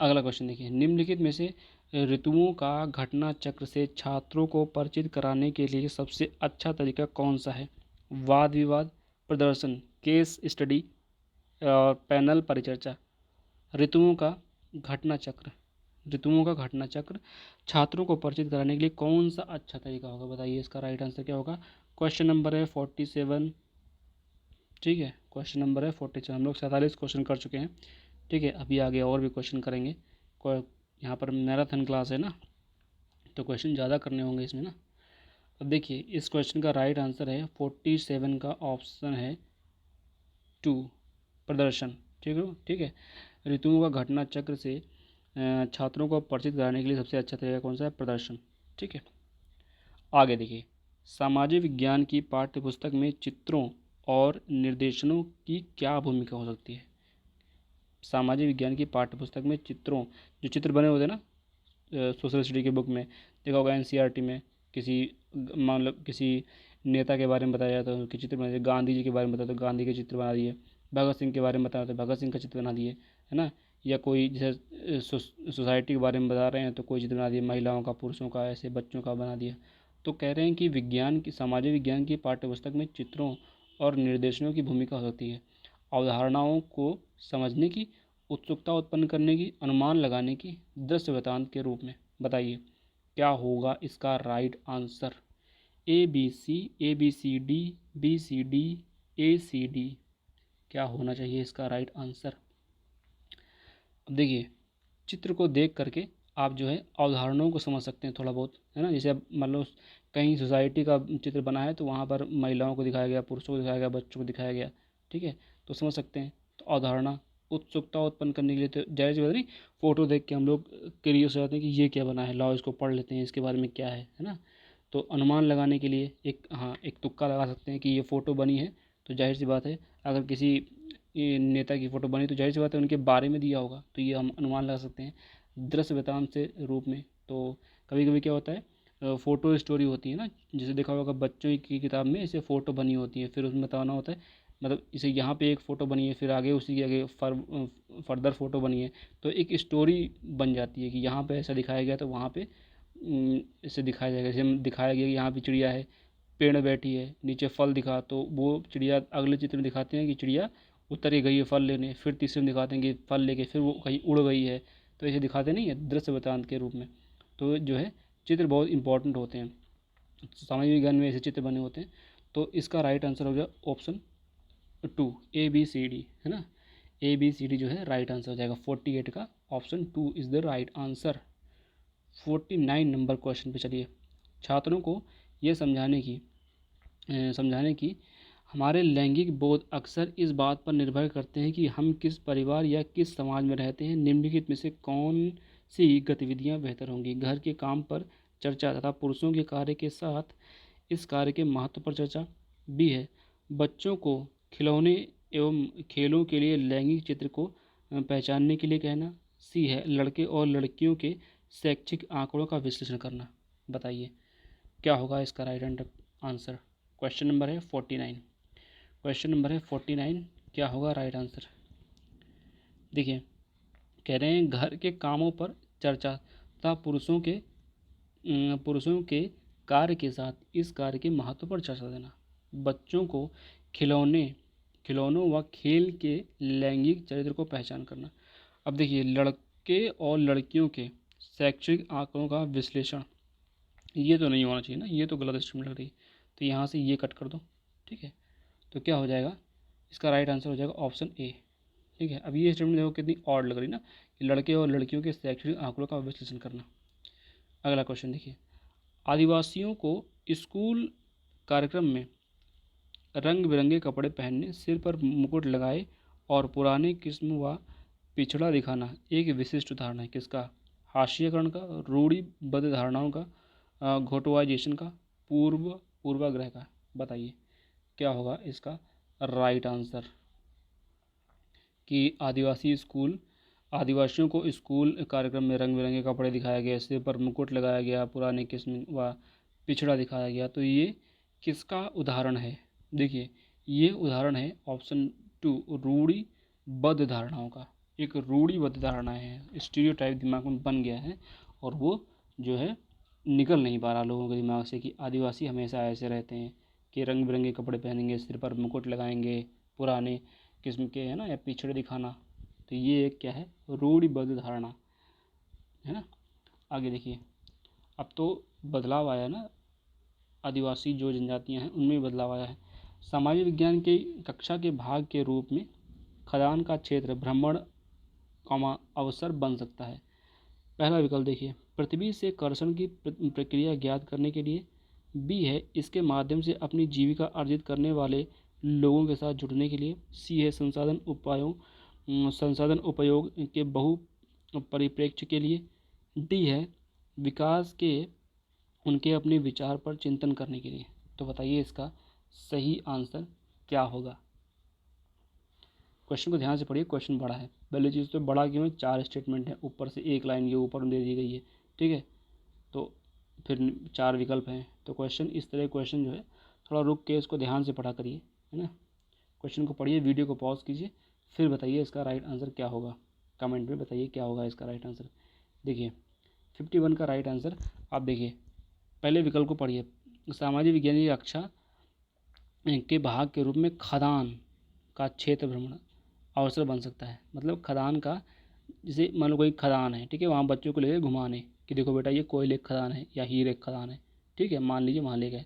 अगला क्वेश्चन देखिए। निम्नलिखित में से ऋतुओं का घटना चक्र से छात्रों को परिचित कराने के लिए सबसे अच्छा तरीका कौन सा है। वाद विवाद, प्रदर्शन, केस स्टडी और पैनल परिचर्चा। ऋतुओं का घटना चक्र, ऋतुओं का घटना चक्र छात्रों को परिचित कराने के लिए कौन सा अच्छा तरीका होगा। बताइए इसका राइट आंसर क्या होगा। क्वेश्चन नंबर है 47। ठीक है, क्वेश्चन नंबर है 47। हम लोग 47 क्वेश्चन कर चुके हैं। ठीक है, अभी आगे और भी क्वेश्चन करेंगे। यहाँ पर मैराथन क्लास है ना, तो क्वेश्चन ज़्यादा करने होंगे इसमें ना। अब देखिए इस क्वेश्चन का राइट आंसर है 47 का ऑप्शन है 2, प्रदर्शन। ठीक है, ऋतुओं का घटना चक्र से छात्रों को परिचित कराने के लिए सबसे अच्छा तरीका कौन सा है, प्रदर्शन। ठीक है, आगे देखिए। सामाजिक विज्ञान की पाठ्यपुस्तक में चित्रों और निर्देशनों की क्या भूमिका हो सकती है। सामाजिक विज्ञान की पाठ्यपुस्तक में चित्रों, जो चित्र बने होते हैं ना सोशल स्टडी के बुक में देखा होगा, एनसीईआरटी में किसी मतलब किसी नेता के बारे में बताया जाता है उनके चित्र बना दिए। गांधी जी के बारे में बताया तो गांधी के चित्र बना दिए। भगत सिंह के बारे में बताया तो भगत सिंह का चित्र बना दिए, है ना। या कोई जैसे सोसाइटी के बारे में बता रहे हैं तो कोई चित्र बना दिया, महिलाओं का, पुरुषों का, ऐसे बच्चों का बना दिया। तो कह रहे हैं कि विज्ञान की, सामाजिक विज्ञान की पाठ्यपुस्तक में चित्रों और निर्देशनों की भूमिका हो सकती है अवधारणाओं को समझने की, उत्सुकता उत्पन्न करने की, अनुमान लगाने की, दृश्य वृत्तांत के रूप में। बताइए क्या होगा इसका right answer. ABCD BCD ACD, क्या होना चाहिए इसका राइट आंसर। अब देखिए चित्र को देख करके आप जो है अवधारणाओं को समझ सकते हैं थोड़ा बहुत, है ना। जैसे अब मान लो कहीं सोसाइटी का चित्र बना है तो वहाँ पर महिलाओं को दिखाया गया, पुरुषों को दिखाया गया, बच्चों को दिखाया गया। ठीक है, तो समझ सकते हैं। तो अवधारणा, उत्सुकता उत्पन्न करने के लिए तो जाहिर सी बात नहीं, फ़ोटो देख के हम लोग क्यूरियस हो जाते हैं कि ये क्या बना है, लाओ इसको पढ़ लेते हैं, इसके बारे में क्या है ना। तो अनुमान लगाने के लिए एक तुक्का लगा सकते हैं कि ये फ़ोटो बनी है, तो जाहिर सी बात है अगर किसी नेता की फ़ोटो बनी तो जाहिर सी बात है उनके बारे में दिया होगा, तो ये हम अनुमान लगा सकते हैं दृश्य वृत्तांत से रूप में। तो कभी कभी क्या होता है, फ़ोटो स्टोरी होती है ना, जैसे देखा होगा बच्चों की किताब में ऐसे फ़ोटो बनी होती है, फिर उसमें बताना होता है, मतलब इसे यहाँ पे एक फ़ोटो बनी है, फिर आगे उसी के आगे फर्दर फ़ोटो बनी है, तो एक स्टोरी बन जाती है कि यहाँ पे ऐसा दिखाया गया तो वहाँ पे इसे दिखाया जाएगा। जैसे हम दिखाया गया कि यहाँ पे चिड़िया है, पेड़ में बैठी है, नीचे फल दिखा, तो वो चिड़िया अगले चित्र में दिखाते हैं कि चिड़िया उतर के गई है फल लेने, फिर तीसरे में दिखाते हैं कि फल लेके फिर वो कहीं उड़ गई है। तो ऐसे दिखाते नहीं है दृश्य वृत्तांत के रूप में। तो जो है चित्र बहुत इंपॉर्टेंट होते हैं, सामाजिक विज्ञान में ऐसे चित्र बने होते हैं। तो इसका राइट आंसर हो जाएगा ऑप्शन 2, ABCD, है ना। ABCD जो है राइट आंसर हो जाएगा। 48 का option 2 is the right answer. 49 number question पे चलिए। छात्रों को यह समझाने की हमारे लैंगिक बोध अक्सर इस बात पर निर्भर करते हैं कि हम किस परिवार या किस समाज में रहते हैं। निम्नलिखित में से कौन सी गतिविधियां बेहतर होंगी? घर के काम पर चर्चा तथा पुरुषों के कार्य के साथ इस कार्य के महत्व पर चर्चा। बी है बच्चों को खिलौने एवं खेलों के लिए लैंगिक चित्र को पहचानने के लिए कहना। सी है लड़के और लड़कियों के शैक्षिक आंकड़ों का विश्लेषण करना। बताइए क्या होगा इसका राइट आंसर। क्वेश्चन नंबर है 49। क्वेश्चन नंबर है 49, क्या होगा राइट आंसर? देखिए कह रहे हैं घर के कामों पर चर्चा तथा पुरुषों के कार्य के साथ इस कार्य के महत्व पर चर्चा देना। बच्चों को खिलौनों व खेल के लैंगिक चरित्र को पहचान करना। अब देखिए लड़के और लड़कियों के शैक्षिक आंकड़ों का विश्लेषण, ये तो नहीं होना चाहिए ना, ये तो गलत स्टेटमेंट लग रही है, तो यहाँ से ये कट कर दो। ठीक है, तो क्या हो जाएगा इसका राइट आंसर हो जाएगा ऑप्शन ए। ठीक है, अब ये स्टेटमेंट देखो कितनी ऑड लग रही ना, कि लड़के और लड़कियों के शैक्षणिक आंकड़ों का विश्लेषण करना। अगला क्वेश्चन देखिए, आदिवासियों को स्कूल कार्यक्रम में रंग बिरंगे कपड़े पहनने, सिर पर मुकुट लगाए और पुराने किस्म व पिछड़ा दिखाना एक विशिष्ट उदाहरण है किसका? हास्यकरण का, रूढ़िबद्ध धारणाओं का, घोटवाइजेशन का, पूर्वाग्रह का। बताइए क्या होगा इसका राइट आंसर। कि आदिवासियों को स्कूल कार्यक्रम में रंग बिरंगे कपड़े दिखाया गया, सिर पर मुकुट लगाया गया, पुराने किस्म व पिछड़ा दिखाया गया, तो ये किसका उदाहरण है? देखिए ये उदाहरण है ऑप्शन 2, रूढ़िबद्ध धारणाओं का। एक रूढ़िबद्ध धारणा है, स्टीरियोटाइप दिमाग में बन गया है और वो जो है निकल नहीं पा रहा लोगों के दिमाग से कि आदिवासी हमेशा ऐसे रहते हैं कि रंग बिरंगे कपड़े पहनेंगे, सिर पर मुकुट लगाएंगे, पुराने किस्म के, है ना, या पिछड़े दिखाना। तो ये एक क्या है? रूढ़िबद्ध धारणा, है ना। आगे देखिए, अब तो बदलाव आया ना, आदिवासी जो जनजातियां हैं उनमें भी बदलाव आया है। सामाजिक विज्ञान की कक्षा के भाग के रूप में खदान का क्षेत्र भ्रमण अवसर बन सकता है। पहला विकल्प देखिए, पृथ्वी से कर्षण की प्रक्रिया ज्ञात करने के लिए। बी है इसके माध्यम से अपनी जीविका अर्जित करने वाले लोगों के साथ जुड़ने के लिए। सी है संसाधन उपयोग के बहु परिप्रेक्ष्य के लिए। डी है विकास के उनके अपने विचार पर चिंतन करने के लिए। तो बताइए इसका सही आंसर क्या होगा। क्वेश्चन को ध्यान से पढ़िए, क्वेश्चन बड़ा है। पहली चीज़ तो बड़ा क्यों है, 4 स्टेटमेंट है, ऊपर से एक लाइन ये ऊपर दे दी गई है। ठीक है, तो फिर 4 विकल्प हैं, तो क्वेश्चन इस तरह क्वेश्चन जो है थोड़ा रुक के इसको ध्यान से पढ़ा करिए, है ना। क्वेश्चन को पढ़िए, वीडियो को पॉज कीजिए, फिर बताइए इसका राइट आंसर क्या होगा। कमेंट में बताइए क्या होगा इसका राइट आंसर। देखिए 51 का राइट आंसर आप देखिए, पहले विकल्प को पढ़िए। सामाजिक विज्ञान की कक्षा के भाग के रूप में खदान का क्षेत्र भ्रमण अवसर बन सकता है। मतलब खदान का, जैसे मान लो कोई खदान है, ठीक है, वहाँ बच्चों को ले गए घुमाने कि देखो बेटा ये कोयले की खदान है या हीरे की खदान है, ठीक है, मान लीजिए वहाँ ले गए।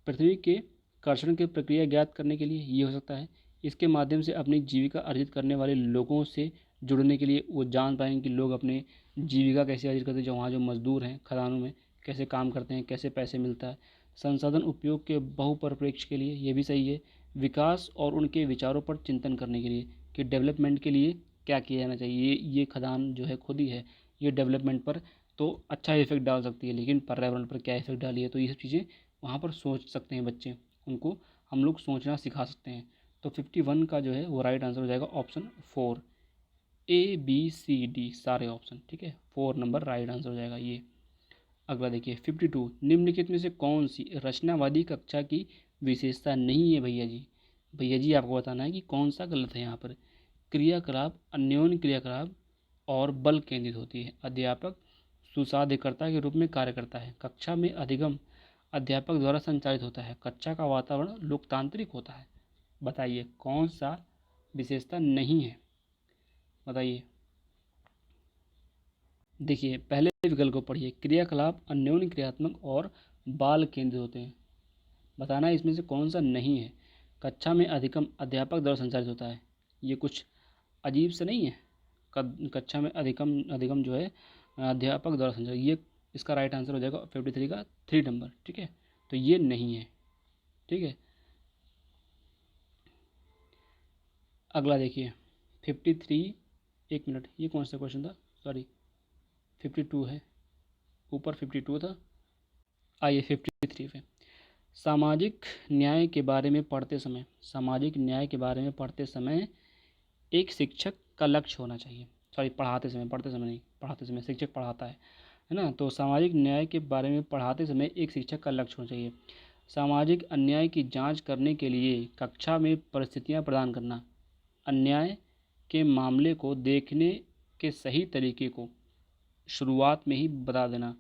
पृथ्वी के कर्षण की प्रक्रिया ज्ञात करने के लिए ये हो सकता है। इसके माध्यम से अपनी जीविका अर्जित करने वाले लोगों से जुड़ने के लिए वो जान पाएंगे कि लोग अपने जीविका कैसे अर्जित करते हैं, जो वहाँ जो मजदूर हैं खदानों में कैसे काम करते हैं, कैसे पैसे मिलता है। संसाधन उपयोग के बहुपरिप्रेक्ष्य के लिए, ये भी सही है। विकास और उनके विचारों पर चिंतन करने के लिए कि डेवलपमेंट के लिए क्या किया जाना चाहिए। ये खदान जो है खुद ही है, ये डेवलपमेंट पर तो अच्छा इफेक्ट डाल सकती है, लेकिन पर्यावरण पर क्या इफेक्ट डाली है, तो ये सब चीज़ें वहाँ पर सोच सकते हैं बच्चे, उनको हम लोग सोचना सिखा सकते हैं। तो 51 का जो है वो राइट आंसर हो जाएगा option 4, A B C D सारे ऑप्शन। ठीक है, 4 नंबर राइट आंसर हो जाएगा ये। अगला देखिए 52, निम्नलिखित में से कौन सी रचनावादी कक्षा की विशेषता नहीं है भैया जी? भैया जी आपको बताना है कि कौन सा गलत है यहाँ पर। क्रियाकलाप अन्योन्य क्रियाकलाप और बल केंद्रित होती है। अध्यापक सुसाध्यकर्ता के रूप में कार्य करता है। कक्षा में अधिगम अध्यापक द्वारा संचालित होता है। कक्षा का वातावरण लोकतांत्रिक होता है। बताइए कौन सा विशेषता नहीं है? बताइए। देखिए पहले विकल्प को पढ़िए, क्रियाकलाप अन्योन्य क्रियात्मक और बाल केंद्रित होते हैं। बताना है इसमें से कौन सा नहीं है। कक्षा में अधिगम अध्यापक द्वारा संचालित होता है। ये कुछ अजीब से नहीं है। कक्षा में अधिगम अधिगम जो है अध्यापक द्वारा संचालित, ये इसका राइट आंसर हो जाएगा 53 का 3 नंबर। ठीक है, तो ये नहीं है। ठीक है, अगला देखिए 53, एक मिनट, ये कौन सा क्वेश्चन था? सॉरी 52 है, ऊपर 52 था। आइए 53 पे, सामाजिक न्याय के बारे में पढ़ते समय, सामाजिक न्याय के बारे में पढ़ते समय एक शिक्षक का लक्ष्य होना चाहिए। सॉरी पढ़ाते समय, पढ़ते समय नहीं, पढ़ाते समय शिक्षक पढ़ाता है ना। तो सामाजिक न्याय के बारे में पढ़ाते समय एक शिक्षक का लक्ष्य होना चाहिए। सामाजिक अन्याय की जांच करने के लिए कक्षा में परिस्थितियां प्रदान करना, अन्याय के मामले को देखने के सही तरीके को शुरुआत में ही बता देना।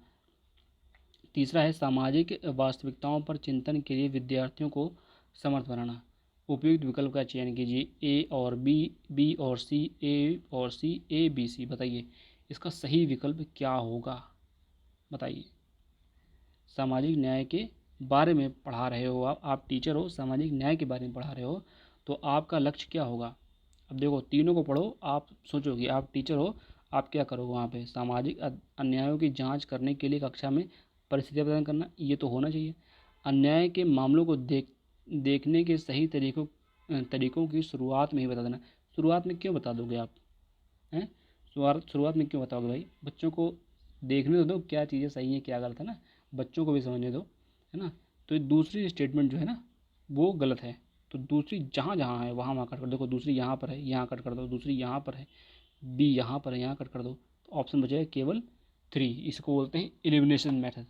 तीसरा है सामाजिक वास्तविकताओं पर चिंतन के लिए विद्यार्थियों को समर्थ बनाना। उपयुक्त विकल्प का चयन कीजिए, ए और बी, बी और सी, ए और सी, ए बी सी। बताइए इसका सही विकल्प क्या होगा? बताइए। सामाजिक न्याय के बारे में पढ़ा रहे हो आप टीचर हो, सामाजिक न्याय के बारे में पढ़ा रहे हो, तो आपका लक्ष्य क्या होगा? अब देखो तीनों को पढ़ो, आप सोचो कि आप टीचर हो, आप क्या करोगे वहाँ पे? सामाजिक अन्यायों की जांच करने के लिए कक्षा में परिस्थितियाँ प्रदान करना, ये तो होना चाहिए। अन्याय के मामलों को देखने के सही तरीकों की शुरुआत में ही बता देना। शुरुआत में क्यों बता दोगे आप? हैं? शुरुआत में क्यों बताओगे भाई? बच्चों को देखने तो दो क्या चीज़ें सही है क्या गलत है ना, बच्चों को भी समझने दो, है ना। तो दूसरी स्टेटमेंट जो है ना वो गलत है। तो दूसरी जहाँ जहाँ है वहाँ वहाँ कट कर, देखो दूसरी यहाँ पर है, यहाँ कट कर दो, दूसरी यहाँ पर है, बी यहाँ पर है, यहाँ कट कर दो, तो ऑप्शन बचेगा केवल 3। इसको बोलते हैं एलिमिनेशन मेथड।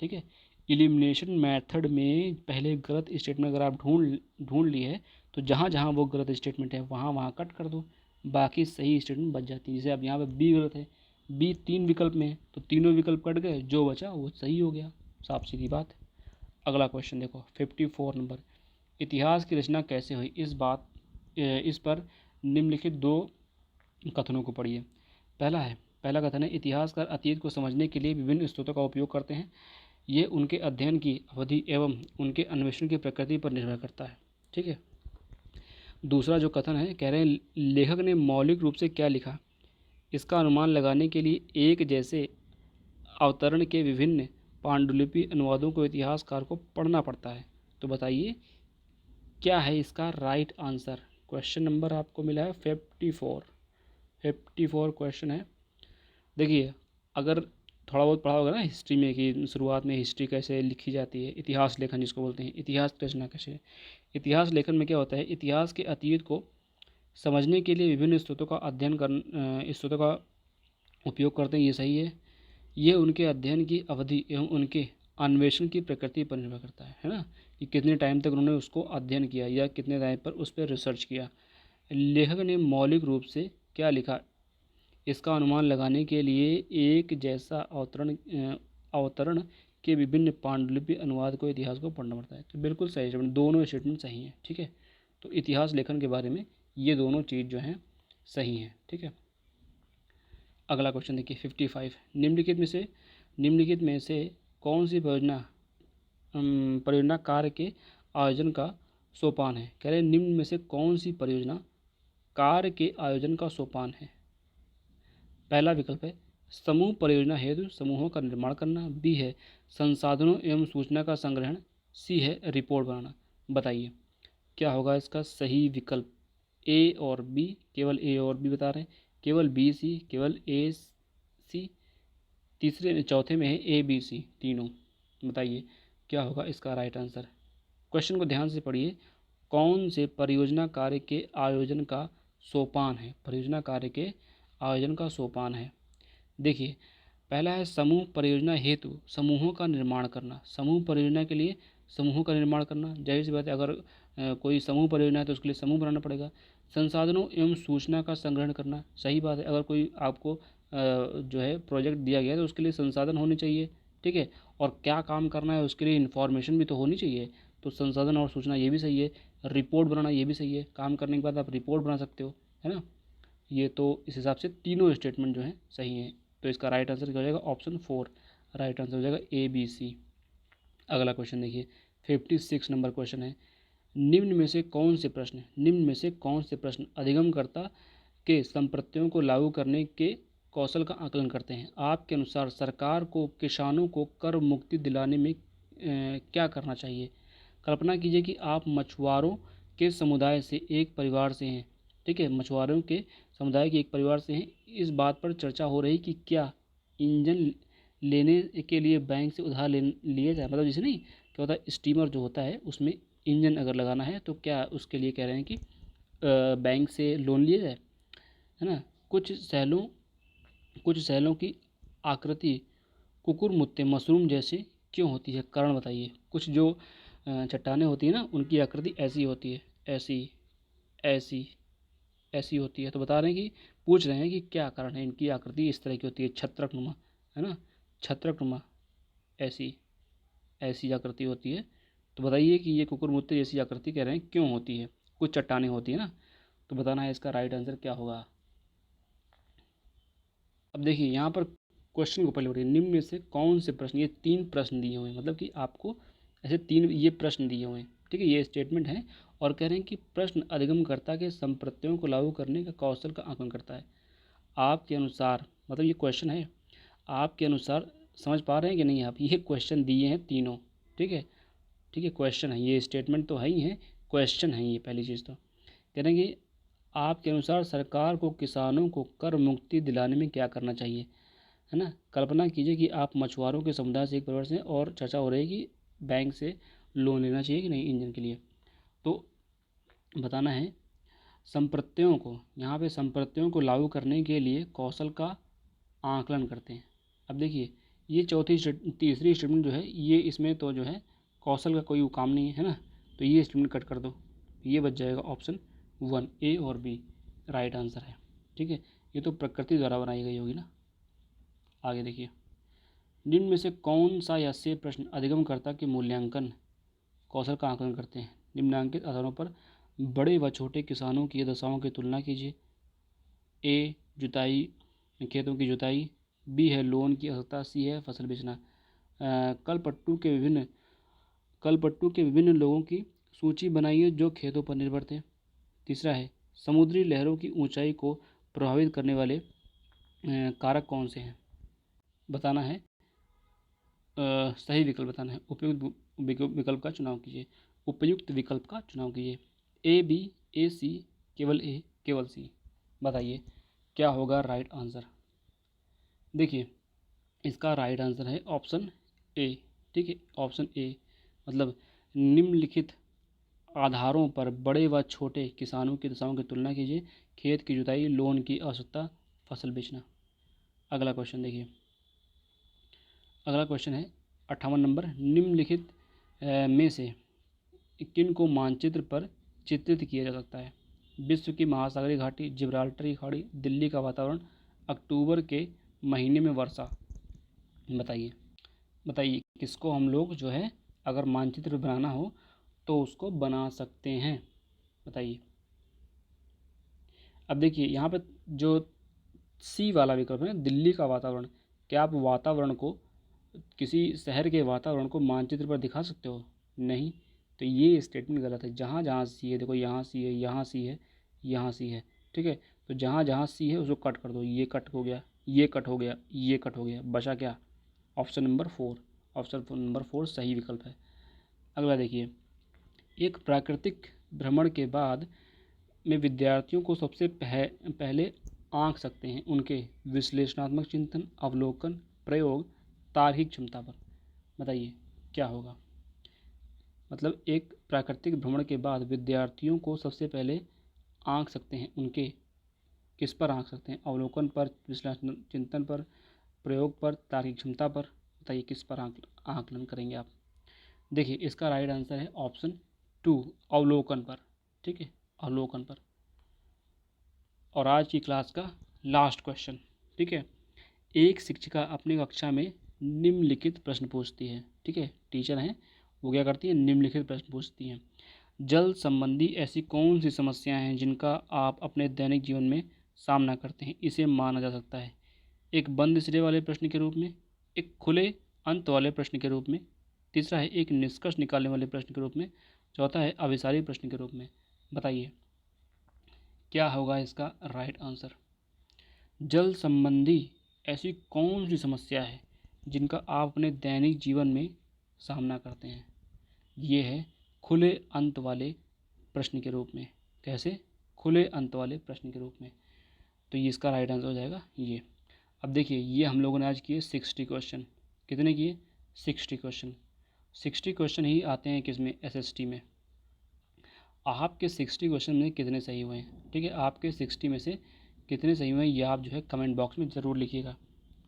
ठीक है, एलिमिनेशन मेथड में पहले गलत स्टेटमेंट अगर आप ढूंढ लिए है तो जहाँ जहाँ वो गलत स्टेटमेंट है वहाँ वहाँ कट कर दो, बाकी सही स्टेटमेंट बच जाती है। जैसे अब यहाँ पे बी गलत है, बी 3 विकल्प में है तो तीनों विकल्प कट गए, जो बचा वो सही हो गया, साफ सीधी बात है। अगला क्वेश्चन देखो 54 नंबर, इतिहास की रचना कैसे हुई? इस पर निम्नलिखित 2 कथनों को पढ़िए। पहला कथन है, इतिहासकार अतीत को समझने के लिए विभिन्न स्रोतों का उपयोग करते हैं। ये उनके अध्ययन की अवधि एवं उनके अन्वेषण की प्रकृति पर निर्भर करता है। ठीक है, दूसरा जो कथन है, कह रहे हैं लेखक ने मौलिक रूप से क्या लिखा, इसका अनुमान लगाने के लिए एक जैसे अवतरण के विभिन्न पांडुलिपि अनुवादों को इतिहासकार को पढ़ना पड़ता है। तो बताइए क्या है इसका राइट आंसर? क्वेश्चन नंबर आपको मिला है 54 क्वेश्चन है। देखिए अगर थोड़ा बहुत पढ़ा होगा ना हिस्ट्री में कि शुरुआत में हिस्ट्री कैसे लिखी जाती है, इतिहास लेखन जिसको बोलते हैं, इतिहास रचना कैसे। इतिहास लेखन में क्या होता है, इतिहास के अतीत को समझने के लिए विभिन्न स्रोतों का स्रोतों का उपयोग करते हैं, ये सही है। ये उनके अध्ययन की अवधि एवं उनके अन्वेषण की प्रकृति पर निर्भर करता है ना, कि कितने टाइम तक उन्होंने उसको अध्ययन किया या कितने टाइम पर उस पर रिसर्च किया। लेखक ने मौलिक रूप से क्या लिखा, इसका अनुमान लगाने के लिए एक जैसा अवतरण के विभिन्न पांडुलिपि अनुवाद को इतिहास को पढ़ना पड़ता है। तो बिल्कुल सही स्टेटमेंट, दोनों स्टेटमेंट सही हैं। ठीक है, तो इतिहास लेखन के बारे में ये दोनों चीज़ जो हैं सही हैं। ठीक है, अगला क्वेश्चन देखिए 55, निम्नलिखित में से कौन सी परियोजना कार्य के आयोजन का सोपान है? कह रहे हैं निम्न में से कौन सी परियोजना कार्य के आयोजन का सोपान है? पहला विकल्प है समूह परियोजना हेतु समूहों का निर्माण करना, बी है संसाधनों एवं सूचना का संग्रहण, सी है रिपोर्ट बनाना। बताइए क्या होगा इसका सही विकल्प? ए और बी, केवल ए और बी बता रहे हैं, केवल बी सी, केवल ए सी, चौथे में है ए बी सी, तीनों। बताइए क्या होगा इसका राइट आंसर? क्वेश्चन को ध्यान से पढ़िए, कौन से परियोजना कार्य के आयोजन का सोपान है? परियोजना कार्य के आयोजन का सोपान है। देखिए पहला है समूह परियोजना हेतु समूहों का निर्माण करना। समूह परियोजना के लिए समूहों का निर्माण करना, जाहिर सी बात है, अगर कोई समूह परियोजना है तो उसके लिए समूह बनाना पड़ेगा। संसाधनों एवं सूचना का संग्रहण करना, सही बात है, अगर कोई आपको जो है प्रोजेक्ट दिया गया है तो उसके लिए संसाधन होने चाहिए, ठीक है। और क्या काम करना है उसके लिए इन्फॉर्मेशन भी तो होनी चाहिए, तो संसाधन और सूचना ये भी सही है। रिपोर्ट बनाना ये भी सही है, काम करने के बाद आप रिपोर्ट बना सकते हो, है ना। ये तो इस हिसाब से तीनों स्टेटमेंट जो हैं सही हैं। तो इसका राइट आंसर क्या हो जाएगा, ऑप्शन 4 राइट आंसर हो जाएगा, ए बी सी। अगला क्वेश्चन देखिए, 56 नंबर क्वेश्चन है, निम्न में से कौन से प्रश्न अधिगमकर्ता के संप्रत्ययों को लागू करने के कौशल का आकलन करते हैं। आपके अनुसार सरकार को किसानों को कर मुक्ति दिलाने में क्या करना चाहिए। कल्पना कीजिए कि आप मछुआरों के समुदाय से एक परिवार से हैं, ठीक है, मछुआरों के समुदाय के एक परिवार से हैं। इस बात पर चर्चा हो रही कि क्या इंजन लेने के लिए बैंक से उधार ले लिया जाए, मतलब जैसे नहीं क्या होता है, स्टीमर जो होता है उसमें इंजन अगर लगाना है तो क्या उसके लिए कह रहे हैं कि बैंक से लोन लिया जाए, है ना। कुछ शैलों की आकृति कुकुरमुत्ते मशरूम जैसे क्यों होती है, कारण बताइए। कुछ जो चट्टानें होती है ना उनकी आकृति ऐसी होती है, ऐसी ऐसी ऐसी होती है, तो बता रहे हैं कि पूछ रहे हैं कि क्या कारण है इनकी आकृति इस तरह की होती है, छत्रक नुमा, है ना, छत्रक नुमा ऐसी ऐसी आकृति होती है। तो बताइए कि ये कुकुरमुत्ते जैसी आकृति कह रहे हैं क्यों होती है, कुछ चट्टानें होती है ना, तो बताना है इसका राइट आंसर क्या होगा। अब देखिए यहाँ पर क्वेश्चन को पहले पढ़िए, निम्न में से कौन से प्रश्न, ये 3 प्रश्न दिए हुए हैं, मतलब कि आपको ऐसे 3 ये प्रश्न दिए हुए हैं, ठीक है, ये स्टेटमेंट है। और कह रहे हैं कि प्रश्न अधिगमकर्ता के संप्रत्ययों को लागू करने का कौशल का आकलन करता है। आपके अनुसार, मतलब ये क्वेश्चन है, आपके अनुसार समझ पा रहे हैं कि नहीं आप, ये क्वेश्चन दिए हैं तीनों, ठीक है, ठीक है, क्वेश्चन है, ये स्टेटमेंट तो है ही है, क्वेश्चन है ये पहली चीज़। तो कह रहे हैं कि आपके अनुसार सरकार को किसानों को कर मुक्ति दिलाने में क्या करना चाहिए, है ना। कल्पना कीजिए कि आप मछुआरों के समुदाय से एक परिवार से, और चर्चा हो रही है कि बैंक से लोन लेना चाहिए कि नहीं इंजन के लिए। तो बताना है संप्रत्ययों को, यहाँ पे संप्रत्ययों को लागू करने के लिए कौशल का आकलन करते हैं। अब देखिए ये तीसरी स्टेटमेंट जो है ये, इसमें तो जो है कौशल का कोई काम नहीं है ना, तो ये स्टेटमेंट कट कर दो, ये बच जाएगा ऑप्शन 1 ए और बी राइट आंसर है, ठीक है। ये तो प्रकृति द्वारा बनाई गई होगी ना। आगे देखिए, निम्न में से कौन सा या से प्रश्न अधिगमकर्ता के मूल्यांकन कौशल का आकलन करते हैं। निम्नांकित आधारों पर बड़े व छोटे किसानों की दशाओं की तुलना कीजिए। ए जुताई, खेतों की जुताई, बी है लोन की आवश्यकता, सी है फसल बेचना। कल पट्टू के विभिन्न लोगों की सूची बनाइए जो खेतों पर निर्भर थे। तीसरा है समुद्री लहरों की ऊंचाई को प्रभावित करने वाले कारक कौन से हैं, बताना है। सही विकल्प बताना है, विकल्प का चुनाव कीजिए, उपयुक्त विकल्प का चुनाव कीजिए। ए बी, ए सी, केवल ए, केवल सी, बताइए क्या होगा राइट आंसर। देखिए इसका राइट आंसर है ऑप्शन ए, ठीक है, ऑप्शन ए, मतलब निम्नलिखित आधारों पर बड़े व छोटे किसानों की दशाओं की तुलना कीजिए। खेत की जुताई, लोन की आवश्यकता, फसल बेचना। अगला क्वेश्चन देखिए, अगला क्वेश्चन है 58 नंबर, निम्नलिखित में से किन को मानचित्र पर चित्रित किया जा सकता है। विश्व की महासागरीय घाटी, जिब्राल्टर की खाड़ी, दिल्ली का वातावरण, अक्टूबर के महीने में वर्षा। बताइए बताइए किसको हम लोग जो है अगर मानचित्र बनाना हो तो उसको बना सकते हैं, बताइए। अब देखिए यहाँ पर जो सी वाला विकल्प है दिल्ली का वातावरण, क्या आप वातावरण को, किसी शहर के वातावरण को मानचित्र पर दिखा सकते हो, नहीं, तो ये स्टेटमेंट गलत है। जहाँ जहाँ सी है, देखो यहाँ सी है, यहाँ सी है, यहाँ सी है, ठीक है, तो जहाँ जहाँ सी है उसको कट कर दो, ये कट हो गया, ये कट हो गया, ये कट हो गया, बचा क्या, ऑप्शन नंबर 4, ऑप्शन नंबर 4 सही विकल्प है। अगला देखिए, एक प्राकृतिक भ्रमण के बाद में विद्यार्थियों को सबसे पहले आंक सकते हैं उनके विश्लेषणात्मक चिंतन, अवलोकन, प्रयोग, तार्किक क्षमता पर। बताइए क्या होगा, मतलब एक प्राकृतिक भ्रमण के बाद विद्यार्थियों को सबसे पहले आंक सकते हैं उनके, किस पर आंक सकते हैं, अवलोकन पर, विश्लेषण चिंतन पर, प्रयोग पर, तार्किक क्षमता पर, बताइए किस पर आकलन करेंगे आप। देखिए इसका राइट आंसर है ऑप्शन 2, अवलोकन पर। ठीक है, अवलोकन पर। और आज की क्लास का लास्ट क्वेश्चन। ठीक है, एक शिक्षिका अपनी कक्षा में निम्नलिखित प्रश्न पूछती है। ठीक है, टीचर हैं वो क्या करती है, निम्नलिखित प्रश्न पूछती हैं। जल संबंधी ऐसी कौन सी समस्याएं हैं जिनका आप अपने दैनिक जीवन में सामना करते हैं। इसे माना जा सकता है एक बंद सिरे वाले प्रश्न के रूप में, एक खुले अंत वाले प्रश्न के रूप में, तीसरा है एक निष्कर्ष निकालने वाले प्रश्न के रूप में, चौथा है अभिसारी प्रश्न के रूप में। बताइए क्या होगा इसका राइट आंसर। जल संबंधी ऐसी कौन सी समस्या है जिनका आप अपने दैनिक जीवन में सामना करते हैं। ये है खुले अंत वाले प्रश्न के रूप में। कैसे, खुले अंत वाले प्रश्न के रूप में। तो ये इसका राइट आंसर हो जाएगा ये। अब देखिए ये हम लोगों ने आज किए 60 क्वेश्चन। कितने किए, 60 क्वेश्चन। 60 क्वेश्चन ही आते हैं किसमें, एसएसटी में। आपके 60 क्वेश्चन में कितने सही हुए हैं। ठीक है, आपके 60 में से कितने सही हुए हैं ये आप जो है कमेंट बॉक्स में ज़रूर लिखिएगा।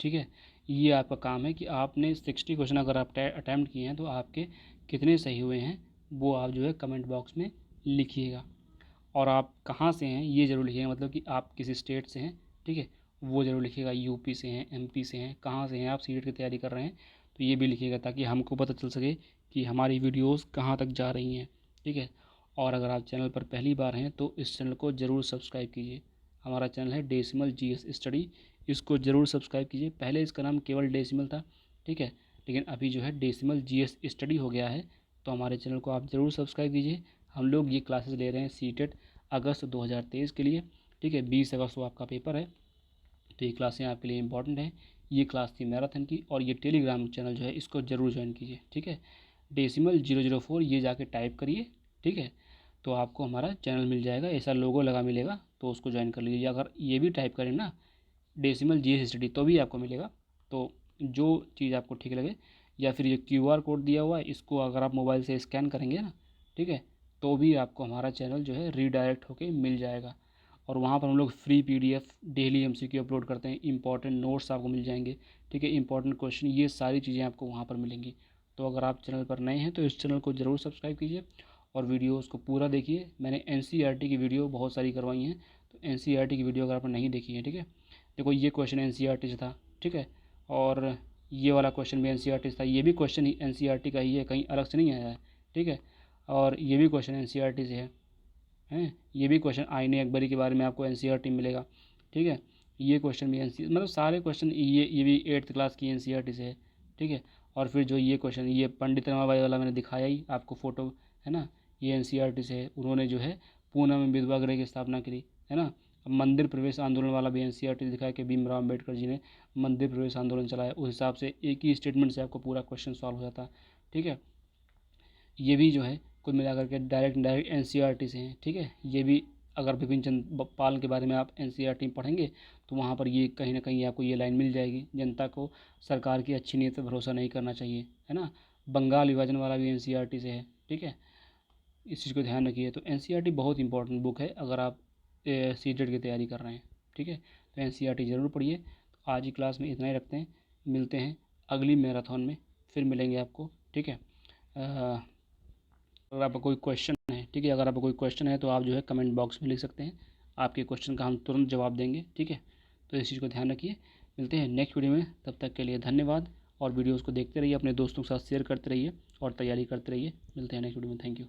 ठीक है, ये आपका काम है कि आपने 60 क्वेश्चन अगर आप अटैम्प्ट किए हैं तो आपके कितने सही हुए हैं वो आप जो है कमेंट बॉक्स में लिखिएगा। और आप कहाँ से हैं ये ज़रूर लिखिएगा, मतलब कि आप किसी स्टेट से हैं। ठीक है, वो ज़रूर लिखिएगा, यूपी से हैं, एमपी से हैं, कहाँ से हैं आप, सीटेट की तैयारी कर रहे हैं तो ये भी लिखिएगा ताकि हमको पता चल सके कि हमारी वीडियोस कहाँ तक जा रही हैं। ठीक है, और अगर आप चैनल पर पहली बार हैं तो इस चैनल को ज़रूर सब्सक्राइब कीजिए। हमारा चैनल है डेसिमल जीएस स्टडी, इसको ज़रूर सब्सक्राइब कीजिए। पहले इसका नाम केवल डेसिमल था। ठीक है, लेकिन अभी जो है डेसिमल जीएस स्टडी हो गया है, तो हमारे चैनल को आप ज़रूर सब्सक्राइब कीजिए। हम लोग ये क्लासेस ले रहे हैं सीटेट अगस्त 2023 के लिए। ठीक है, 20 अगस्त को आपका पेपर है, तो ये क्लासें आपके लिए इंपॉर्टेंट है। ये क्लास थी मैराथन की, और ये टेलीग्राम चैनल जो है इसको ज़रूर ज्वाइन कीजिए। ठीक है, डेसिमल 004 ये जाके टाइप करिए। ठीक है, तो आपको हमारा चैनल मिल जाएगा, ऐसा लोगो लगा मिलेगा, तो उसको ज्वाइन कर लीजिए। अगर ये भी टाइप करें ना डेसिमल जीएस स्टडी तो भी आपको मिलेगा। तो जो चीज़ आपको ठीक लगे, या फिर ये क्यूआर कोड दिया हुआ है इसको अगर आप मोबाइल से स्कैन करेंगे ना, ठीक है, तो भी आपको हमारा चैनल जो है रीडायरेक्ट होके मिल जाएगा। और वहाँ पर हम लोग free PDF daily MCQ upload करते हैं, इंपॉर्टेंट नोट्स आपको मिल जाएंगे। ठीक है, इंपॉर्टेंट क्वेश्चन, ये सारी चीज़ें आपको वहाँ पर मिलेंगी। तो अगर आप चैनल पर नए हैं तो इस चैनल को ज़रूर सब्सक्राइब कीजिए और वीडियोज़ को पूरा देखिए। मैंने एनसीईआरटी की वीडियो बहुत सारी करवाई हैं, तो एनसीईआरटी की वीडियो अगर आपने नहीं देखी है, ठीक है, देखो ये क्वेश्चन एनसीईआरटी से था। ठीक है, और ये वाला क्वेश्चन भी एनसीईआरटी से था, ये भी क्वेश्चन ही एनसीईआरटी का ही है, कहीं अलग से नहीं आया है। ठीक है, और ये भी क्वेश्चन एनसीईआरटी से है। ये भी क्वेश्चन आईने अकबरी के बारे में आपको एनसीईआरटी मिलेगा। ठीक है, ये क्वेश्चन भी एनसी मतलब सारे क्वेश्चन ये भी 8th क्लास की एनसीईआरटी से है। ठीक है, और फिर जो ये क्वेश्चन, ये पंडित रमाबाई वाला मैंने दिखाया ही आपको फ़ोटो, है ना, ये एनसीईआरटी से है। उन्होंने जो है पूना में विधवा गृह की स्थापना करी, है ना। अब मंदिर प्रवेश आंदोलन वाला भी एनसीईआरटी से दिखाया कि भीमराव अम्बेडकर जी ने मंदिर प्रवेश आंदोलन चलाया। उस हिसाब से एक ही स्टेटमेंट से आपको पूरा क्वेश्चन सॉल्व हो जाता है। ठीक है, ये भी जो है कुल मिलाकर के डायरेक्ट एनसीईआरटी से हैं। ठीक है, ये भी अगर बिपिन चंद्र पाल के बारे में आप एनसीईआरटी में पढ़ेंगे तो वहाँ पर ये कहीं ना कहीं आपको ये लाइन मिल जाएगी, जनता को सरकार की अच्छी नीयत पर भरोसा नहीं करना चाहिए, है ना। बंगाल विभाजन वाला भी एनसीईआरटी से है। ठीक है, इस चीज़ को ध्यान रखिए। तो एनसीईआरटी बहुत इंपॉर्टेंट बुक है अगर आप सीटेट की तैयारी कर रहे हैं। ठीक है, तो एनसीईआरटी ज़रूर पढ़िए। तो आज की क्लास में इतना ही रखते हैं, मिलते हैं अगली मैराथन में, फिर मिलेंगे आपको। ठीक है, अगर आपका कोई क्वेश्चन है, ठीक है, अगर आपका कोई क्वेश्चन है तो आप जो है कमेंट बॉक्स में लिख सकते हैं, आपके क्वेश्चन का हम तुरंत जवाब देंगे। ठीक है, तो इस चीज़ को ध्यान रखिए। मिलते हैं नेक्स्ट वीडियो में, तब तक के लिए धन्यवाद। और वीडियोज़ को देखते रहिए, अपने दोस्तों के साथ शेयर करते रहिए और तैयारी करते रहिए। मिलते हैं नेक्स्ट वीडियो में, थैंक यू।